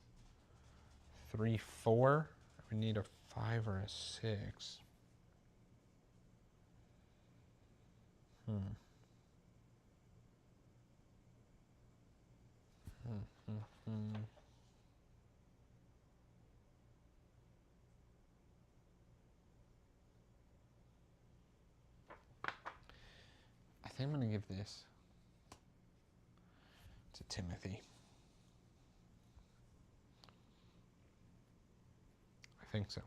3, 4. We need a 5 or a 6. I think I'm going to give this to Timothy. I think so.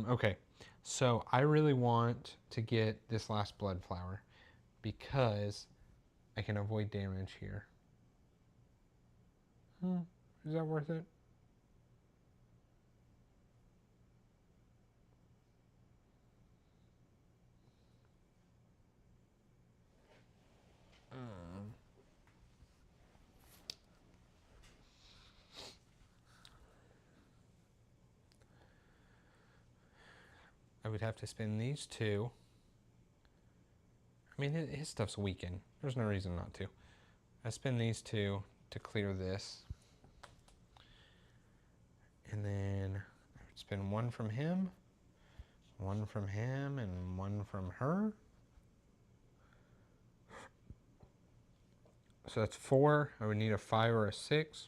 Okay, so I really want to get this last blood flower because I can avoid damage here. Is that worth it? I would have to spend these 2. I mean, his stuff's weakened. There's no reason not to. I spend these 2 to clear this. spin one from him, one from him, and one from her. So that's 4. I would need a 5 or a 6.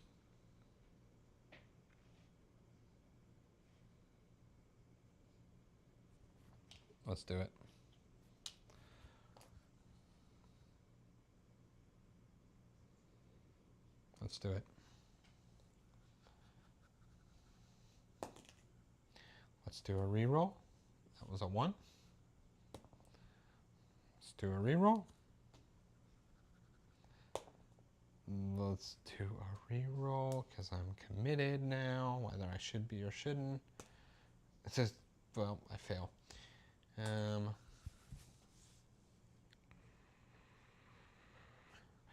Let's do it. Let's do it. Let's do a reroll. That was a 1. Let's do a reroll. Let's do a reroll because I'm committed now, whether I should be or shouldn't. It says, well, I fail. I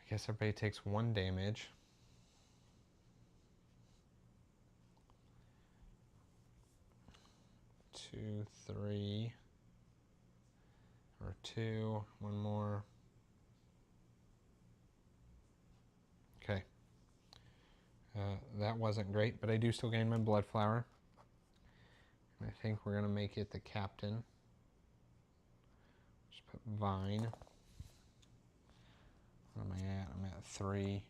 guess everybody takes 1 damage. Two, 3, or 2, 1 more. Okay. That wasn't great, but I do still gain my blood flower. And I think we're going to make it the captain. Just put Vine. What am I at? I'm at 3.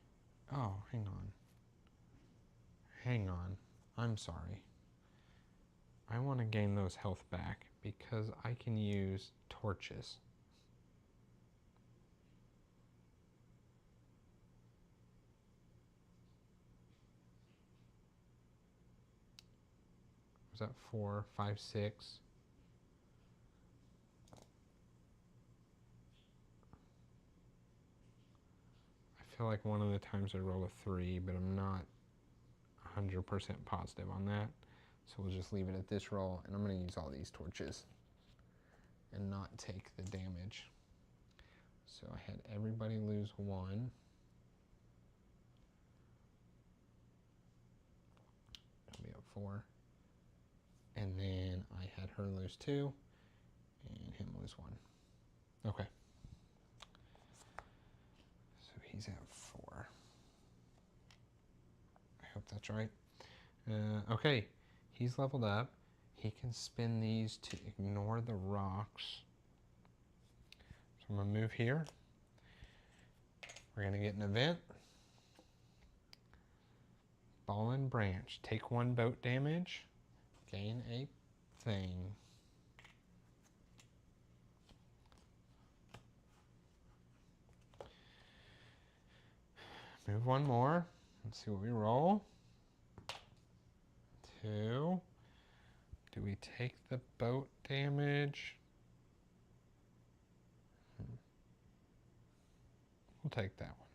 Oh, hang on. Hang on. I'm sorry. I want to gain those health back because I can use torches. Was that 4, 5, 6? I feel like one of the times I roll a 3, but I'm not 100% positive on that. So we'll just leave it at this roll, and I'm going to use all these torches and not take the damage. So I had everybody lose 1. I'll be at 4. And then I had her lose 2, and him lose 1. Okay. So he's at 4. I hope that's right. Okay, he's leveled up. He can spin these to ignore the rocks. So I'm going to move here. We're going to get an event. Ball and branch. Take 1 boat damage. Gain a thing. Move 1 more. Let's see what we roll. 2. Do we take the boat damage? We'll take that one.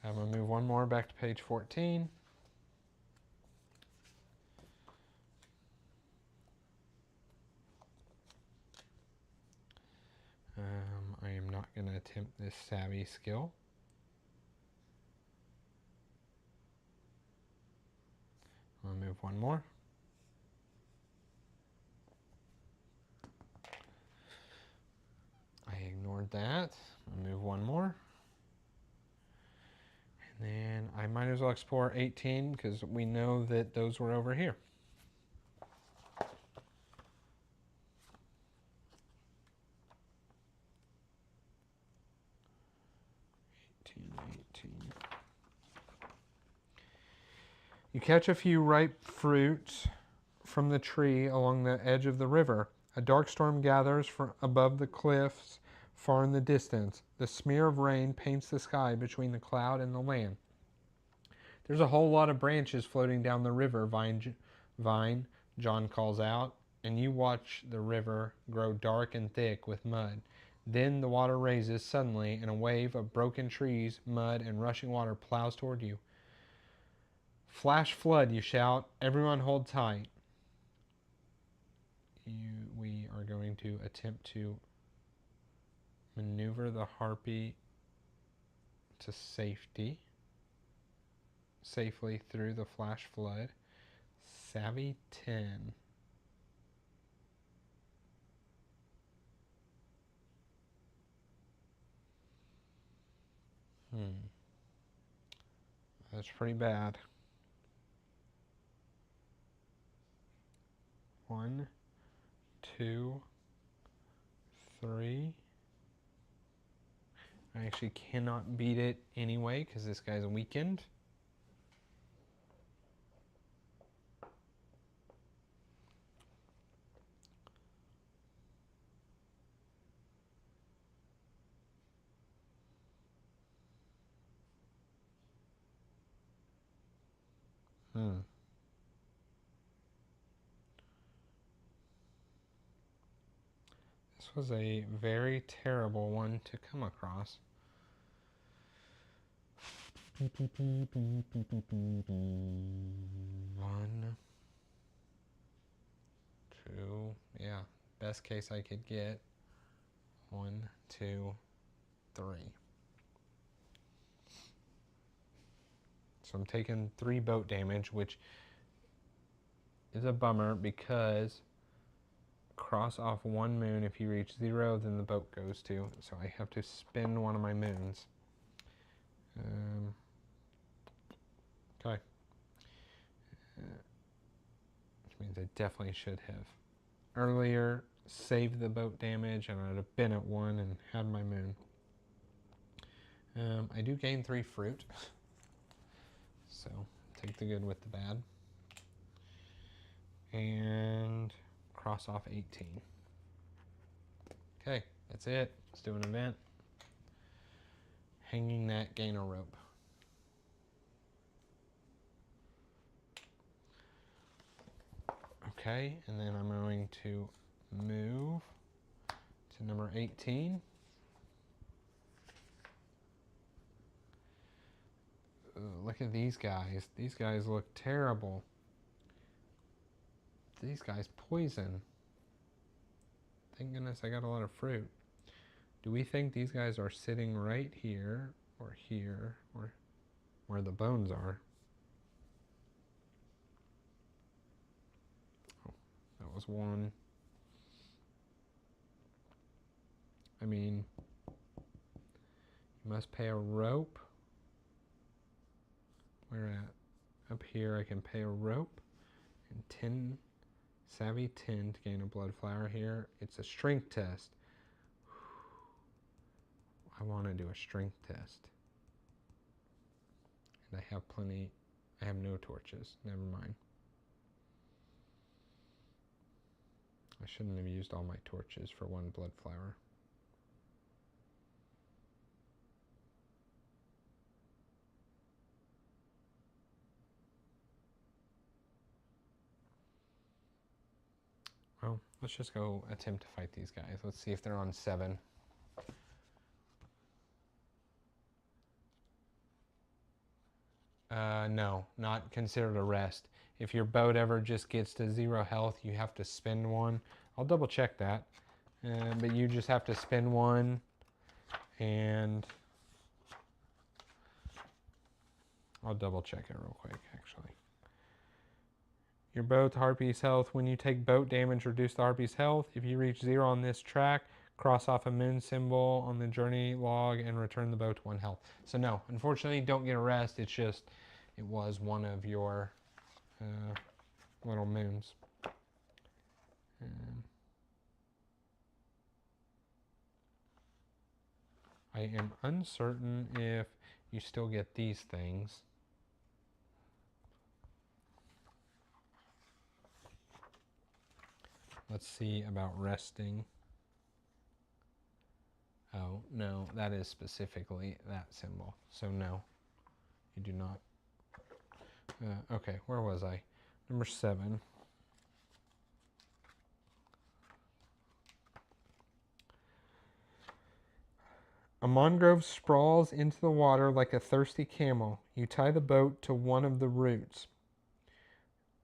I'm going to move 1 more back to page 14. I am not going to attempt this savvy skill. I'll move 1 more. I ignored that. I'll move 1 more. And then I might as well explore 18 because we know that those were over here. 18. You catch a few ripe fruits from the tree along the edge of the river. A dark storm gathers from above the cliffs far in the distance. The smear of rain paints the sky between the cloud and the land. There's a whole lot of branches floating down the river, Vine, John calls out, and you watch the river grow dark and thick with mud. Then the water raises suddenly, and a wave of broken trees, mud, and rushing water plows toward you. Flash flood, you shout. Everyone hold tight. We are going to attempt to maneuver the harpy to safely through the flash flood. Savvy 10. That's pretty bad. 1, 2, 3. I actually cannot beat it anyway because this guy's weakened. This was a very terrible one to come across. One, two, yeah, best case I could get. 1, 2, 3. So I'm taking 3 boat damage, which is a bummer because cross off 1 moon. If you reach 0, then the boat goes to. So I have to spend one of my moons. Okay. Which means I definitely should have earlier saved the boat damage, and I'd have been at 1 and had my moon. I do gain 3 fruit. So take the good with the bad. And cross off 18. Okay, that's it. Let's do an event. Hanging net, gain a rope. Okay, and then I'm going to move to number 18. Look at these guys. These guys look terrible. These guys poison. Thank goodness I got a lot of fruit. Do we think these guys are sitting right here, or where the bones are? Oh, that was 1. I mean, you must pay a rope. Where at? Up here I can pay a rope. And 10, savvy 10 to gain a blood flower here. It's a strength test. I want to do a strength test. And I have plenty. I have no torches. Never mind. I shouldn't have used all my torches for 1 blood flower. Well, let's just go attempt to fight these guys. Let's see if they're on 7. No, not considered a rest. If your boat ever just gets to 0 health, you have to spend 1. I'll double check that. But you just have to spend 1, and I'll double check it real quick, actually. Your boat's harpy's health. When you take boat damage, reduce the harpy's health. If you reach 0 on this track, cross off a moon symbol on the journey log and return the boat to 1 health. So no, unfortunately, don't get a rest. It's just, it was one of your little moons. I am uncertain if you still get these things. Let's see about resting. Oh, no, that is specifically that symbol. So no, you do not. Okay, where was I? Number 7. A mangrove sprawls into the water like a thirsty camel. You tie the boat to one of the roots.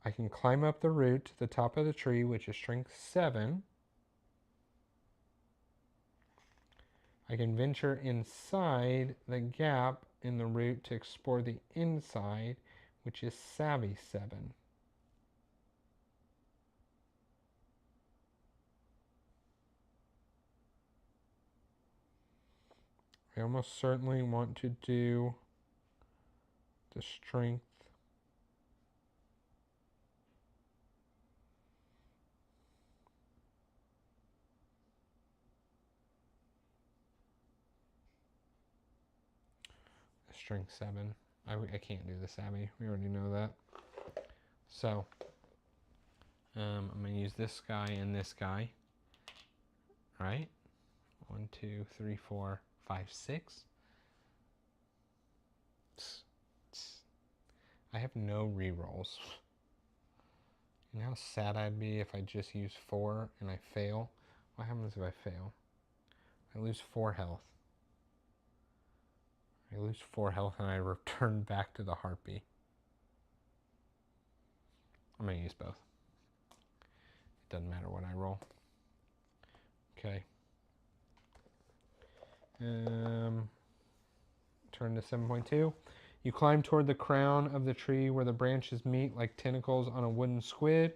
I can climb up the root to the top of the tree, which is strength 7. I can venture inside the gap in the root to explore the inside, which is savvy 7. I almost certainly want to do the strength strength 7. I can't do this, Abby. We already know that. So, I'm going to use this guy and this guy. All right? 1, 2, 3, 4, 5, 6. I have no rerolls. You know how sad I'd be if I just use 4 and I fail? What happens if I fail? I lose 4 health. I lose 4 health and I return back to the harpy. I'm going to use both. It doesn't matter what I roll. Okay. Turn to 7.2. You climb toward the crown of the tree where the branches meet like tentacles on a wooden squid.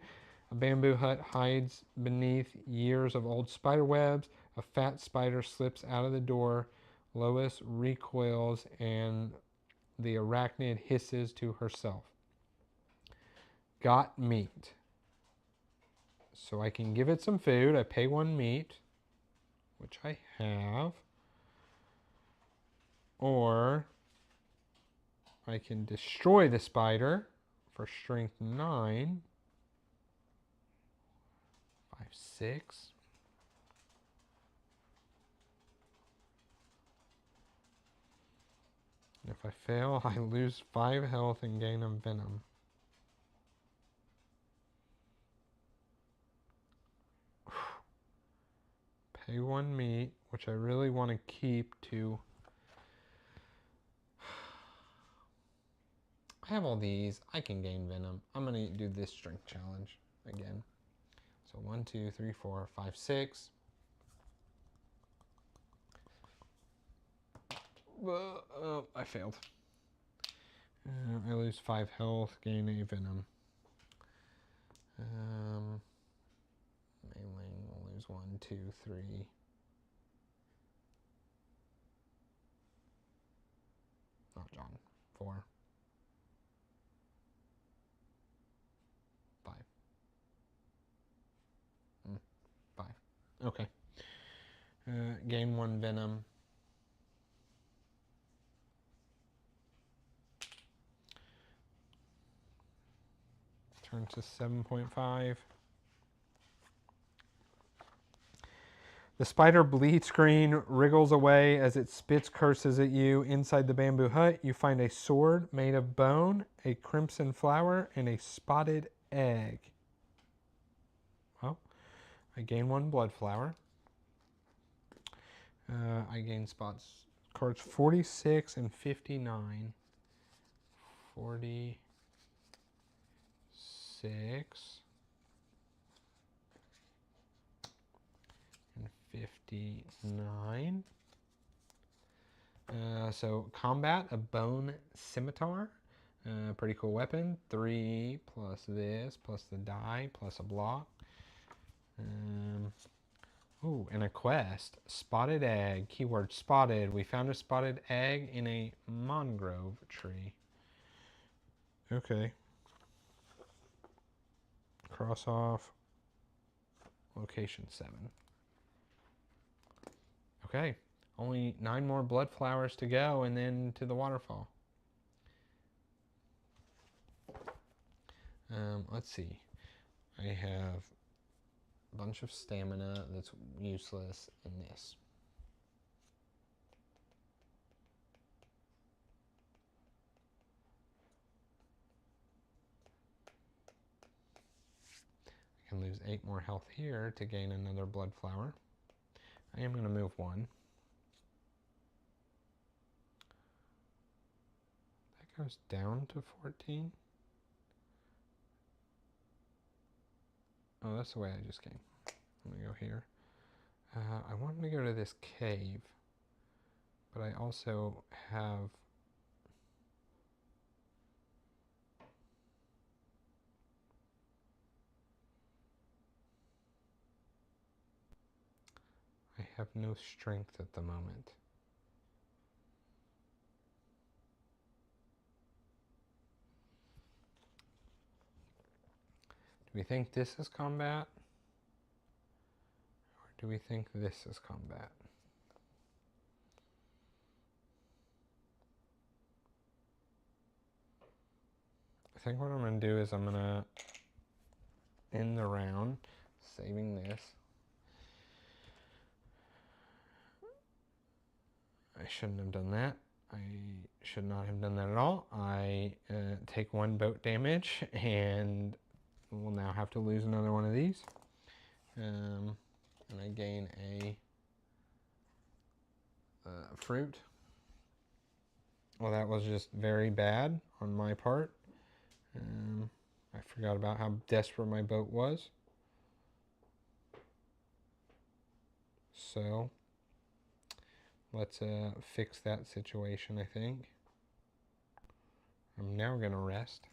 A bamboo hut hides beneath years of old spider webs. A fat spider slips out of the door. Lois recoils and the arachnid hisses to herself. Got meat. So I can give it some food. I pay 1 meat, which I have. Or I can destroy the spider for strength 9. 5, 6. And if I fail, I lose 5 health and gain a venom. Pay 1 meat, which I really want to keep to... I have all these. I can gain venom. I'm going to do this strength challenge again. So 1, 2, 3, 4, 5, 6. Oh, I failed. I lose 5 health, gain a venom. Mailing will lose 1, 2, 3. Not John. 4. 5. 5. Okay. Gain 1 venom. Turn to 7.5. The spider bleats green, wriggles away as it spits curses at you. Inside the bamboo hut, you find a sword made of bone, a crimson flower, and a spotted egg. Well, I gain 1 blood flower. I gain spots. Cards 46 and 59. 46 and 59. So combat, a bone scimitar. Pretty cool weapon. 3 plus this, plus the die, plus a block. Ooh, and a quest. Spotted egg. Keyword spotted. We found a spotted egg in a mangrove tree. Okay. Cross off location 7. Okay. Only 9 more blood flowers to go and then to the waterfall. Let's see. I have a bunch of stamina that's useless in this. I can lose 8 more health here to gain another blood flower. I am going to move 1. That goes down to 14. Oh, that's the way I just came. I'm going to go here. I wanted to go to this cave, but I also have... I have no strength at the moment. Do we think this is combat? Or do we think this is combat? I think what I'm going to do is I'm going to end the round, saving this. I shouldn't have done that. I should not have done that at all. I take 1 boat damage, and we'll now have to lose another one of these. And I gain a fruit. Well, that was just very bad on my part. I forgot about how desperate my boat was. So let's fix that situation, I think. I'm now going to rest.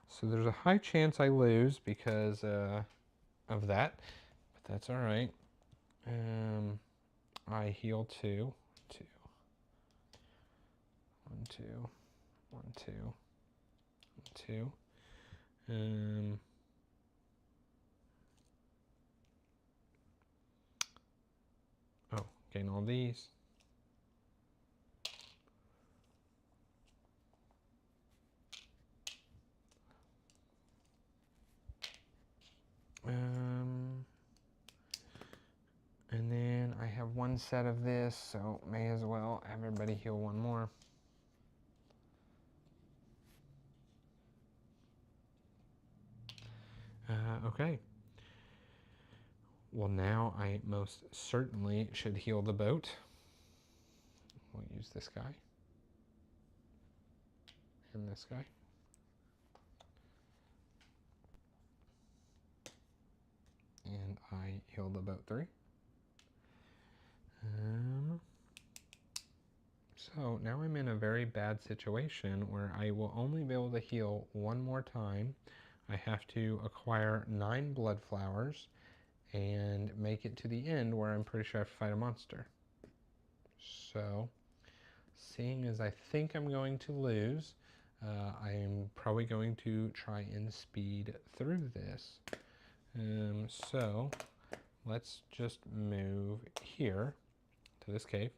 So there's a high chance I lose because of that, but that's all right. I heal 2. 2. 1, 2. 1, 2. 1, 2. Oh, gain all these. And then I have 1 set of this, so may as well have everybody heal 1 more. Okay. Well, now I most certainly should heal the boat. We'll use this guy. And this guy. And I heal the boat 3. So now I'm in a very bad situation where I will only be able to heal 1 more time. I have to acquire 9 blood flowers and make it to the end where I'm pretty sure I have to fight a monster. So, seeing as I think I'm going to lose, I am probably going to try and speed through this. So, let's just move here to this cave,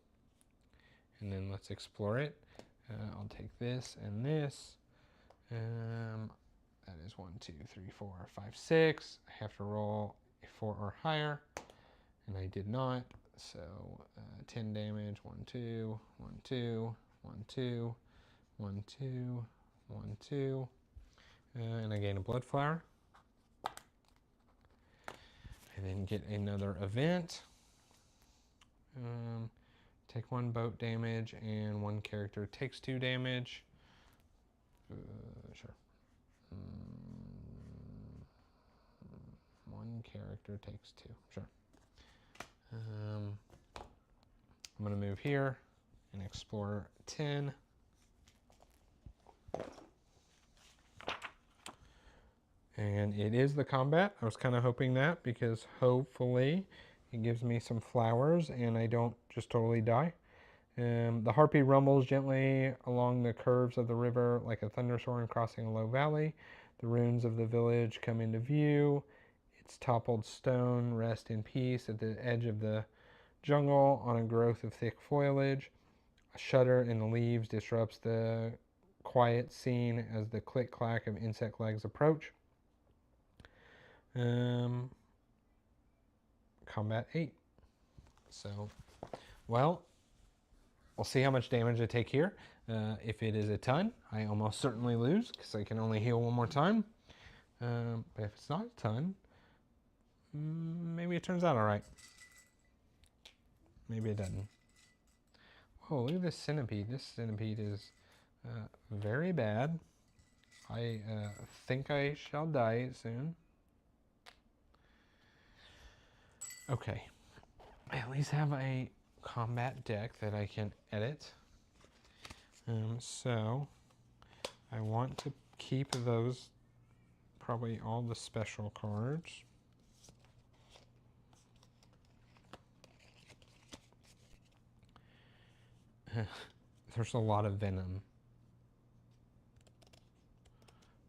and then let's explore it. I'll take this and this. That is 1, 2, 3, 4, 5, 6. I have to roll a 4 or higher, and I did not. So 10 damage. 1, 2, 1, 2, 1, 2, 1, 2, 1, 2. And I gain a blood flower. I then get another event. Take 1 boat damage, and 1 character takes 2 damage. Sure. 1 character takes 2. Sure. I'm going to move here and explore 10. And it is the combat. I was kind of hoping that, because hopefully it gives me some flowers and I don't just totally die. The harpy rumbles gently along the curves of the river like a thunderstorm crossing a low valley. The ruins of the village come into view. Its toppled stone rest in peace at the edge of the jungle on a growth of thick foliage. A shudder in the leaves disrupts the quiet scene as the click-clack of insect legs approach. Combat 8. So, well, we'll see how much damage I take here. If it is a ton, I almost certainly lose because I can only heal 1 more time. But if it's not a ton, maybe it turns out all right. Maybe it doesn't. Whoa, look at this centipede. This centipede is very bad. I think I shall die soon. Okay. I at least have a combat deck that I can edit. So I want to keep those, probably all the special cards. There's a lot of venom.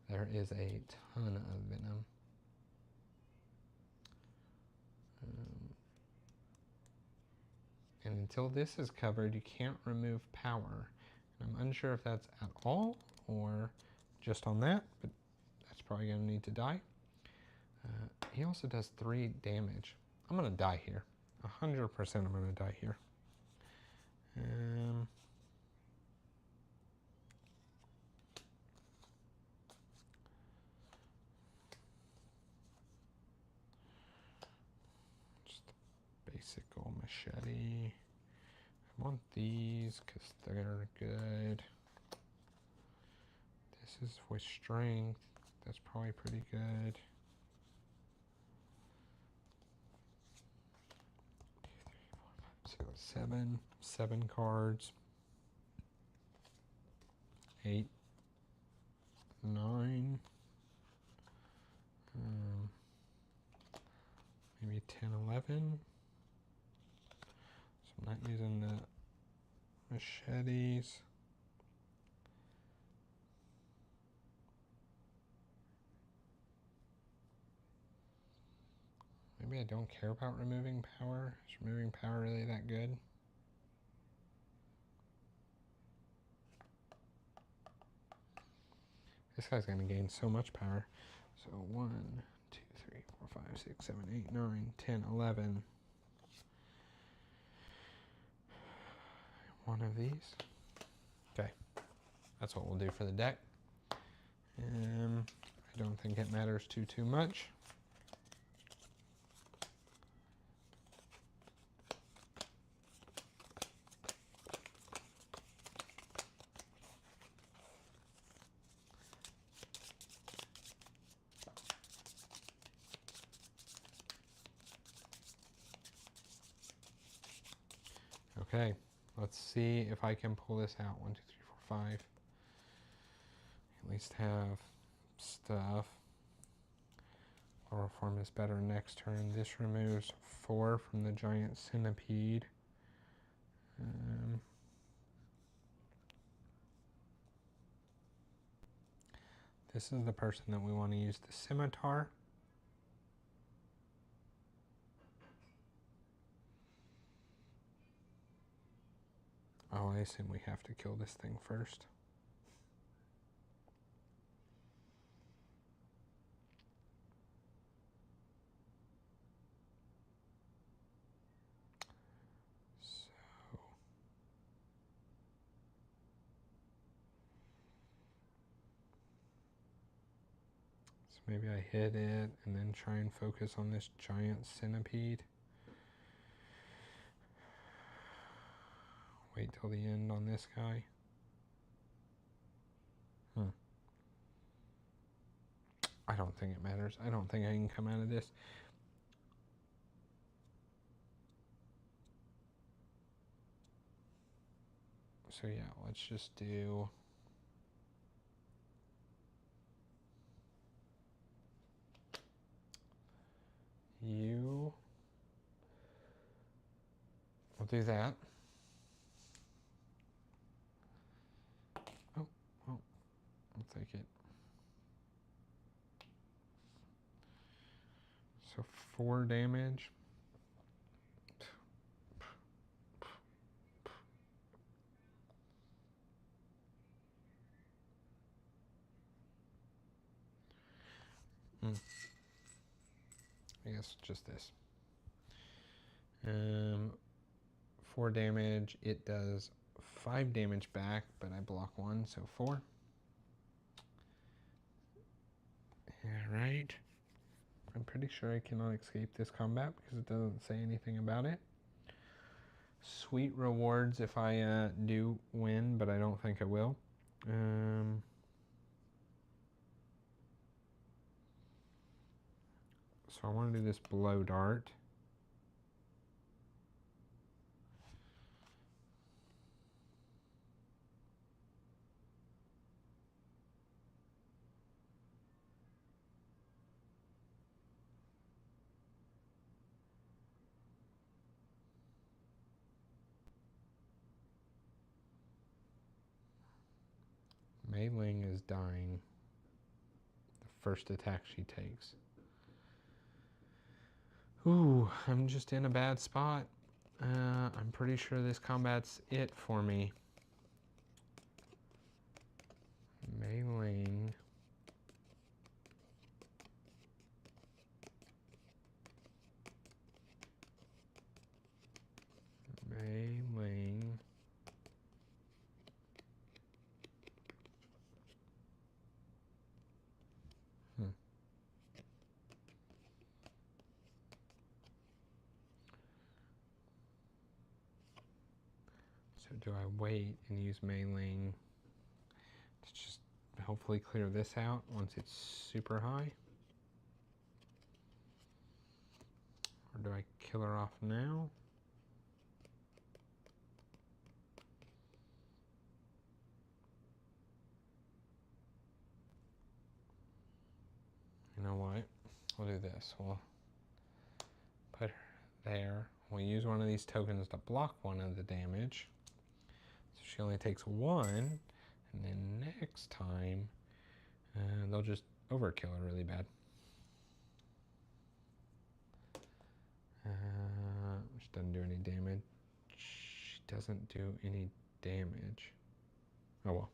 There is a ton of venom. And until this is covered, you can't remove power. I'm unsure if that's at all or just on that, but that's probably going to need to die. He also does 3 damage. I'm going to die here. 100% I'm going to die here. Just a basic old machete. I want these because they're good. This is with strength. That's probably pretty good. 2, 3, 4, 5, 6, 7 cards. 8, 9. Maybe 10, 11. So I'm not using the machetes. Maybe I don't care about removing power. Is removing power really that good? This guy's going to gain so much power. So 1, 2, 3, 4, 5, 6, 7, 8, 9, 10, 11. One of these. Okay. That's what we'll do for the deck. I don't think it matters too much. Okay, let's see if I can pull this out. 1, 2, 3, 4, 5. At least have stuff. Chloroform is better next turn. This removes 4 from the giant centipede. This is the person that we want to use the scimitar. Oh, I assume we have to kill this thing first. So maybe I hit it and then try and focus on this giant centipede. Wait till the end on this guy. I don't think it matters. I don't think I can come out of this. So yeah, let's just do you. We'll do that. Oh, well, I'll take it. So 4 damage. I guess just this. 4 damage. It does 5 damage back, but I block 1, so 4. Alright. I'm pretty sure I cannot escape this combat because it doesn't say anything about it. Sweet rewards if I do win, but I don't think I will. So I want to do this blow dart. Mei Ling is dying. The first attack she takes. Ooh, I'm just in a bad spot. I'm pretty sure this combat's it for me. Mei Ling. So do I wait and use mailing to just hopefully clear this out once it's super high? Or do I kill her off now? You know what? We'll do this. We'll put her there. We'll use one of these tokens to block one of the damage. So she only takes one. And then next time, they'll just overkill her really bad. Which doesn't do any damage. She doesn't do any damage. Oh well.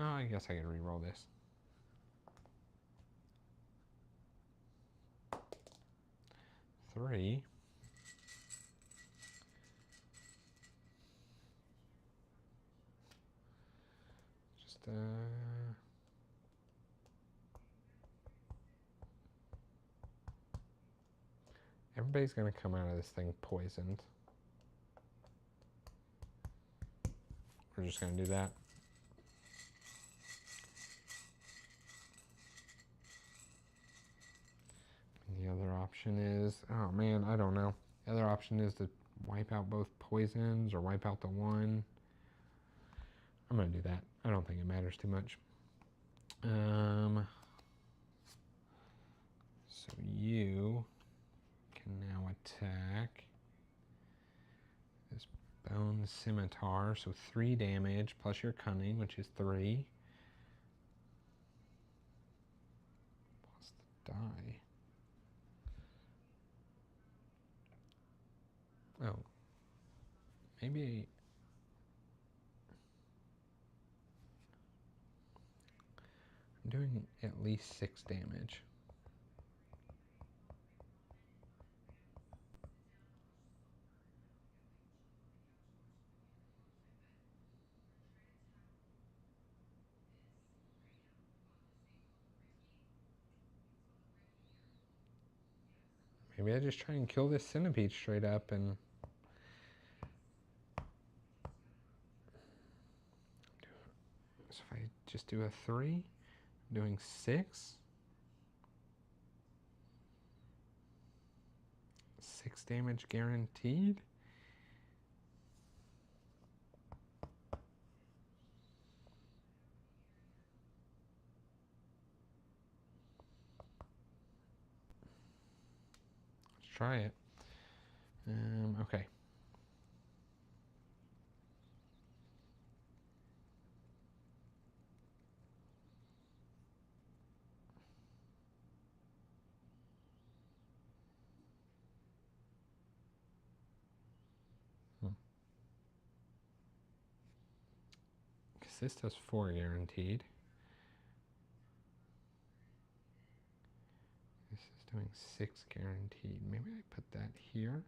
Oh, I guess I could re-roll this. Three. Just everybody's gonna come out of this thing poisoned. We're just gonna do that. And the other option is, oh man, I don't know. The other option is to wipe out both poisons or wipe out the one. I'm gonna do that. I don't think it matters too much. So you can now attack this bone scimitar. So 3 damage plus your cunning, which is 3. Plus the die. Oh. Maybe I'm doing at least 6 damage. Maybe I just try and kill this centipede straight up and so if I just do a 3, I'm doing 6. 6 damage guaranteed. Let's try it. Okay. Because this does 4 guaranteed. This is doing 6 guaranteed. Maybe I put that here.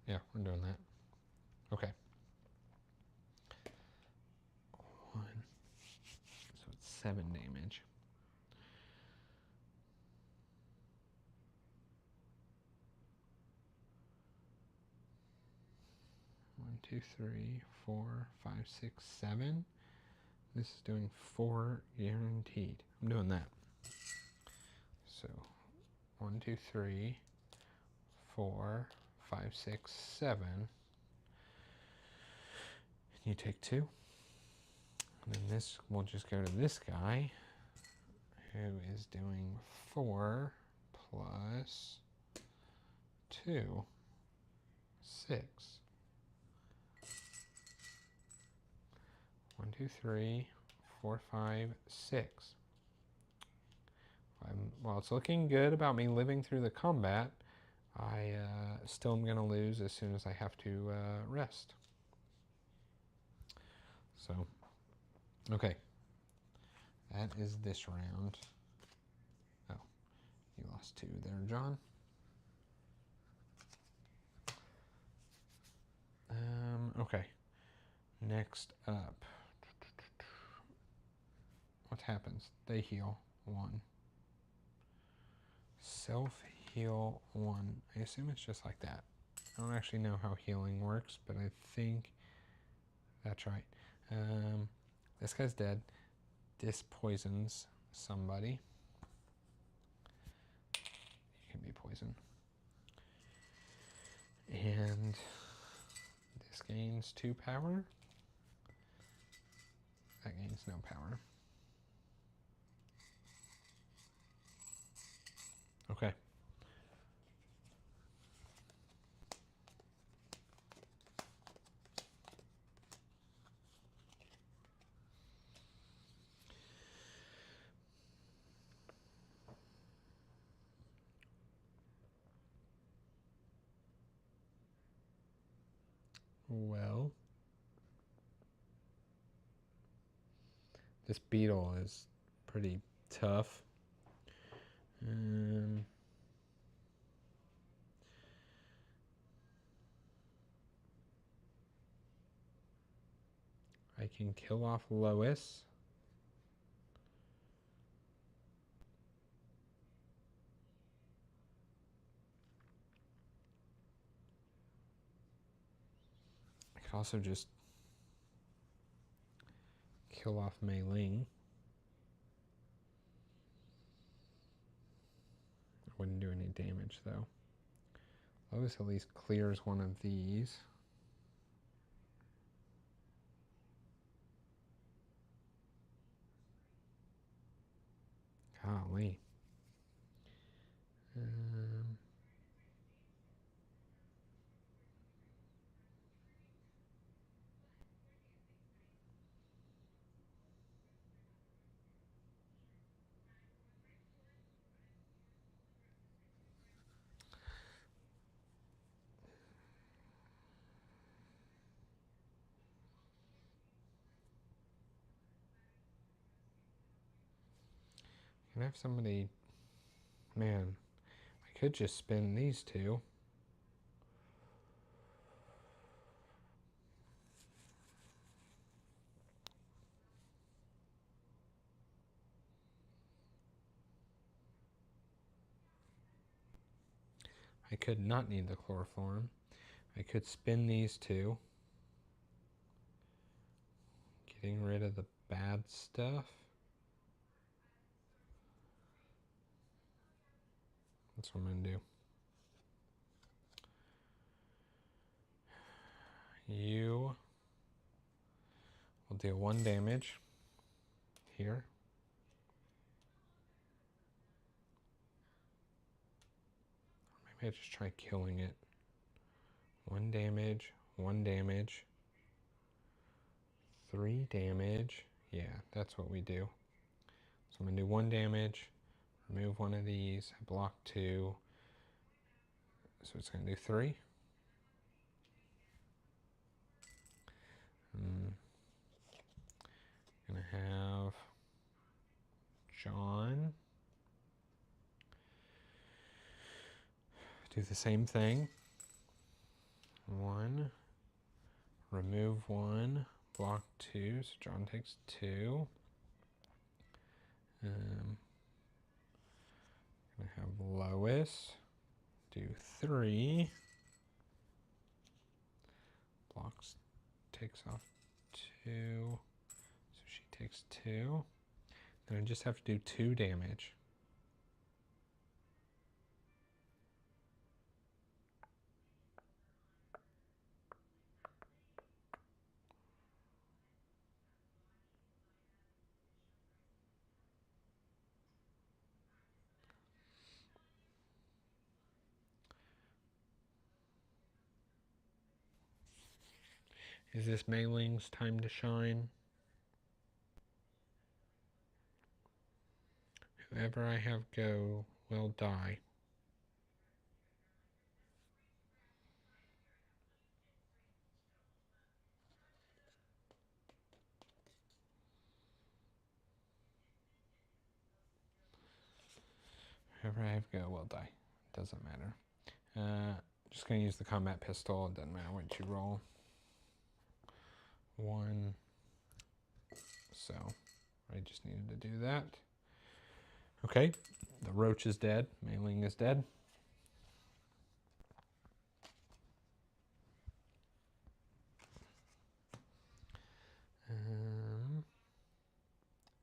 Yeah, we're doing that. Okay. 1. So it's 7 damage. 1, 2, 3, 4, 5, 6, 7. This is doing 4 guaranteed. I'm doing that. So 1, 2, 3, 4, 5, 6, 7. You take 2. And then this will just go to this guy, who is doing 4 plus 2, 6. 1, 2, 3, 4, 5, 6. While it's looking good about me living through the combat, I still am going to lose as soon as I have to rest. So, okay. That is this round. Oh, you lost 2 there, John. Okay. Next up. what happens? They heal 1. Self-heal 1. I assume it's just like that. I don't actually know how healing works, but I think that's right. This guy's dead. This poisons somebody. You can be poisoned. And this gains 2 power. That gains no power. Okay. Well, this beetle is pretty tough. I can kill off Lois. I could also just kill off Mei Ling. I wouldn't do any damage though. Lois at least clears one of these. Golly. Can I have somebody... Man, I could just spin these 2. I could not need the chloroform. I could spin these 2. Getting rid of the bad stuff. That's what I'm going to do. You will deal 1 damage here. Maybe I just try killing it. 1 damage, 1 damage, 3 damage. Yeah, that's what we do. So I'm going to do 1 damage, remove one of these, block 2. So it's going to do 3. Going to have John do the same thing. 1, remove 1, block 2, so John takes 2. Gonna have Lois do 3. Blocks, takes off 2, so she takes 2. Then I just have to do 2 damage. Is this Mei Ling's time to shine? Whoever I have go will die. Whoever I have go will die. Doesn't matter. Just going to use the combat pistol. It doesn't matter what you roll. 1. So, I just needed to do that. Okay, the roach is dead. Mei Ling is dead.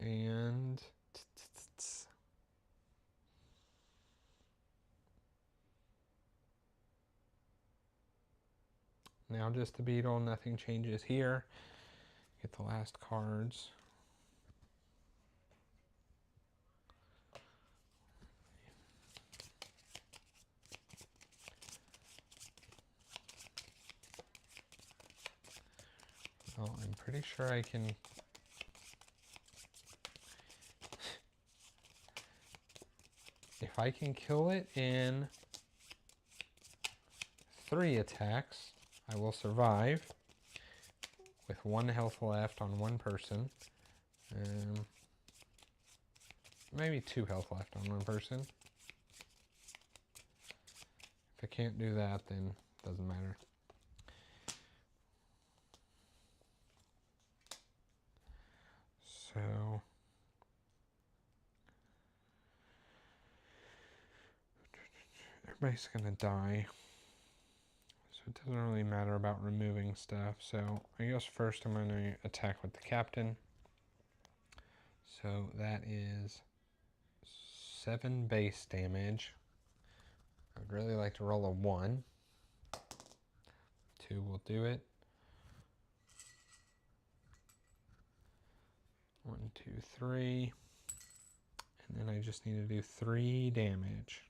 And now just the beetle, nothing changes here. Get the last cards. Well, I'm pretty sure I can... If I can kill it in 3 attacks, I will survive with 1 health left on 1 person. Maybe 2 health left on 1 person. If I can't do that, then it doesn't matter. So... everybody's gonna die. So it doesn't really matter about removing stuff. So I guess first I'm gonna attack with the captain. So that is 7 base damage. I'd really like to roll a 1. 2 will do it. 1, 2, 3. And then I just need to do 3 damage.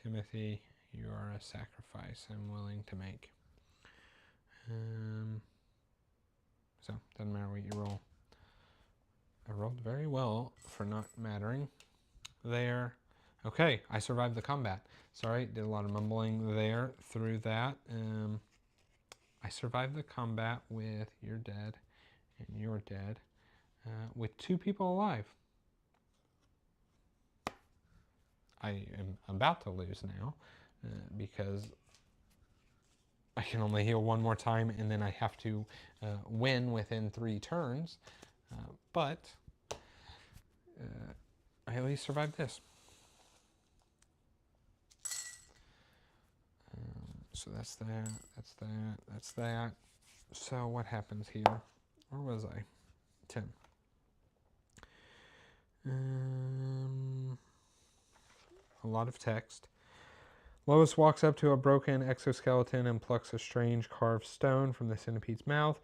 Timothy, you are a sacrifice I'm willing to make. So, doesn't matter what you roll. I rolled very well for not mattering there. Okay, I survived the combat. Sorry, did a lot of mumbling there through that. I survived the combat with you're dead and you're dead with 2 people alive. I am about to lose now because I can only heal 1 more time and then I have to win within 3 turns. But I at least survived this. So that's that, that's that, that's that. So what happens here? Where was I? 10. A lot of text. Lois walks up to a broken exoskeleton and plucks a strange carved stone from the centipede's mouth.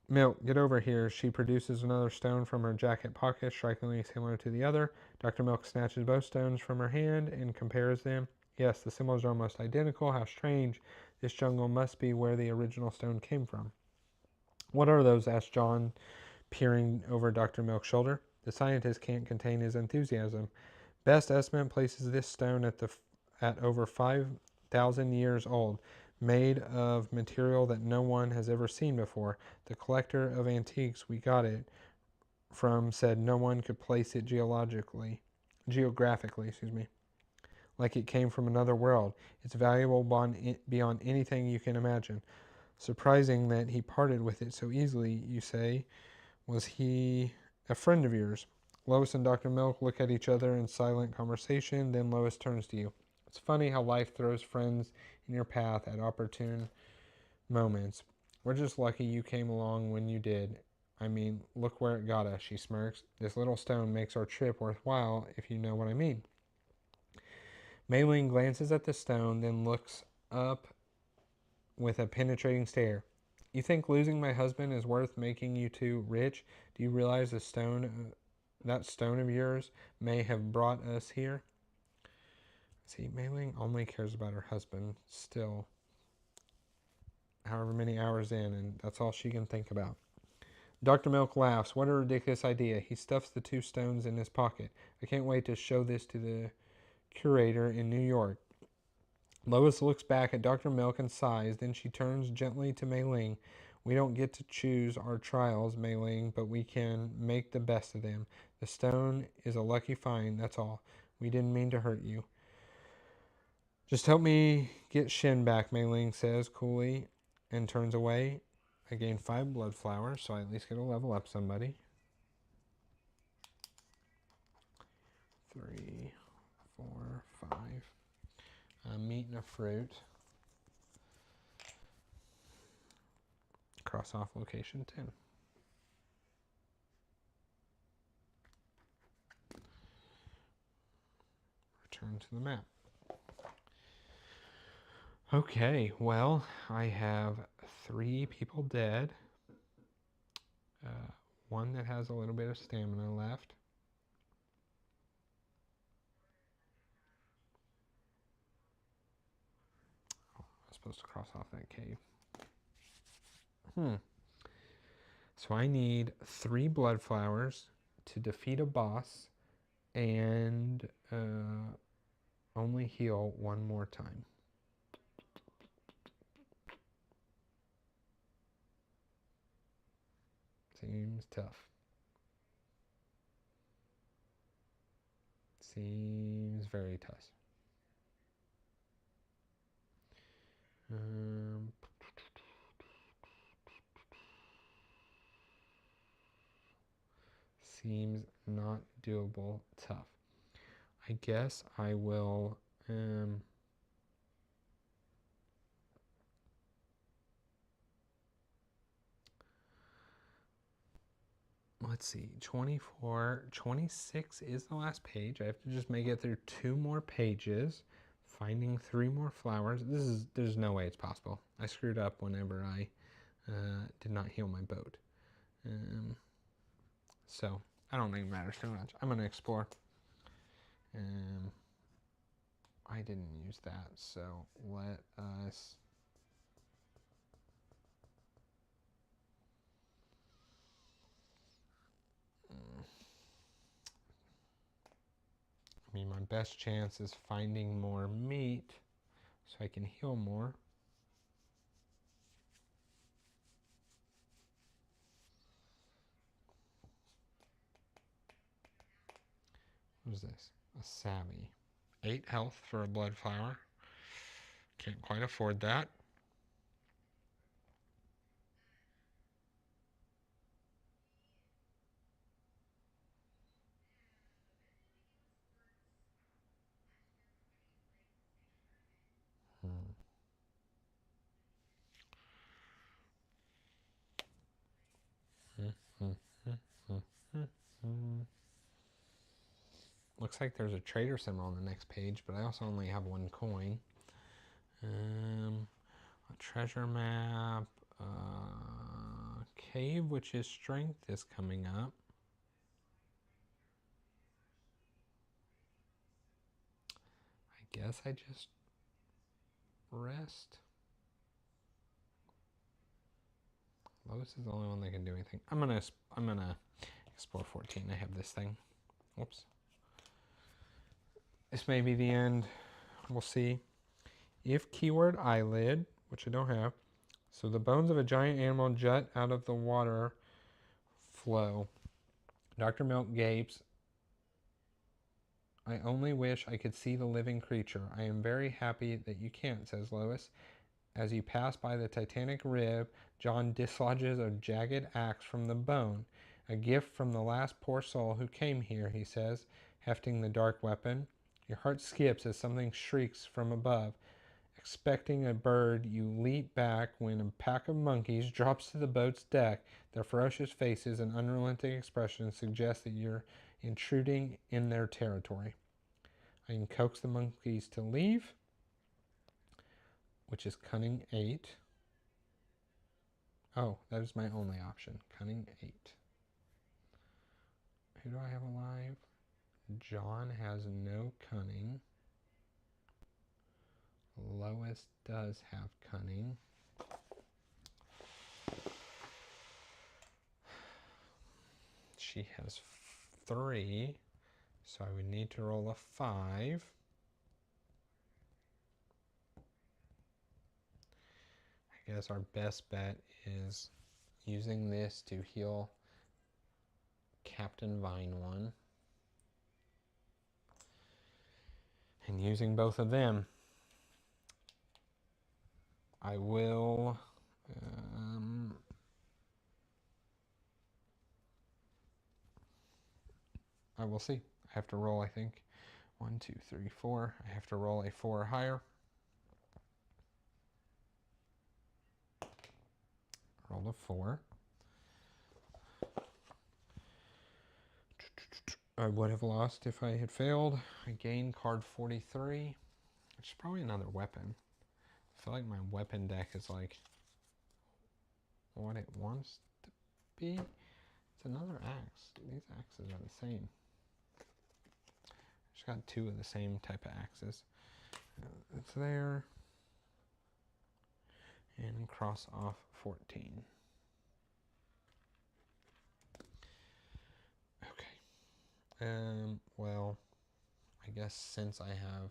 Milk, get over here. She produces another stone from her jacket pocket, strikingly similar to the other. Dr. Milk snatches both stones from her hand and compares them. Yes, the symbols are almost identical. How strange. This jungle must be where the original stone came from. What are those? Asked John, peering over Dr. Milk's shoulder. The scientist can't contain his enthusiasm. Best estimate places this stone at over 5,000 years old, made of material that no one has ever seen before. The collector of antiques we got it from said no one could place it geographically, like it came from another world. It's valuable beyond anything you can imagine. Surprising that he parted with it so easily, you say. Was he a friend of yours? Lois and Dr. Milk look at each other in silent conversation. Then Lois turns to you. It's funny how life throws friends in your path at opportune moments. We're just lucky you came along when you did. I mean, look where it got us, she smirks. This little stone makes our trip worthwhile, if you know what I mean. Mei Ling glances at the stone, then looks up with a penetrating stare. You think losing my husband is worth making you two rich? Do you realize that stone of yours may have brought us here? See, Mei Ling only cares about her husband still, however many hours in, and that's all she can think about. Dr. Milk laughs. What a ridiculous idea. He stuffs the 2 stones in his pocket. I can't wait to show this to the curator in New York. Lois looks back at Dr. Milk and sighs. Then she turns gently to Mei Ling. We don't get to choose our trials, Mei Ling, but we can make the best of them. The stone is a lucky find, that's all. We didn't mean to hurt you. Just help me get Shin back, Mei Ling says coolly and turns away. I gain 5 blood flowers, so I at least get to level up somebody. 3, 4, 5. Meat and a fruit. Cross off location 10. Return to the map. Okay, well, I have 3 people dead. 1 that has a little bit of stamina left. Oh, I was supposed to cross off that cave. So I need 3 blood flowers to defeat a boss and only heal 1 more time. Seems tough. Seems very tough. Seems not doable. Tough. I guess I will. Let's see, 24, 26 is the last page. I have to just make it through 2 more pages, finding 3 more flowers. There's no way it's possible. I screwed up whenever I did not heal my boat. So I don't think it matters too much. I'm gonna explore. I didn't use that, so let us. I mean, my best chance is finding more meat so I can heal more. What is this? A savvy. 8 health for a blood flower. Can't quite afford that. Looks like there's a trader symbol on the next page, but I also only have 1 coin. A treasure map. Cave, which is strength, is coming up. I guess I just rest. Lois is the only one that can do anything. I'm gonna explore 14. I have this thing. Whoops. This may be the end. We'll see. If keyword eyelid, which I don't have, so the bones of a giant animal jut out of the water flow. Dr. Milk gapes. I only wish I could see the living creature. I am very happy that you can't, says Lois. As you pass by the titanic rib, John dislodges a jagged axe from the bone. A gift from the last poor soul who came here, he says, hefting the dark weapon. Your heart skips as something shrieks from above. Expecting a bird, you leap back when a pack of monkeys drops to the boat's deck. Their ferocious faces and unrelenting expressions suggest that you're intruding in their territory. I can coax the monkeys to leave, which is cunning 8. Oh, that is my only option. Cunning 8. Who do I have alive? John has no cunning. Lois does have cunning. She has 3, so I would need to roll a 5. I guess our best bet is using this to heal Captain Vine 1. And using both of them, I will see. I have to roll, I think, 1, 2, 3, 4. I have to roll a 4 or higher. Roll a 4. I would have lost if I had failed. I gained card 43, which is probably another weapon. I feel like my weapon deck is like what it wants to be. It's another axe. These axes are the same. Just got 2 of the same type of axes. It's there. And cross off 14. Okay. Well, I guess since I have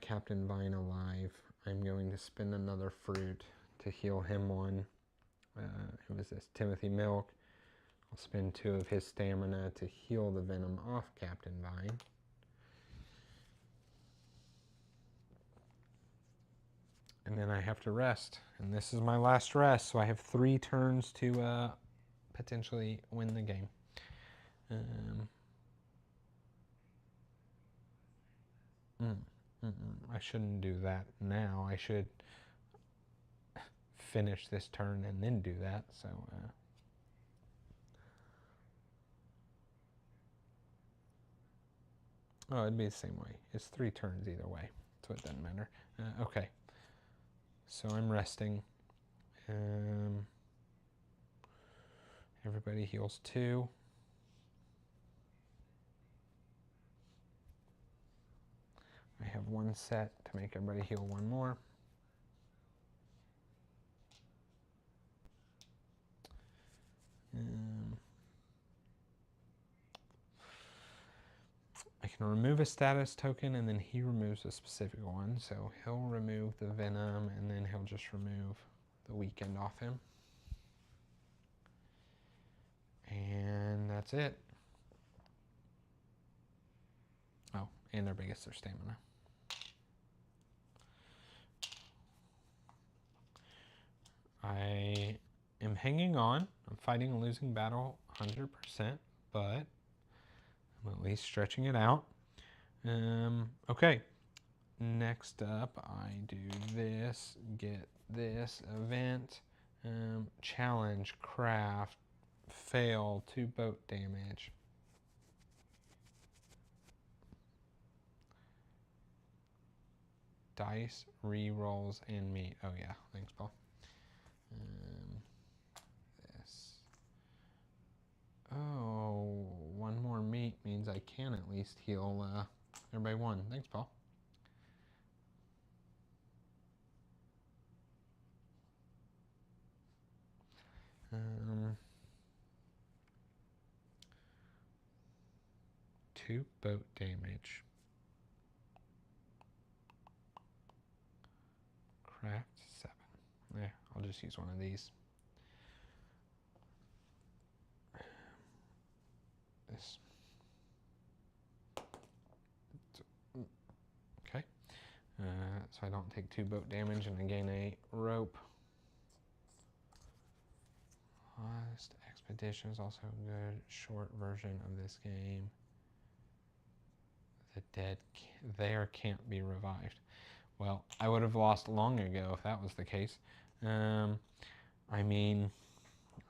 Captain Vine alive, I'm going to spin another fruit to heal him 1. Who is this? Timothy Milk. I'll spend 2 of his stamina to heal the venom off Captain Vine. And then I have to rest. And this is my last rest, so I have 3 turns to potentially win the game. I shouldn't do that now. I should finish this turn and then do that. So oh, it'd be the same way. It's 3 turns either way, so it doesn't matter. Okay, so I'm resting. Everybody heals 2. I have 1 set to make everybody heal 1 more. I can remove a status token, and then he removes a specific one. So he'll remove the venom, and then he'll just remove the weekend off him. And that's it. Oh, and their biggest, their stamina. I am hanging on. I'm fighting a losing battle 100%, but I'm at least stretching it out. Okay. Next up, I do this, get this event, challenge, craft, fail, 2 boat damage. Dice, re-rolls, and meat. Oh yeah, thanks, Paul. This. Oh, 1 more meat means I can at least heal everybody 1. Thanks, Paul. Two boat damage. Craft 7. Yeah, I'll just use one of these. This. Okay. So I don't take 2 boat damage, and I gain a rope. Lost Expedition is also a good short version of this game. The dead there can't be revived. Well, I would have lost long ago if that was the case. I mean,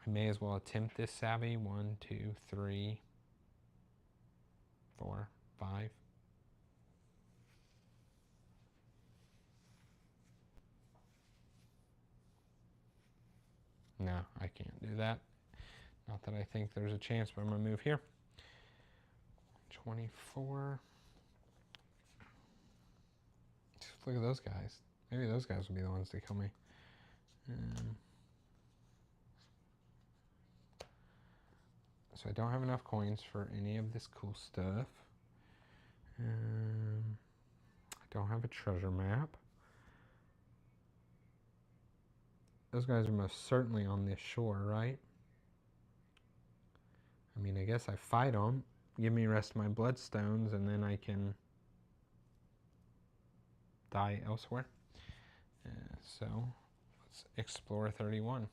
I may as well attempt this savvy. 1, 2, 3, 4, 5. No, I can't do that. Not that I think there's a chance, but I'm going to move here. 24. Just look at those guys. Maybe those guys will be the ones to kill me. So I don't have enough coins for any of this cool stuff. I don't have a treasure map. Those guys are most certainly on this shore, right? I mean, I guess I fight them, give me the rest of my bloodstones, and then I can die elsewhere. So let's explore 31.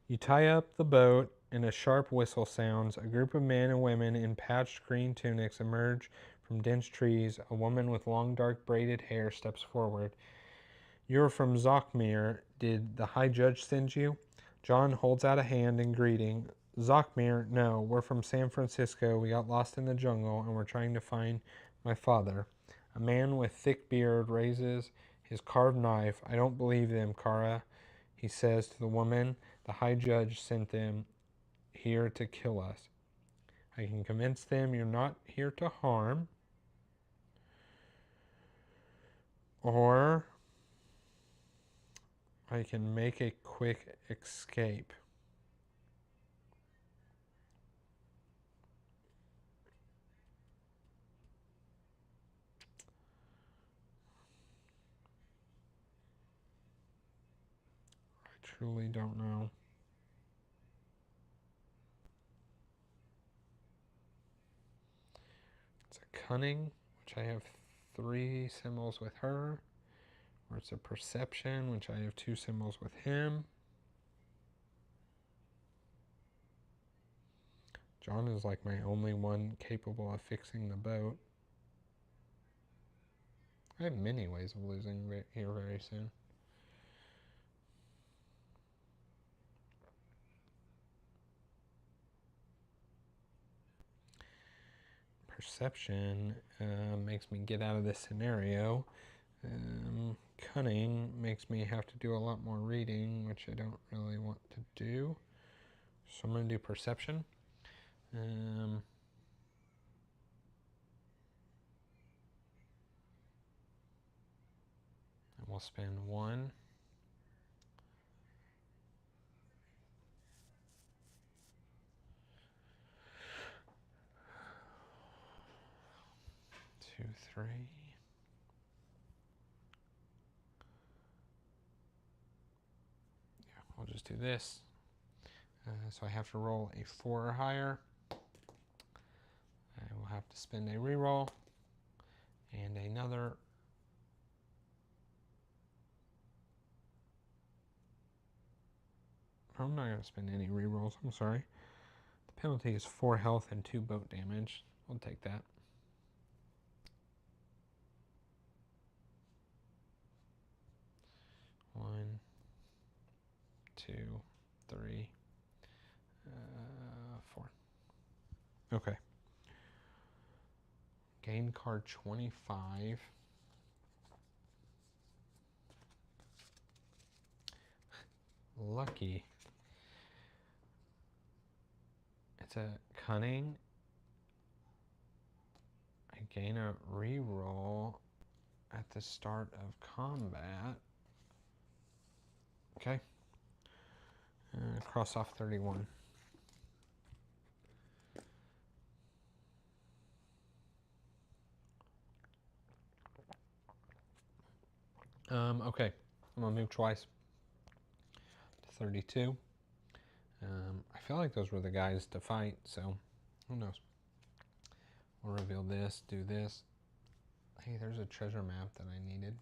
You tie up the boat, and a sharp whistle sounds. A group of men and women in patched green tunics emerge from dense trees. A woman with long, dark, braided hair steps forward. You're from Zockmere. Did the High Judge send you? John holds out a hand in greeting. Zockmere, no, we're from San Francisco. We got lost in the jungle, and we're trying to find my father. A man with thick beard raises his carved knife. I don't believe them, Kara, he says to the woman. The High Judge sent them here to kill us. I can convince them you're not here to harm. Or I can make a quick escape. I truly don't know. It's a cunning, which I have 3 symbols with her. Or it's a perception, which I have 2 symbols with him. John is like my only one capable of fixing the boat. I have many ways of losing here very soon. Perception makes me get out of this scenario. Cunning makes me have to do a lot more reading, which I don't really want to do. So I'm going to do perception. And we'll spend 1. 2, 3. Yeah, we'll just do this. So I have to roll a 4 or higher. I will have to spend a reroll and another. I'm not going to spend any rerolls. I'm sorry. The penalty is 4 health and 2 boat damage. We'll take that. 1, 2, 3, 4. Okay. Gain card 25. Lucky. It's a cunning. I gain a reroll at the start of combat. Okay. Cross off 31. Okay. I'm going to move twice to 32. I feel like those were the guys to fight, so who knows. We'll reveal this, do this. Hey, there's a treasure map that I needed.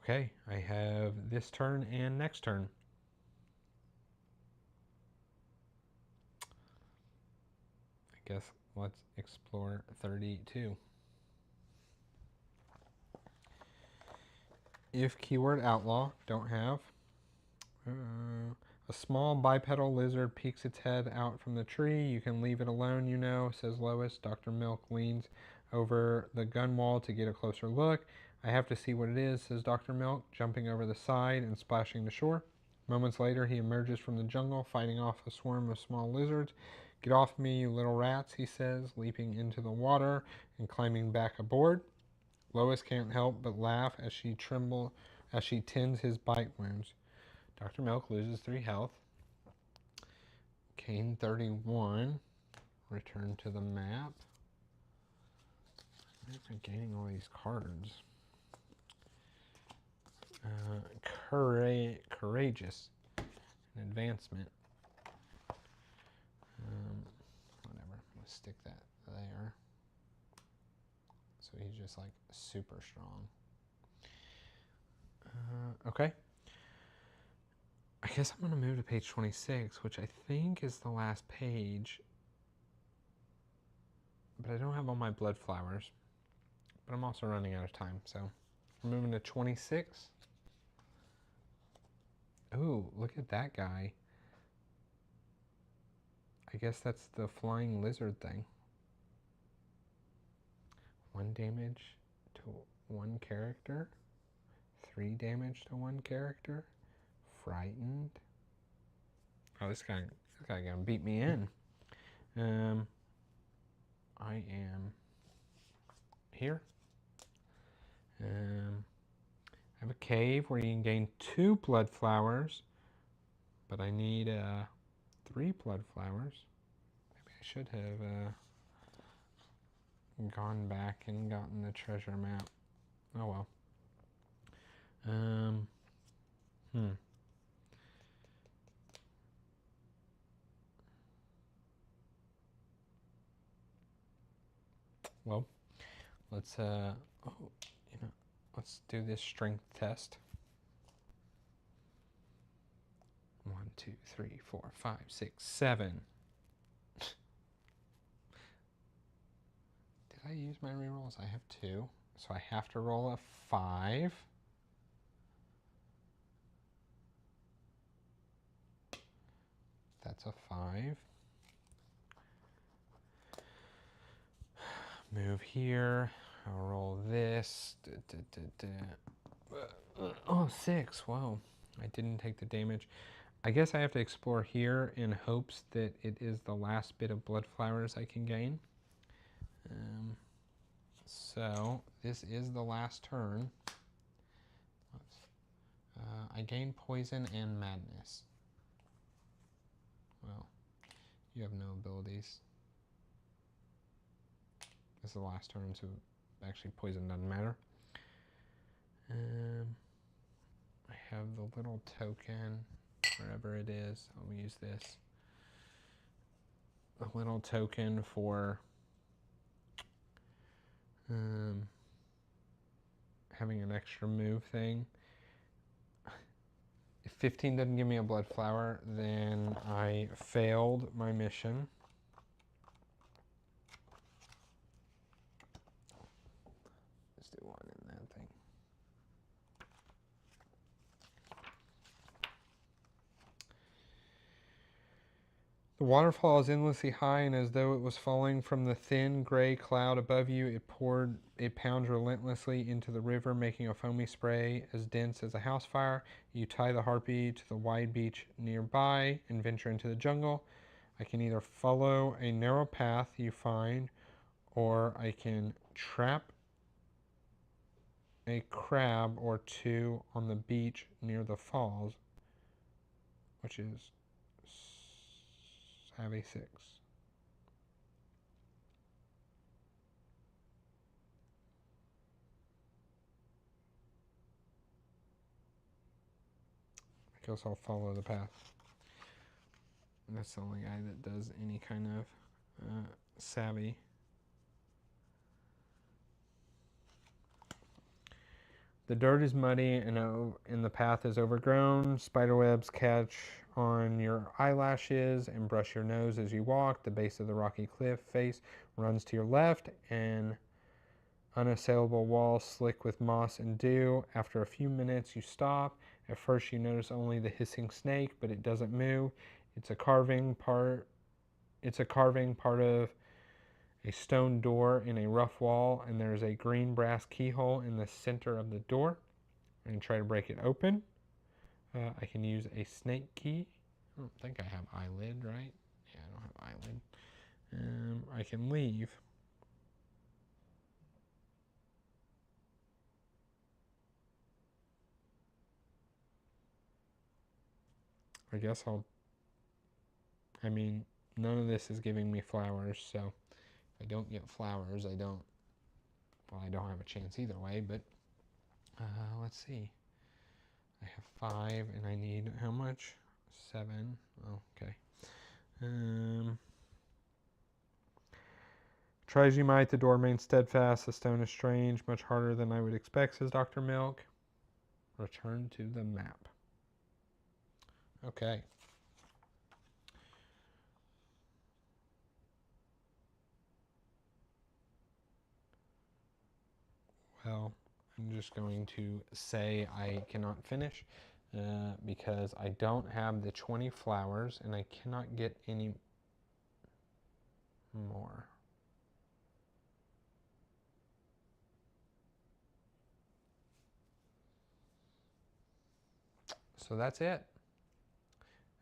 Okay, I have this turn and next turn. I guess let's explore 32. If keyword outlaw, don't have. A small bipedal lizard peeks its head out from the tree. You can leave it alone, you know, says Lois. Dr. Milk leans over the gun wall to get a closer look. I have to see what it is, says Dr. Milk, jumping over the side and splashing to shore. Moments later, he emerges from the jungle, fighting off a swarm of small lizards. Get off me, you little rats, he says, leaping into the water and climbing back aboard. Lois can't help but laugh as she tends his bite wounds. Dr. Milk loses 3 health. Kane 31. Return to the map. Why am I gaining all these cards? Courageous. An advancement. Whatever. Let's stick that there. So he's just like super strong. Okay. I guess I'm going to move to page 26, which I think is the last page. But I don't have all my blood flowers. But I'm also running out of time, so we're moving to 26. Ooh, look at that guy. I guess that's the flying lizard thing. 1 damage to 1 character. 3 damage to 1 character. Frightened. Oh, this guy gonna beat me in. I am here. I have a cave where you can gain 2 blood flowers, but I need 3 blood flowers. Maybe I should have gone back and gotten the treasure map. Oh well. Well, let's let's do this strength test. 1, 2, 3, 4, 5, 6, 7. Did I use my rerolls? I have 2, so I have to roll a 5. That's a 5. Move here. I'll roll this. Oh, 6. Whoa. I didn't take the damage. I guess I have to explore here in hopes that it is the last bit of blood flowers I can gain. So this is the last turn. I gain poison and madness. Well, you have no abilities. This is the last turn, so actually poison doesn't matter. I have the little token, wherever it is. I'll use this. A little token for having an extra move thing. If 15 doesn't give me a blood flower, then I failed my mission. Let's do 1 in that thing. The waterfall is endlessly high, and as though it was falling from the thin gray cloud above you, it pounds relentlessly into the river, making a foamy spray as dense as a house fire. You tie the harpy to the wide beach nearby and venture into the jungle. I can either follow a narrow path you find, or I can trap a crab or 2 on the beach near the falls, which is Savvy 6. I guess I'll follow the path. That's the only guy that does any kind of savvy. The dirt is muddy and the path is overgrown. Spiderwebs catch on your eyelashes and brush your nose as you walk. The base of the rocky cliff face runs to your left, and unassailable wall slick with moss and dew. After a few minutes, you stop. At first, you notice only the hissing snake, but it doesn't move. It's a carving part of a stone door in a rough wall, and there's a green brass keyhole in the center of the door. I'm going to try to break it open. I can use a snake key. I don't think I have eyelid, right? Yeah, I don't have island. I can leave. I guess I mean, none of this is giving me flowers, so if I don't get flowers, I don't have a chance either way, but let's see. I have 5 and I need how much? 7. Oh, okay. Try as you might, the door remains steadfast. The stone is strange, much harder than I would expect, says Dr. Milk. Return to the map. Okay. Well, I'm just going to say I cannot finish because I don't have the 20 flowers and I cannot get any more. So that's it.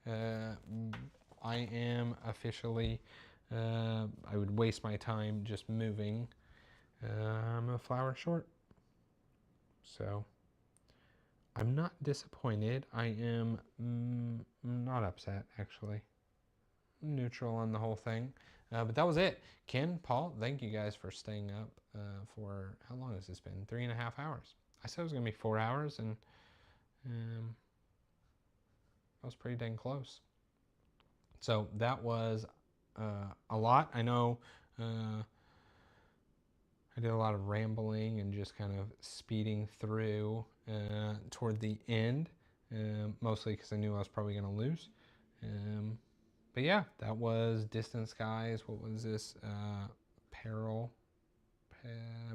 I am officially, I would waste my time just moving. I'm a flower short. So I'm not disappointed. I am not upset, actually. Neutral on the whole thing. But that was it. Ken, Paul, thank you guys for staying up for, how long has this been? 3.5 hours. I said it was going to be 4 hours, and that was pretty dang close. So that was a lot. I know I did a lot of rambling and just kind of speeding through toward the end, mostly because I knew I was probably going to lose. But yeah, that was Distant Skies. What was this? Peril.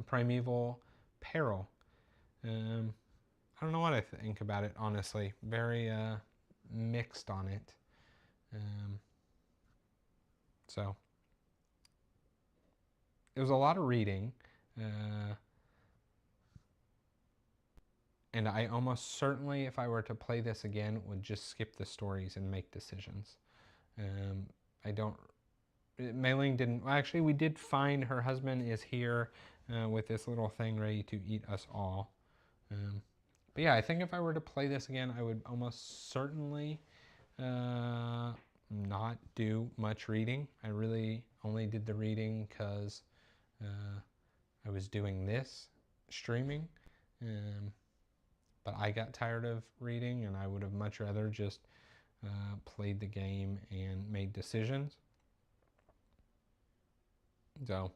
Primeval Peril. I don't know what I think about it, honestly. Very mixed on it. So it was a lot of reading. And I almost certainly, if I were to play this again, would just skip the stories and make decisions. I don't. Mei Ling didn't. Well, actually, we did find her husband is here with this little thing ready to eat us all. But yeah, I think if I were to play this again, I would almost certainly not do much reading. I really only did the reading because I was doing this streaming. But I got tired of reading, and I would have much rather just played the game and made decisions. So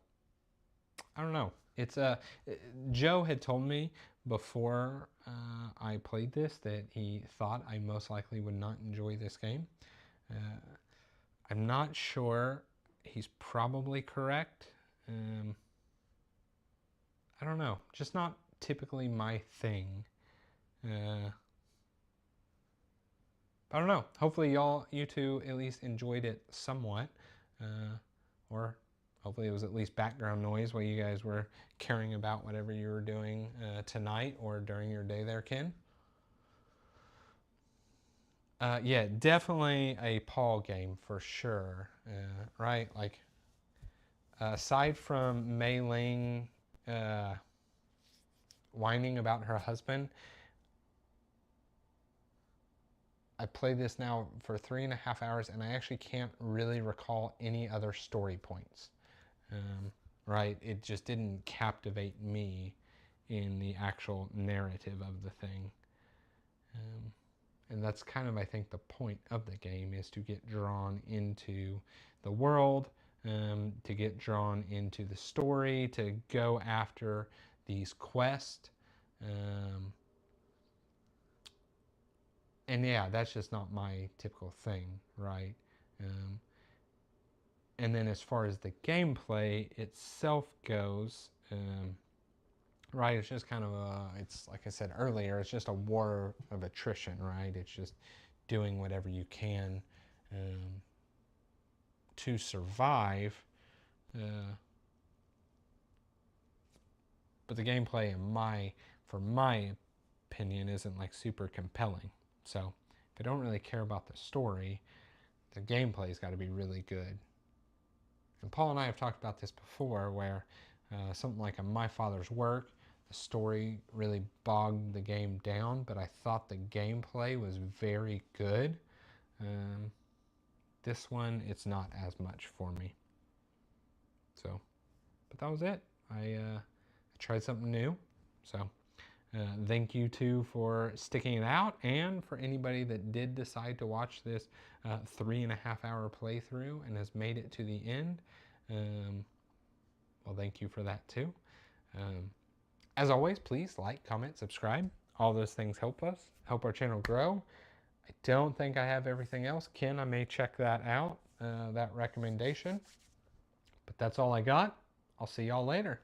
I don't know. It's Joe had told me before I played this that he thought I most likely would not enjoy this game. I'm not sure. He's probably correct. I don't know. Just not typically my thing. I don't know. Hopefully you two at least enjoyed it somewhat. Or hopefully it was at least background noise while you guys were caring about whatever you were doing tonight or during your day there, Ken. Yeah, definitely a Paul game for sure. Right? Like, aside from Mei Ling whining about her husband, I played this now for 3.5 hours, and I actually can't really recall any other story points. Right? It just didn't captivate me in the actual narrative of the thing. And that's kind of, I think, the point of the game is to get drawn into the world, to get drawn into the story, to go after these quests. And yeah, that's just not my typical thing, right? And then as far as the gameplay itself goes, right, it's just kind of it's like I said earlier, it's just a war of attrition, right? It's just doing whatever you can to survive. But the gameplay, for my opinion, isn't like super compelling. So if I don't really care about the story, the gameplay's got to be really good. And Paul and I have talked about this before, where something like a My Father's Work, the story really bogged the game down, but I thought the gameplay was very good. This one, it's not as much for me. So, but that was it. I tried something new. So, thank you too for sticking it out, and for anybody that did decide to watch this 3.5 hour playthrough and has made it to the end. Well, thank you for that too. As always, please like, comment, subscribe. All those things help us, help our channel grow. I don't think I have everything else. Ken, I may check that out, that recommendation. But that's all I got. I'll see y'all later.